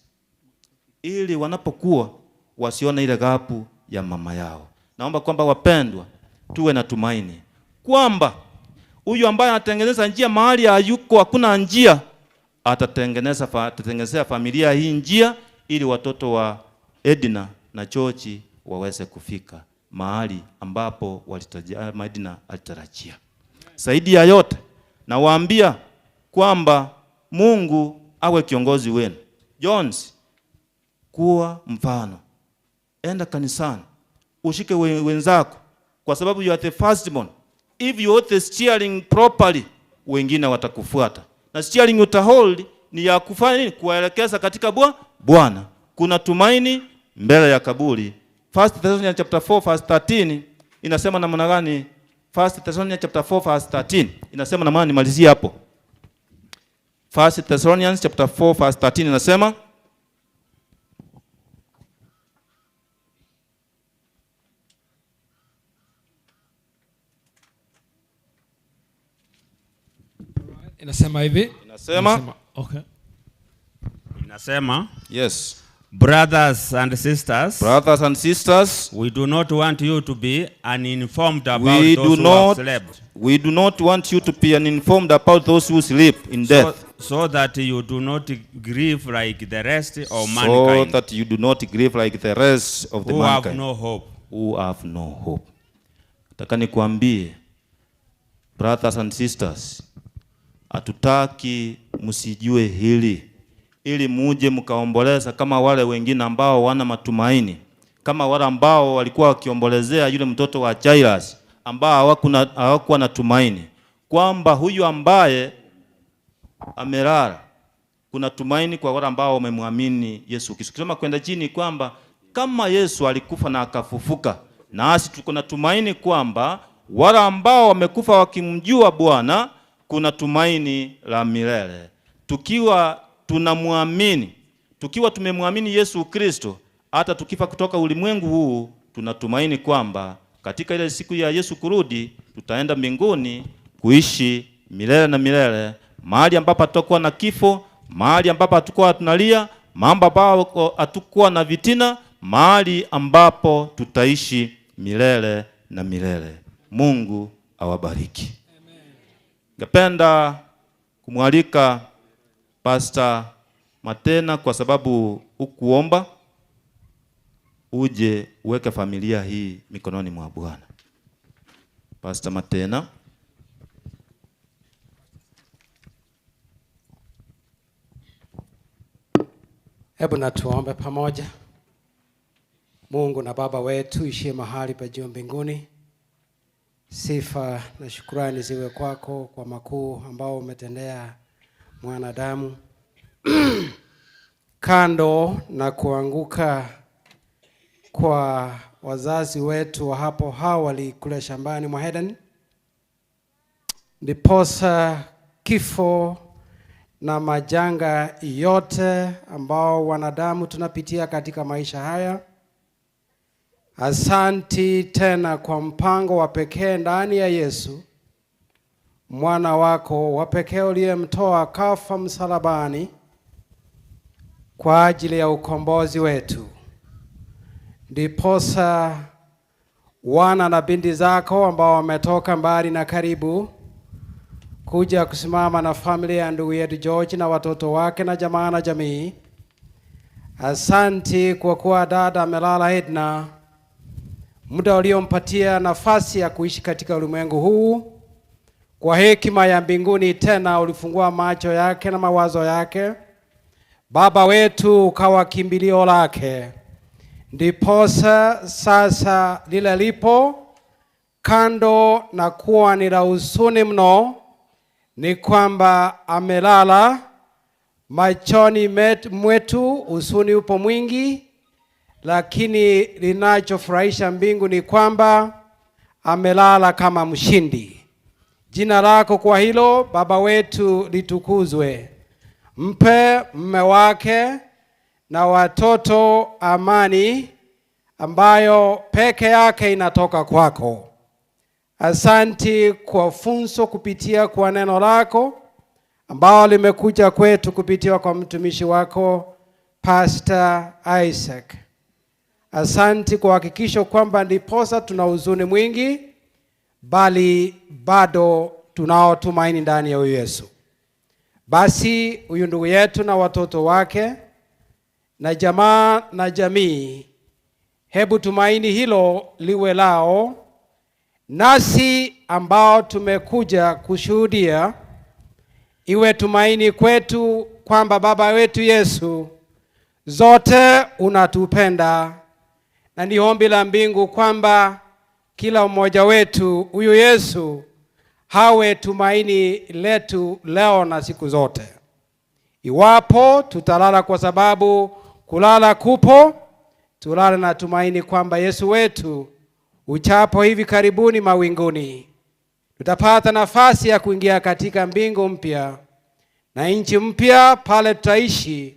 ili wanapokuwa wasione ile gapu ya mama yao. Naomba kwamba wapendwa, tuwe na tumaini kwamba huyu ambaye anatengeneza njia mahali hayuko hakuna njia, atatengenezea familia hii njia, ili watoto wa Edna na George waweze kufika mahali ambapo Edna alitarajia. Zaidi ya yote, nawaambia kwamba Mungu awe kiongozi wenu. Jones, kuwa mfano, enda kanisani, ushike wenzako, kwa sababu you are the firstborn. If you hold the steering properly, wengine watakufuata. Na steering utahold ni ya kufanya nini? Kuelekeza katika Bwana. Kuna tumaini mbele ya kaburi. 1 Thessalonians chapter 4 verse 13 inasema namna gani? 1 Thessalonians chapter 4 verse 13 inasema namna, nimalizie hapo. 1 Thessalonians chapter 4 verse 13 inasema, inasema hivi, okay. Inasema, yes, brothers and sisters, we do not want you to be uninformed about those who have slept. We do not want you to be uninformed about those who sleep in death. So that you do not grieve like the rest of mankind. So that you do not grieve like the rest of the who mankind. Have no hope. Who have no hope. Nataka nikuambie, brothers and sisters, hatutaki msijue hili, ili muje mkaomboleza kama wale wengine ambao wana matumaini, kama wale ambao walikuwa wakiombolezea yule mtoto wa Jairus, ambao hawakuwa na tumaini, kwamba huyu ambaye amelala, kuna tumaini kwa wale ambao wamemwamini Yesu Kristo. Kusema kwenda chini kwamba kama Yesu alikufa na akafufuka, nasi tuko na tumaini kwamba wale ambao wamekufa wakimjua Bwana, kuna tumaini la milele. Tukiwa tunamwamini, tukiwa tumemwamini Yesu Kristo, hata tukifa kutoka ulimwengu huu, tunatumaini kwamba katika ile siku ya Yesu kurudi, tutaenda mbinguni kuishi milele na milele, mahali ambapo hatakuwa na kifo, mahali ambapo hatakuwa tunalia, mahali ambapo hatakuwa na vitina, mahali ambapo tutaishi milele na milele. Mungu awabariki. Ngependa kumwalika Pastor Matena, kwa sababu ukuomba uje uweke familia hii mikononi mwa Bwana. Pastor Matena. Hebu na tuombe pamoja. Mungu na Baba wetu ishie mahali pa juu mbinguni, sifa na shukrani ziwe kwako kwa makuu ambao umetendea mwanadamu. Kando na kuanguka kwa wazazi wetu wa hapo awali kule shambani mwa Eden, ndiposa kifo na majanga yote ambao wanadamu tunapitia katika maisha haya, asanti tena kwa mpango wa pekee ndani ya Yesu mwana wako wa pekee uliyemtoa kafa msalabani kwa ajili ya ukombozi wetu. Ndiposa wana na binti zako ambao wametoka mbali na karibu kuja kusimama na familia ya ndugu yetu George na watoto wake na jamaa na jamii, asanti kwa kuwa dada amelala Edna, muda uliompatia nafasi ya kuishi katika ulimwengu huu. Kwa hekima ya mbinguni tena ulifungua macho yake na mawazo yake, Baba wetu ukawa kimbilio lake. Ndiposa sasa lile lipo, kando na kuwa ni la huzuni mno, ni kwamba amelala. Machoni mwetu huzuni upo mwingi, lakini linachofurahisha mbingu ni kwamba amelala kama mshindi. Jina lako kwa hilo Baba wetu litukuzwe. Mpe mume wake na watoto amani ambayo peke yake inatoka kwako. Asanti kwa funzo kupitia kwa neno lako ambao limekuja kwetu kupitia kwa mtumishi wako Pastor Isaac. Asanti kwa hakikisho kwamba ndiposa tuna huzuni mwingi bali bado tunao tumaini ndani ya huyu Yesu. Basi huyu ndugu yetu na watoto wake na jamaa na jamii, hebu tumaini hilo liwe lao, nasi ambao tumekuja kushuhudia iwe tumaini kwetu kwamba Baba wetu Yesu zote unatupenda, na ni ombi la mbingu kwamba kila mmoja wetu huyu Yesu hawe tumaini letu leo na siku zote. Iwapo tutalala kwa sababu kulala kupo, tulale na tumaini kwamba Yesu wetu uchapo hivi karibuni mawinguni, tutapata nafasi ya kuingia katika mbingu mpya na nchi mpya pale tutaishi,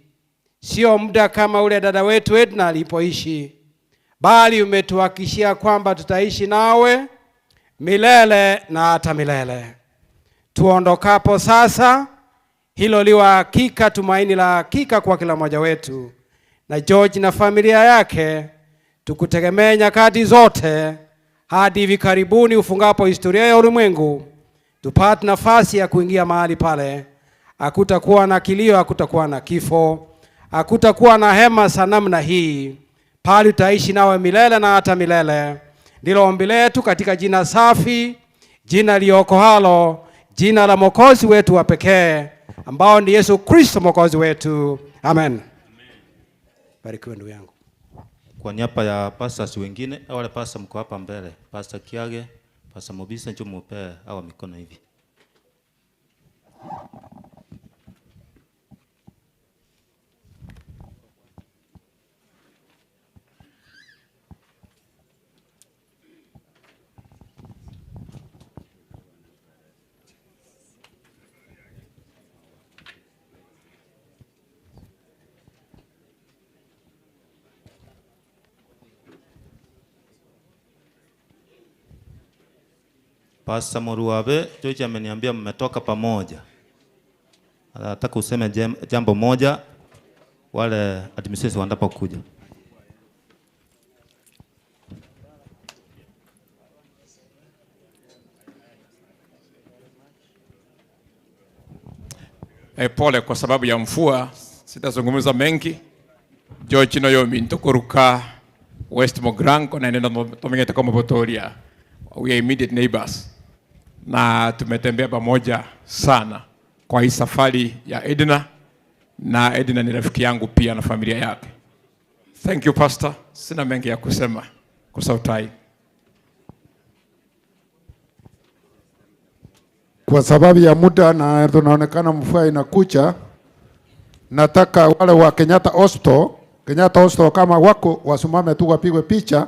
sio muda kama ule dada wetu Edna alipoishi, bali umetuhakikishia kwamba tutaishi nawe milele na hata milele. Tuondokapo sasa, hilo liwa hakika, tumaini la hakika kwa kila mmoja wetu, na George na familia yake tukutegemea nyakati zote hadi hivi karibuni ufungapo historia ya ulimwengu, tupate nafasi ya kuingia mahali pale. Hakutakuwa na kilio, hakutakuwa na kifo, hakutakuwa na hema za namna hii, pale tutaishi nawe milele na hata milele. Ndilo ombi letu katika jina safi, jina lioko halo, jina la Mwokozi wetu wa pekee ambao ni Yesu Kristo Mwokozi wetu. Amen. Barikiwe ndugu yangu. Kwa niaba ya pastors wengine, wale pastor mko hapa mbele, Pastor Kiage, Pastor Mobisa, njoo mupe hawa mikono hivi. Pastor Moruabe, George ameniambia mmetoka pamoja. Nataka useme jambo moja wale administrators wanataka kuja. Pole kwa sababu ya mvua, sitazungumza mengi. George no yomi ntokoruka West Mogranko na neno tomengeta kama Botoria. We are immediate neighbors. Na tumetembea pamoja sana kwa hii safari ya Edna, na Edna ni rafiki yangu pia na familia yake. Thank you Pastor. Sina mengi ya kusema kwa sauti. Kwa sababu ya muda na tunaonekana mvua inakuja, nataka wale wa Kenyatta Hospital kama wako wasimame tu wapigwe picha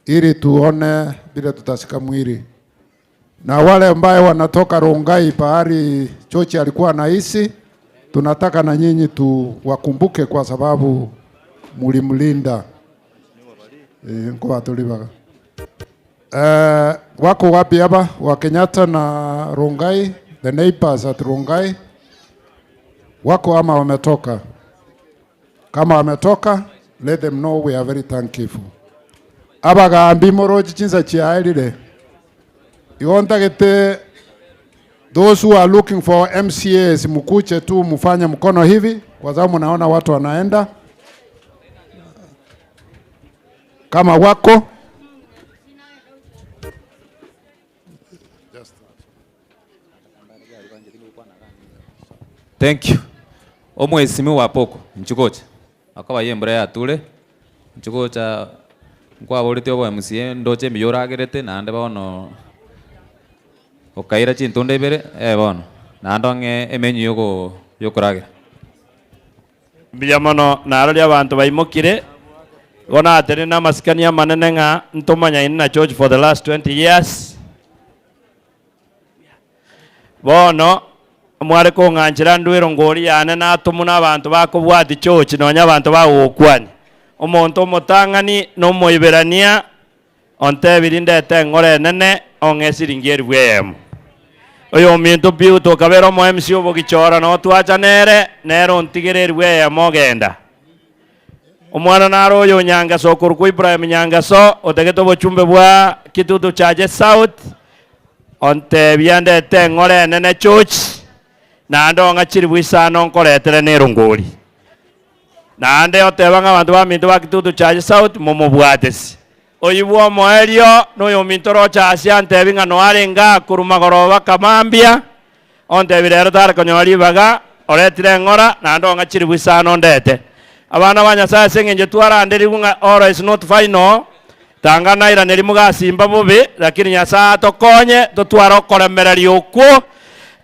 ili tuone bila tutasika mwili. Na wale ambao wanatoka Rongai pahali Chochi alikuwa anaishi, tunataka na nyinyi tu wakumbuke kwa sababu mulimlinda. Kwa tulibaga. Wako wapi hapa wa Kenyatta na Rongai, the neighbors at Rongai? Wako ama wametoka? Kama wametoka, let them know we are very thankful. Abagambi moroji chinza chiailile. Iwontagete those who are looking for MCAs mkuche tu mufanye mkono hivi kwa sababu naona watu wanaenda. Kama wako Thank you. Omwesimi wapoko nchukocha akaba yembra ya tule nchukocha kwa bolete obo MCA ndoche miyoragerete nande bono okaira chintonde ibere bono nandonge emenyu yokoragira biyamono narori abantu baimokire gona atene na masikania manene nga ntomanya ina church for the last 20 years bono mware kunganchira ndwiro ngori yane natumuna abantu bakubwati chochi nonya abantu bagukwani omonto omotang'ani nomoiberania ontebiri ndete ng'ore nene ong'esiringieri bweyemo oyo ominto biu tokabera omo MC obogichora no twachanere nero ontigereri bweyemo ogenda omwana naro oyo Nyangaso okorwa Ibrahim Nyangaso otegete obochumbe bwa Kitutu Chache South ontebia ndete ng'ore nene chochi nande ong'achiri bwisano nkoretere nerongori nande oteba ng'abantu baminto ba Kitutu Chache South momobwatesi oyibwa omoerio noyo minto rochasi antebi ng'ano arenga kuruma goroba kamambia ontebi rero tare konyori baga oretire ng'ora nande ong'achiri bwisano ndete abana ba Nyasaye seng'enje twaranderi ng'a all is not final tanga naira neri mugasimba bubi lakini Nyasaye tokonye totwara okoremereria okwo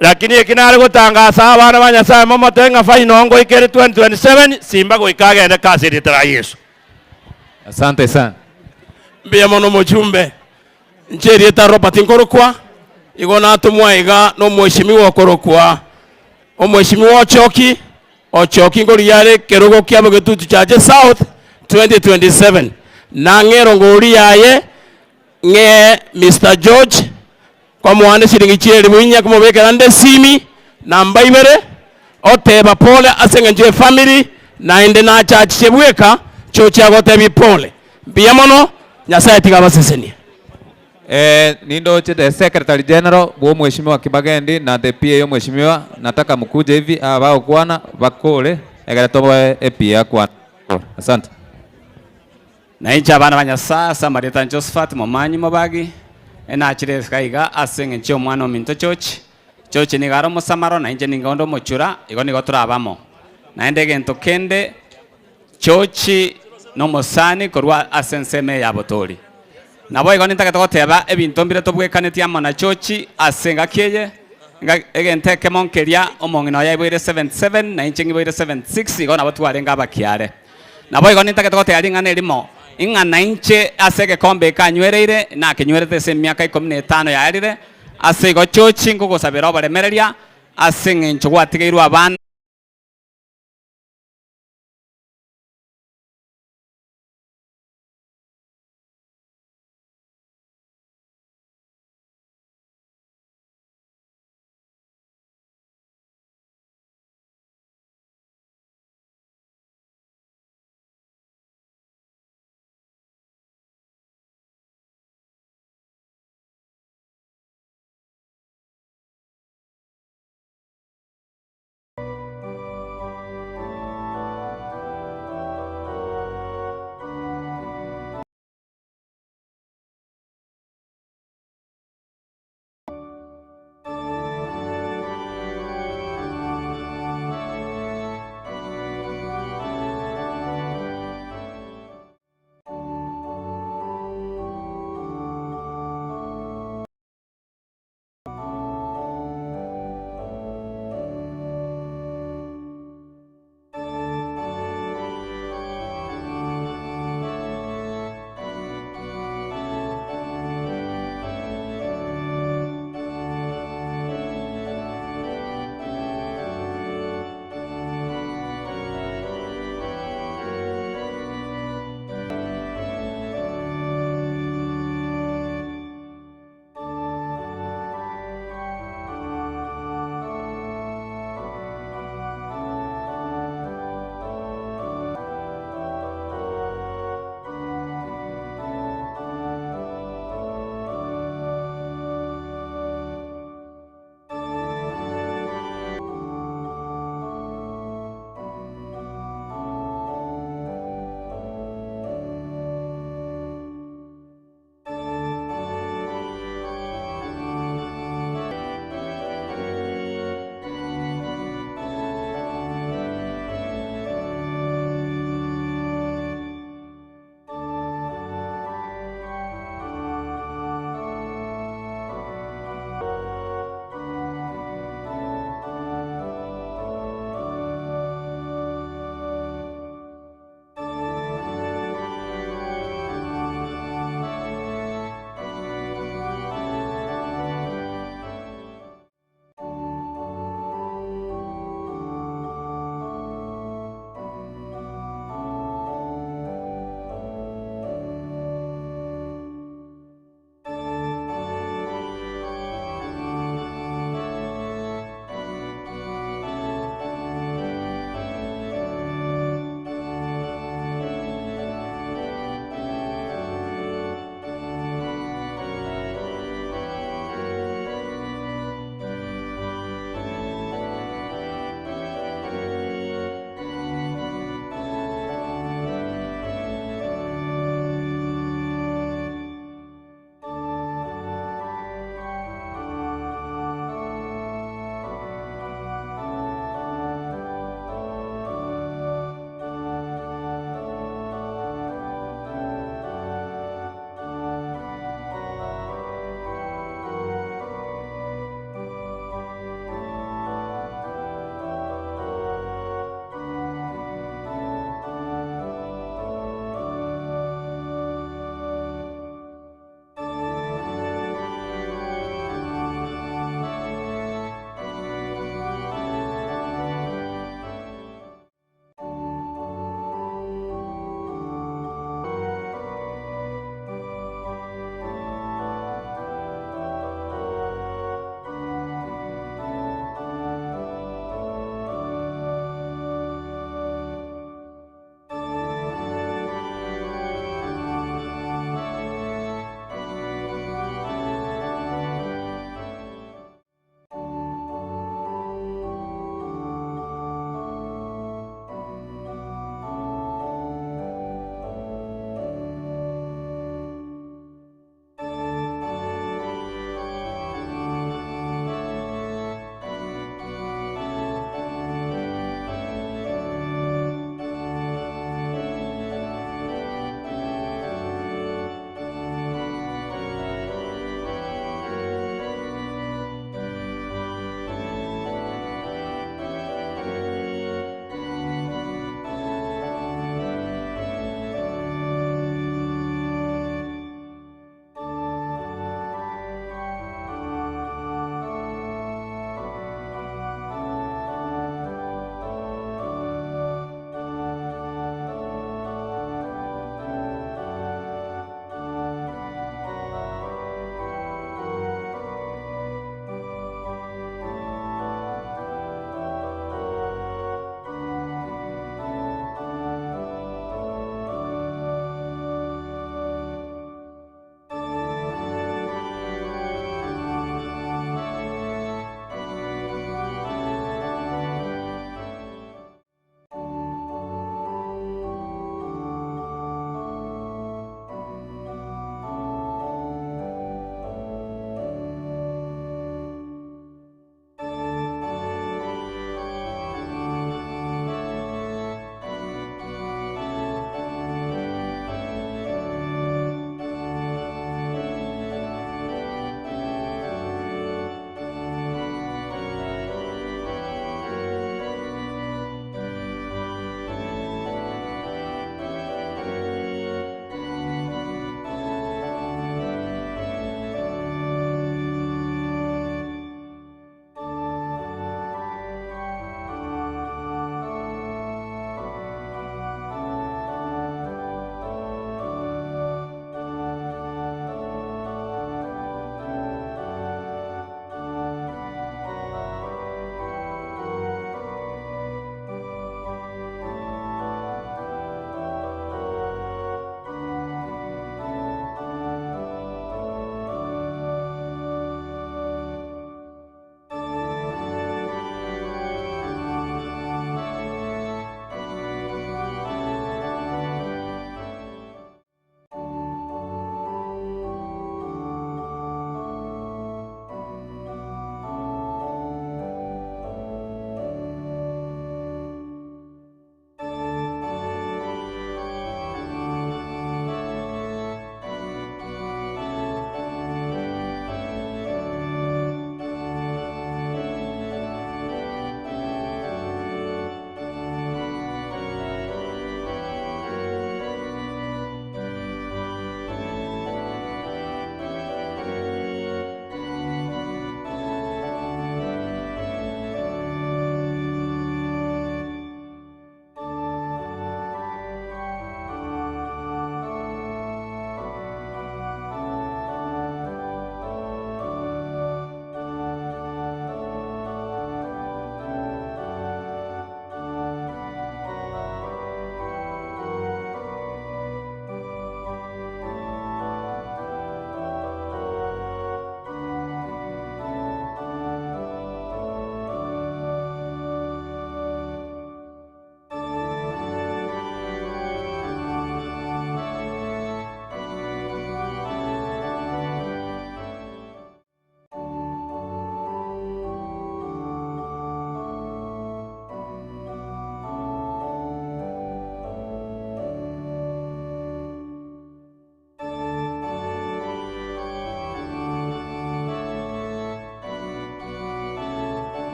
lakini ekinare gutangasa abana ba Nyasaye momotenga final ngo ikere 2027 simba goikagende kasi ritara Yesu. Asante sana. Mbia mono mujumbe ncheri eta Robert Nkorokwa igona atumwaiga no mweshimiwa Okorokwa omweshimiwa Ochoki ngori yare kerogo kyabo Kitutu Chache South 2027 na ngero ngori yaye nge Mr. George kwa muhande shiringi chiri mwinya kumobekera nde simi namba ibere oteba pole asengenje family na ende na church chebweka chochi agotebi pole mbia mono Nyasaye tigabasesenia. Nindo the Secretary General bo mheshimiwa Kibagendi na the PA yo mheshimiwa nataka mkuje hivi abao kwana bakole egaretoba EPA kwa. Asante. Na incha abana banyasa Samaritan Josephat momanyi mobagi enachire kaiga asenge ncho mwana ominto chochi ni garo mosamaro na inje ningondo mochura igo nigo turabamo na ende gento kende chochi no mosani korwa asenseme ya botori nabo igo nitagete goteba ebinto mbire tobwekaneti amo na chochi asenga kieye egente kemonkeria omongino ya iboire 77 na inche iboire 76 igo nabo twarenga abakiare nabo igo nitagete goteba ng'ana elimo ing'ana inche asege kombe kanywereire na kinywerete se miaka 15 yarire ase igo chochi ngugusabira obaremereria ase ng'encho gwatigeirwe abana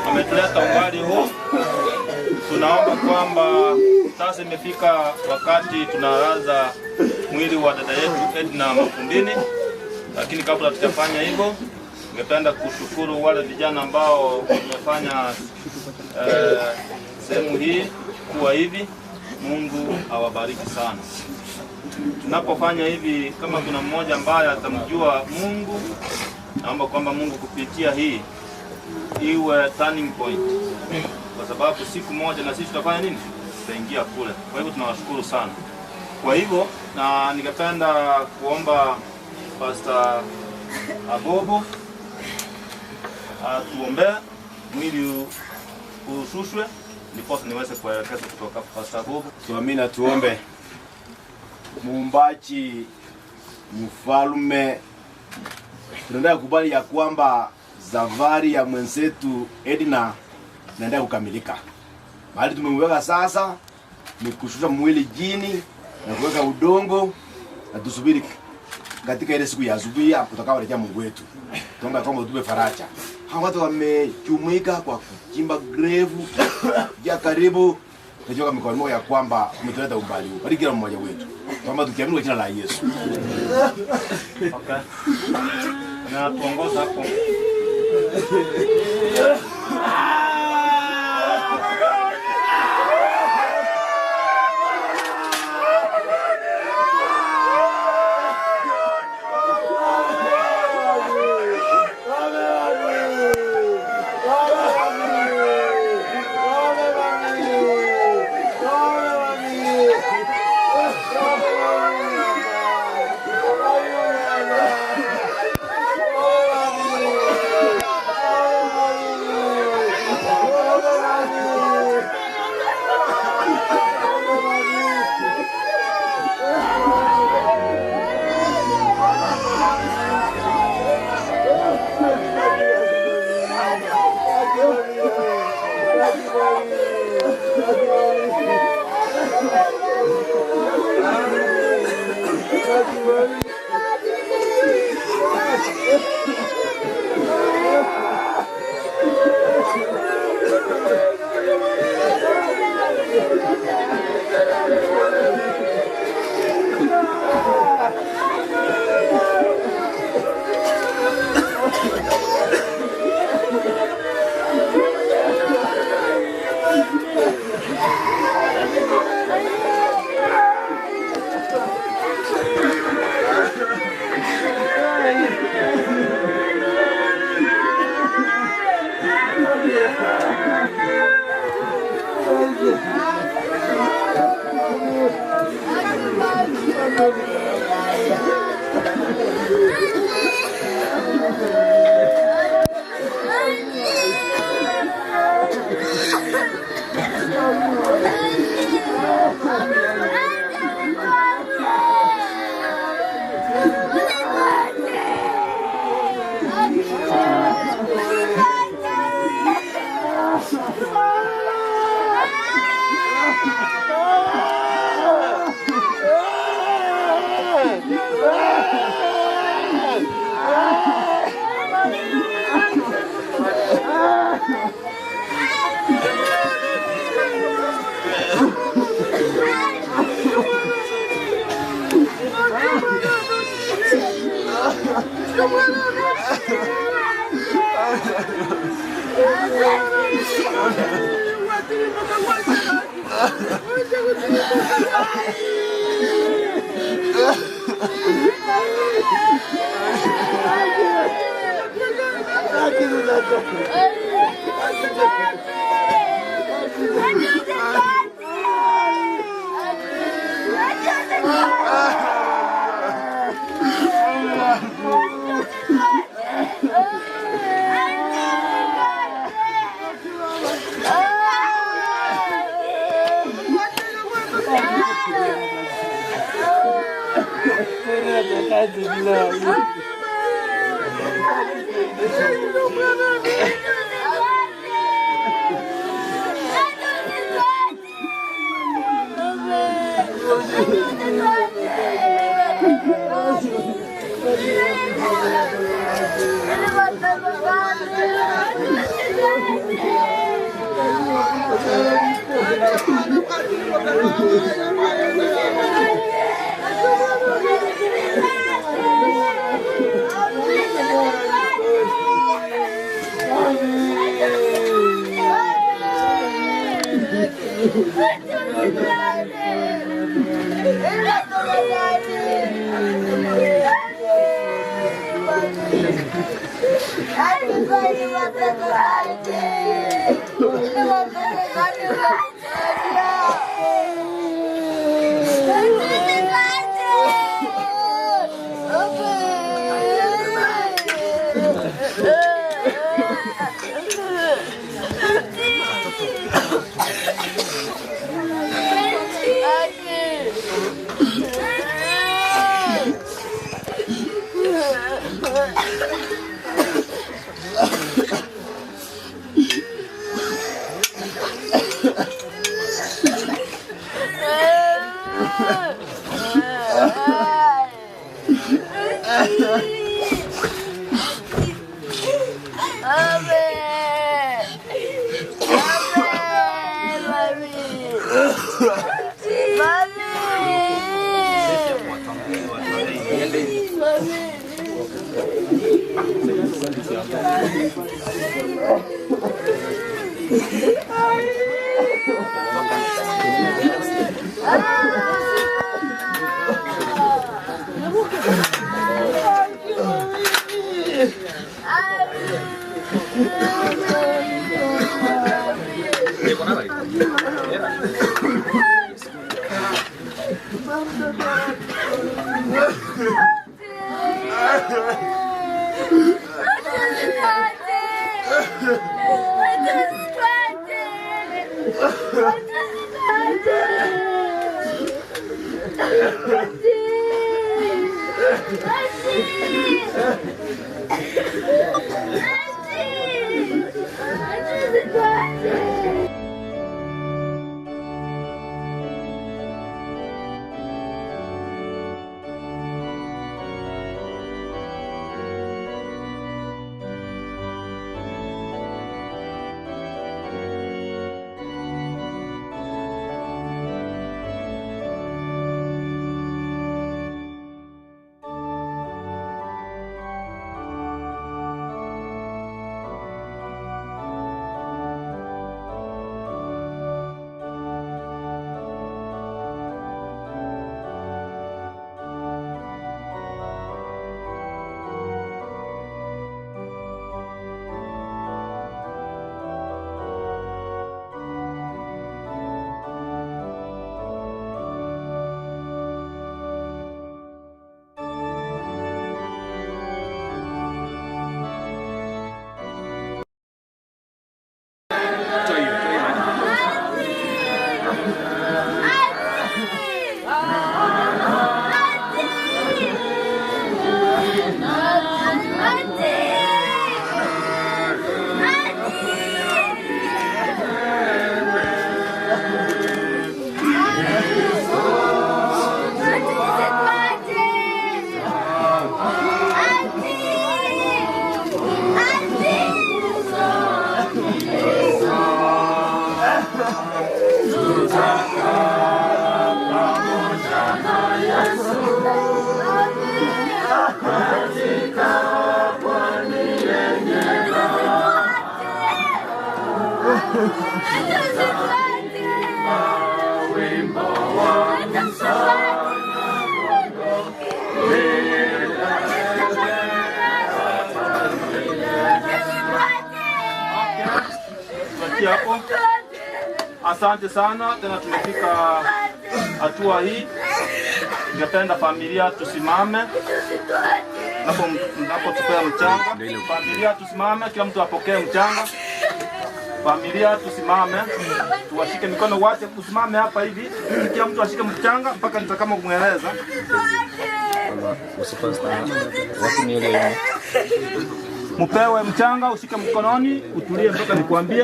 Ametuleta umbali huu. Tunaomba kwamba sasa imefika wakati tunalaza mwili wa dada yetu Edna Mafumbini, lakini kabla tutafanya hivyo, ningependa kushukuru wale vijana ambao wamefanya sehemu hii kuwa hivi. Mungu awabariki sana. Tunapofanya hivi, kama kuna mmoja ambaye atamjua Mungu, naomba kwamba Mungu kupitia hii iwe turning point, kwa sababu siku moja na sisi tutafanya nini? Tutaingia kule. Kwa hivyo tunawashukuru sana. Kwa hivyo na ningependa kuomba Pastor Agobo atuombee mwili ushushwe, ndipo niweze kuelekeza kutoka Pastor Agobo. Tuamini, tuombe. Muumbaji, mfalme, tunaendelea kubali ya kwamba safari ya mwenzetu Edna inaendelea kukamilika. Mahali tumemweka sasa ni kushusha mwili chini na kuweka udongo na tusubiri katika ile siku ya asubuhi utakaorejea Mungu wetu. Tuombe kwamba utupe faraja. Hawa watu wamejumuika kwa kuchimba grave ya karibu. Najua mikononi mwao ya kwamba umetuleta umbali huu. Bariki kila mmoja wetu. Tuombe tukiamini kwa jina la Yesu. Okay. Na tuongoza hapo. Hapo. Asante sana, tena tumefika hatua hii. Ningependa familia tusimame. Napotupea mchanga. Familia tusimame, kila mtu apokee mchanga. Familia tusimame. Tuwashike mikono wote, usimame hapa hivi. Kila mtu ashike mchanga mpaka nitakama kumweleza. Mupewe mchanga, ushike mkononi, utulie mpaka nikwambie.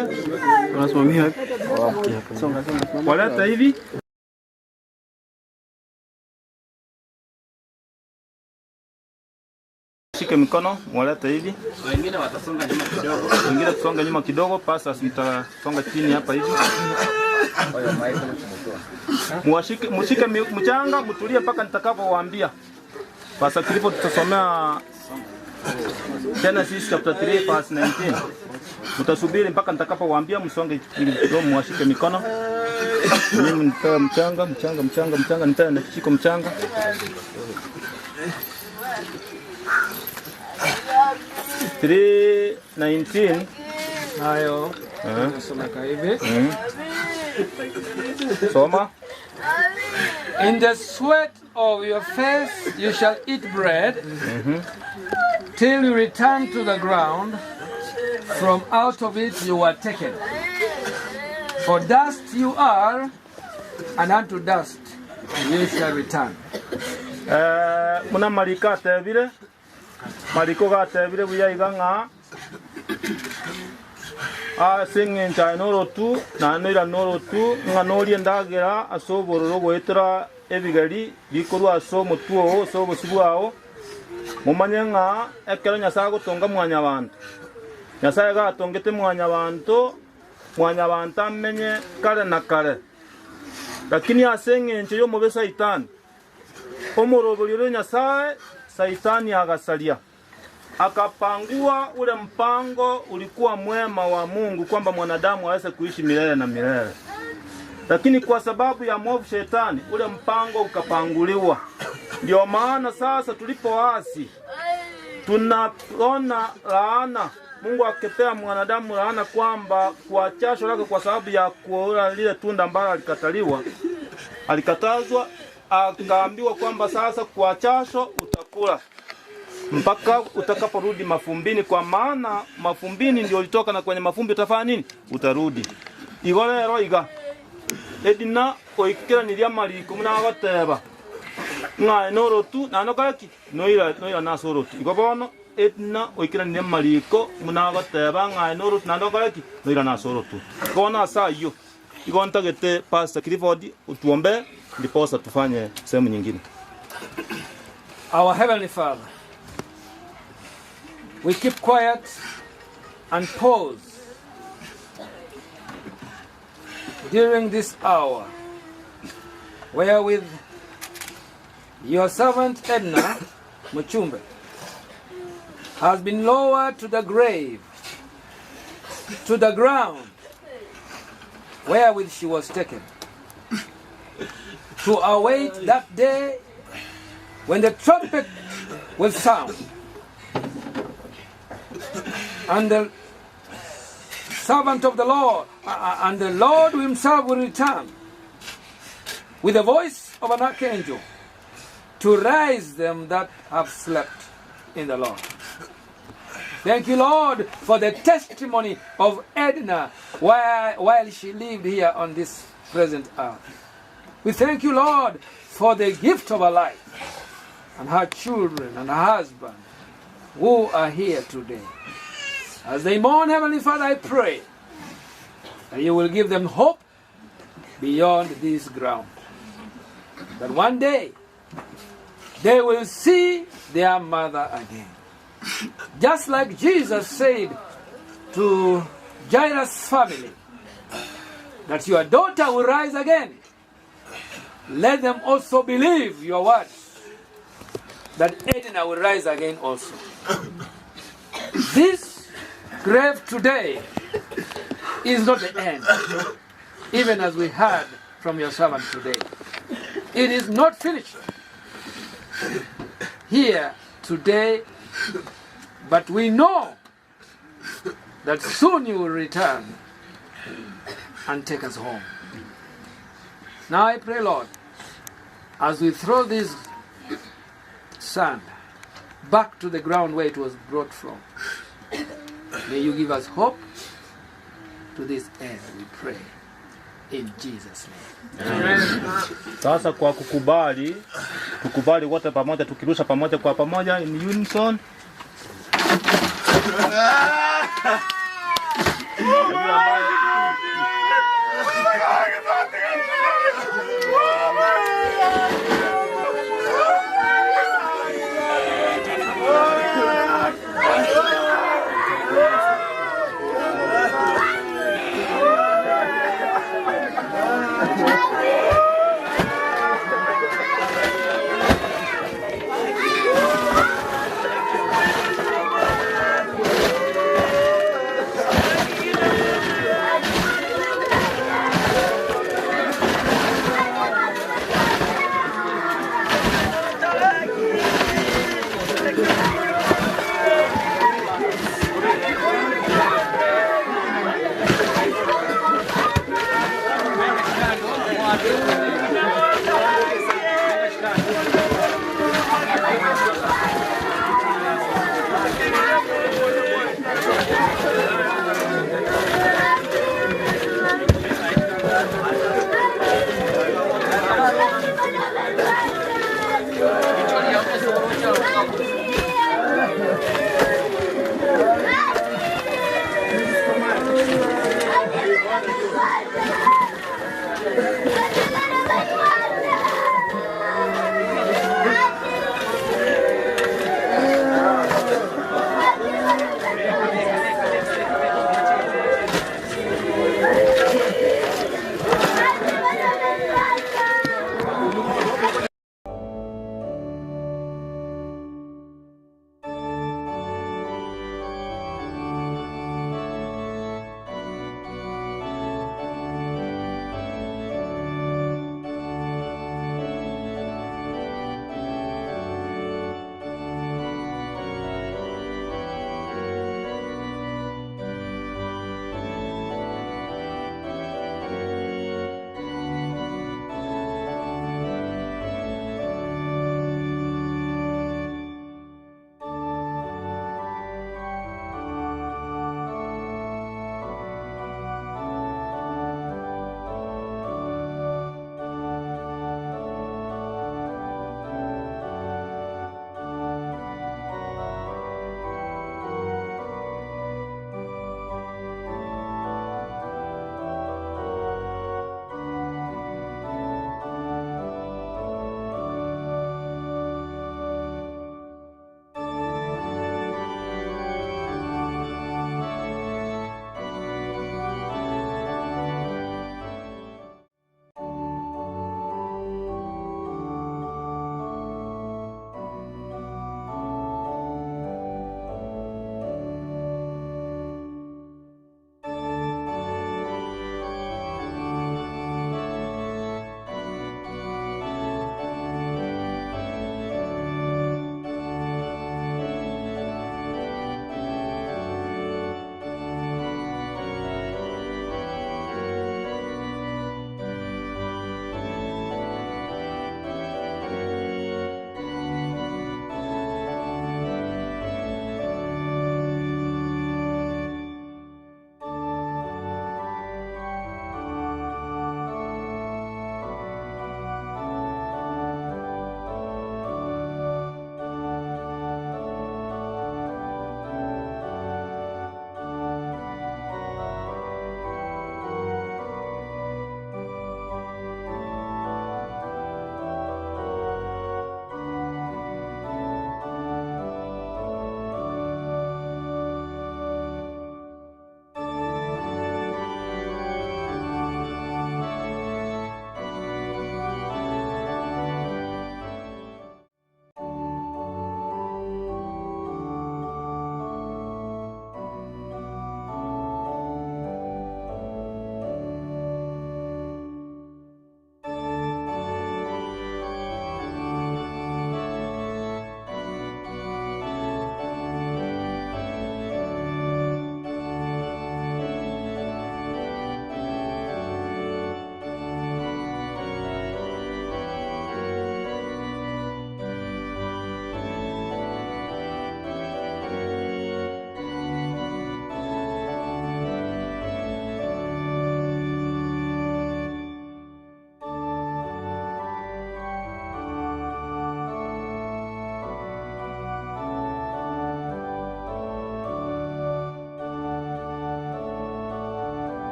Unasimamia. Waleta hivi. Mushike mikono, mwalete hivi. Wengine watasonga nyuma kidogo. Wengine tusonge nyuma kidogo, pasa mtasonga chini hapa hivi. Mushike mchanga, mtulie mpaka nitakapowaambia. Pasa kilipo tutasomea Genesis chapter 3 verse 19. Mtasubiri mpaka nitakapowaambia, msonge kidogo, mwashike mikono. Mimi nitoa mchanga, nitoa na kishiko mchanga. Three 19 Hayo. Nasomeka hivi. Soma. In the sweat of your face you shall eat bread till you return to the ground. From out of it you were taken. For dust you are, and unto dust you shall return. Muna marika tebile. Mariko ga tebile buya iganga. Singing noro tu na noira noro tu nganori ndagera asobororo goetera ebigari bikuru aso mutuo so bosubuao mumanyenga ekero Nyasaye gotonga mwanya abantu. Nyasaye ga tongete mwanya abantu amenye kare na kare. Lakini asenge yo mobe Satan. Omoroboliro Nyasaye Saitani agasalia. Akapangua ule mpango ulikuwa mwema wa Mungu kwamba mwanadamu aweze kuishi milele na milele. Lakini kwa sababu ya mwovu Shetani ule mpango ukapanguliwa. Ndio maana sasa tulipoasi tunaona laana. Mungu akipea mwanadamu laana kwamba kwa jasho lake kwa sababu ya kuola lile tunda ambalo alikatazwa, akaambiwa kwamba sasa kwa jasho utakula mpaka utakaporudi mafumbini, kwa maana mafumbini ndio ulitoka na kwenye mafumbi utafanya nini? Utarudi. Igolero iga edina oikira nilia maliko muna agateba nga norotu nanokaki noira nasorotu igobono edina oikira nilia maliko muna agateba nga norotu nanokaki noira nasorotu gona sayo igontagete Pastor Clifford utuombe ndiposa tufanye sehemu nyingine. Our Heavenly Father, we keep quiet and pause during this hour wherewith your servant Edna Muchumbe has been lowered to the grave, to the ground wherewith she was taken, to await that day when the trumpet will sound and the servant of the Lord and the Lord himself will return with the voice of an archangel to rise them that have slept in the Lord. Thank you, Lord, for the testimony of Edna while she lived here on this present earth. We thank you, Lord, for the gift of her life and her children and her husband who are here today. As they mourn, Heavenly Father, I pray that you will give them hope beyond this ground. That one day they will see their mother again. Just like Jesus said to Jairus' family, that your daughter will rise again. Let them also believe your words, that Edna will rise again also. This grave today is not the end, even as we heard from your servant today. It is not finished here today, but we know that soon you will return and take us home. Now I pray, Lord, as we throw this sand back to the ground where it was brought from, may you give us hope to this end, we pray. In Jesus' name. Amen. Sasa kwa tukubali wote pamoja, tukirusha pamoja kwa pamoja in unison.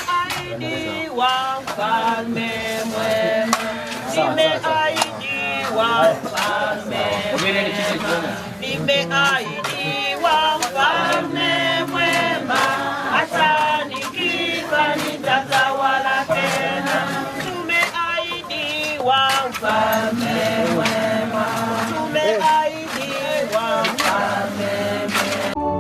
Nimeahidiwa mfalme mwema, nimeahidiwa mfalme mwema, nimeahidiwa mfalme mwema, hata nikifa nitatawala tena. Tumeahidiwa mfalme mwema, tumeahidiwa mfalme mwema.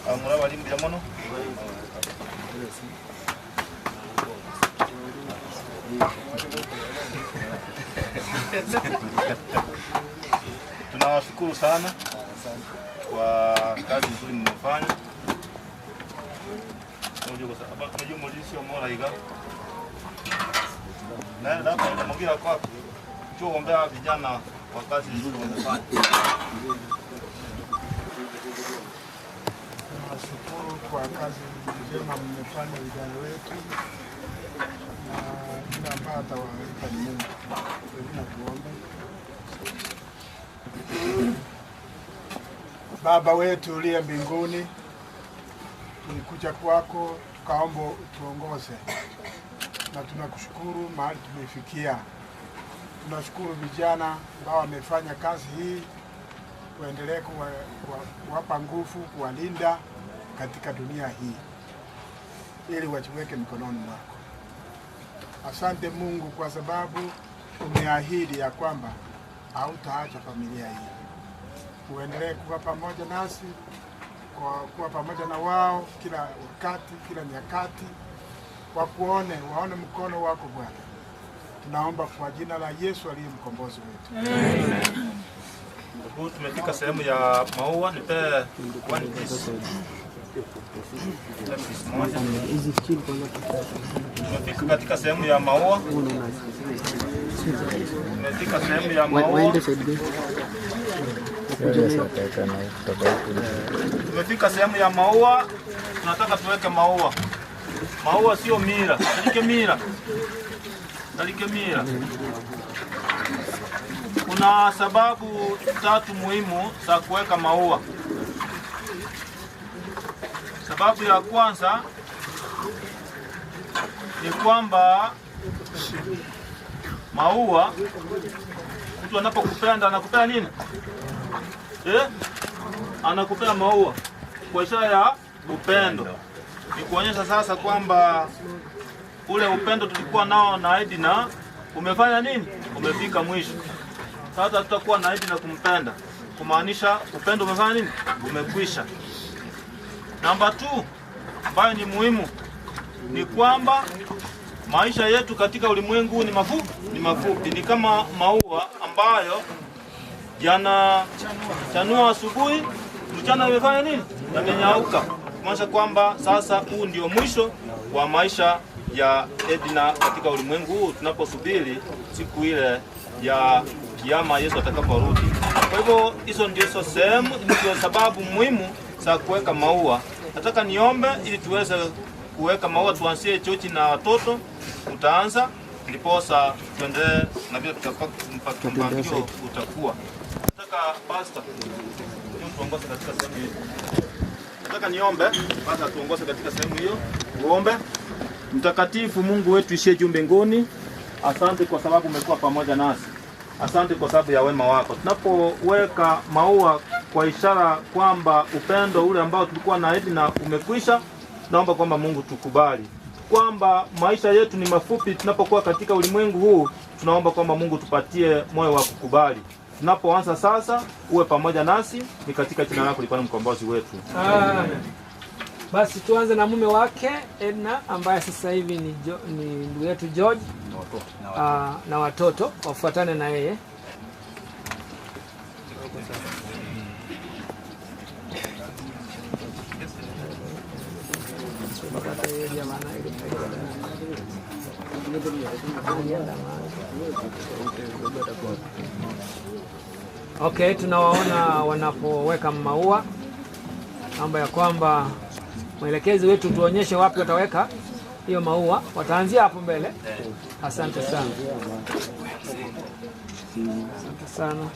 Amura bali mbira mono. Tunawashukuru sana kwa kazi nzuri mmefanya. Unajua mlisho mora iga. Na hapa namwambia kwako. Tuombea vijana wa kazi nzuri wamefanya. Tunashukuru kwa kazi njema mmefanya vijana wetu, na kila ambaye atawaweka ni Mungu. Tunakuomba. Baba wetu uliye mbinguni, tulikuja kwako tukaomba tuongoze, na tunakushukuru mahali tumefikia. Tunashukuru vijana ambao wamefanya kazi hii, kuendelea kuwapa nguvu, kuwalinda katika dunia hii, ili wajiweke mikononi mwako. Asante Mungu kwa sababu umeahidi ya kwamba hautaacha familia hii. Uendelee kuwa pamoja nasi, kuwa pamoja na wao kila wakati, kila nyakati, waone mkono wako Bwana. Tunaomba kwa jina la Yesu aliye mkombozi wetu. Amen. Tumefika sehemu ya maua, nipe one piece. Tumefika katika sehemu ya maua. Tumefika sehemu ya maua. Tumefika sehemu ya maua. Tunataka tuweke maua. Maua sio mira. Dalike mira. Dalike mira. Kuna sababu tatu muhimu za kuweka maua. Sababu ya kwanza ni kwamba maua, mtu anapokupenda anakupea nini? Anakupea maua kwa ishara ya upendo. Ni kuonyesha sasa kwamba ule upendo tulikuwa nao na Edna umefanya nini? Umefika mwisho. Sasa tutakuwa na Edna kumpenda, kumaanisha upendo umefanya nini? Umekwisha. Namba 2 ambayo ni muhimu ni kwamba maisha yetu katika ulimwengu ni mafupi. Ni kama maua ambayo yanachanua asubuhi, mchana imefanya nini? Yamenyauka. Kumaanisha kwamba sasa huu ndio mwisho wa maisha ya Edna katika ulimwengu huu, tunaposubiri siku ile ya kiyama Yesu atakaporudi. Kwa hivyo hizo ndio sehemu, ndio sababu muhimu za kuweka maua. Nataka niombe ili tuweze kuweka maua, tuanzie chochi na watoto. Utaanza ndiposa tuendelee na vile mpangilio utakuwa. Nataka pastor tuongoze katika sehemu hiyo. Nataka niombe pastor tuongoze katika sehemu hiyo. Uombe. Mtakatifu Mungu wetu ishiye juu mbinguni, asante kwa sababu umekuwa pamoja nasi. Asante kwa sababu ya wema wako. Tunapoweka maua kwa ishara kwamba upendo ule ambao tulikuwa na Edna umekwisha, naomba kwamba Mungu tukubali kwamba maisha yetu ni mafupi. Tunapokuwa katika ulimwengu huu, tunaomba kwamba Mungu tupatie moyo wa kukubali. Tunapoanza sasa, uwe pamoja nasi, ni katika jina lako lipana mkombozi wetu. Amen. Basi tuanze na mume wake Edna ambaye sasa hivi ni ndugu yetu George na watoto wafuatane na yeye. Okay, tunawaona wanapoweka maua. Naomba ya kwamba mwelekezi wetu tuonyeshe wapi wataweka hiyo maua. Wataanzia hapo mbele. Asante sana. Asante sana.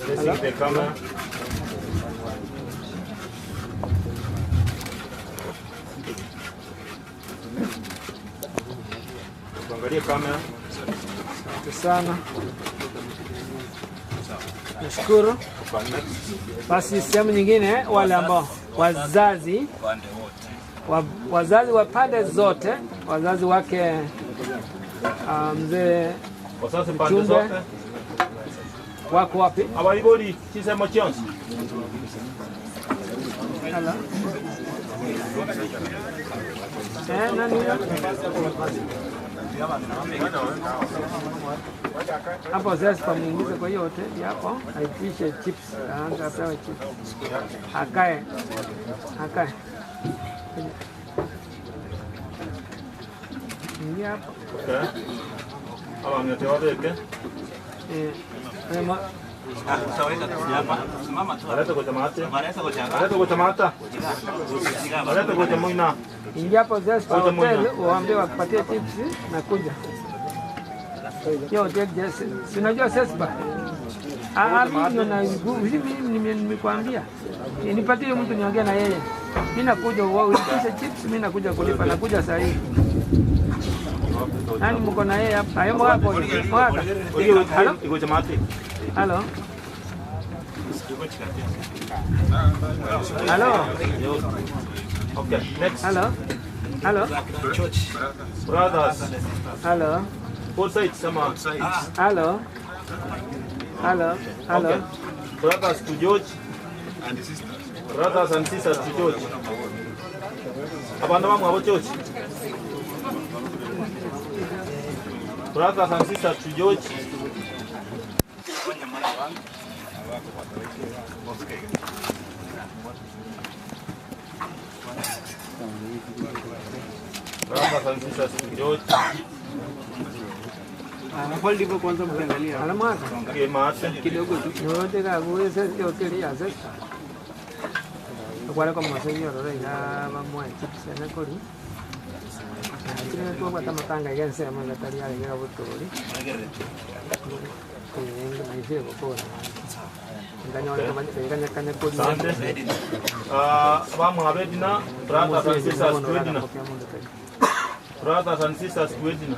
Tuangalie kamera. Asante sana. Nashukuru. Basi sehemu nyingine, wale ambao wazazi wa pande zote, wazazi wake Mzee Wasasi pande Chumbe zote. wako wapi? Abaibori kisema chance. Hala. Nani huyo? Hapo Zespa muingize kwa hiyo hoteli hapo, aipishe chips, aanze apewe chips. Akae. Ingia hapo. Okay. Hawa mnatoa weke. Ingia hapo Zespa hotel, uambie wakupatie chips na kuja. Hiyo hotel si unajua Zespa? Mimi nimekwambia. Nipatie mtu niongee na yeye. Mimi nakuja uitishe chips, mimi nakuja kulipa, nakuja saa hii. Nani mko na yeye hapa? Hayo hapo. Mwaka. Halo? Iko jamati. Halo? Halo? Okay, next. Halo? Brothers. Halo? Both sides, sama. Halo? Okay. Brothers to George and sisters. Brothers and sisters to George. Abanda wangu abo George. Brothers and sisters to George. Brothers and sisters to George. Hold hivyo kwanza mkiangalia. Alama kidogo tu. Yote kaguye sasa hoteli ya sasa. Kwa kama msaidia rora ina mamwa chips na kori. Kile tu kwa tamatanga yense amanga tali ya ngira botori. Ndio maisha kwa ndani wale kama kanya kodi. Vamos a ver dina brothers and sisters to Edina. Brothers and sisters to Edina.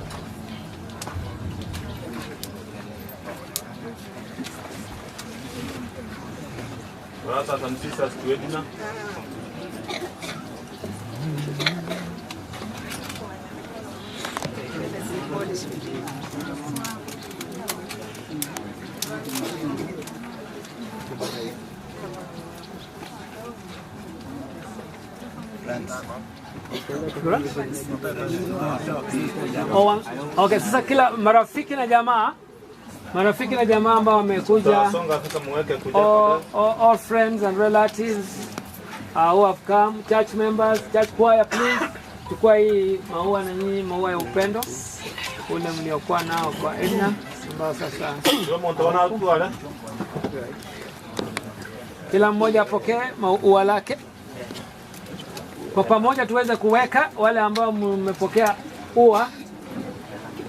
Brothers and sisters to Edina. Okay, sasa kila marafiki na jamaa ambao wamekuja, all friends and relatives who have come, church members, church choir, please chukua hii maua na nyinyi, maua ya upendo ule mliokuwa nao kwa Edna ambao sasa kila mmoja apokee maua lake kwa pamoja, tuweze kuweka wale ambao mmepokea ua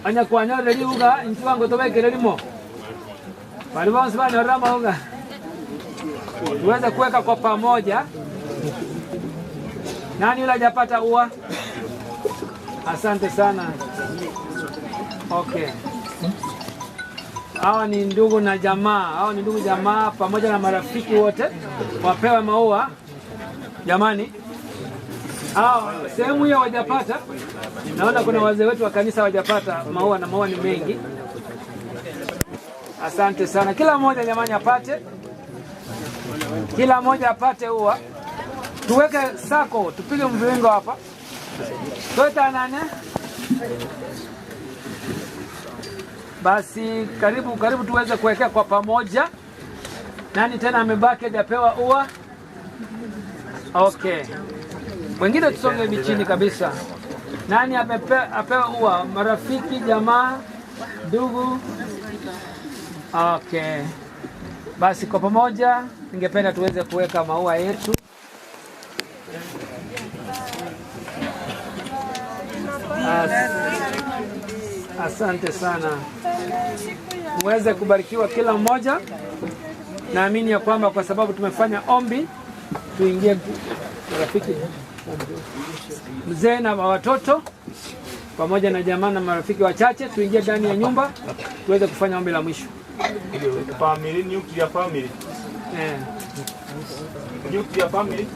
anya kwanya reli uga nchiwango tobeke relimo bali bonse bana rama uga tuweze kuweka kwa pamoja. Nani yule hajapata ua? Asante sana. Okay, hawa ni ndugu na jamaa, pamoja na marafiki wote wapewe maua jamani. Sehemu hiyo wajapata, naona kuna wazee wetu wa kanisa wajapata maua, na maua ni mengi. Asante sana, kila mmoja jamani apate, kila mmoja apate ua. Tuweke sako, tupige mviringo hapa, toeta nane. Basi karibu tuweze kuwekea kwa pamoja. Nani tena amebaki hajapewa ua? Okay, wengine tusonge chini kabisa. Nani apewa ua? Marafiki, jamaa, ndugu. Okay, basi kwa pamoja ningependa tuweze kuweka maua yetu. Asante sana, muweze kubarikiwa kila mmoja. Naamini ya kwamba kwa sababu tumefanya ombi, tuingie marafiki, mzee na watoto pamoja na jamaa na marafiki wachache, tuingie ndani ya nyumba tuweze kufanya ombi la mwisho. Family, nuclear family. Nuclear family.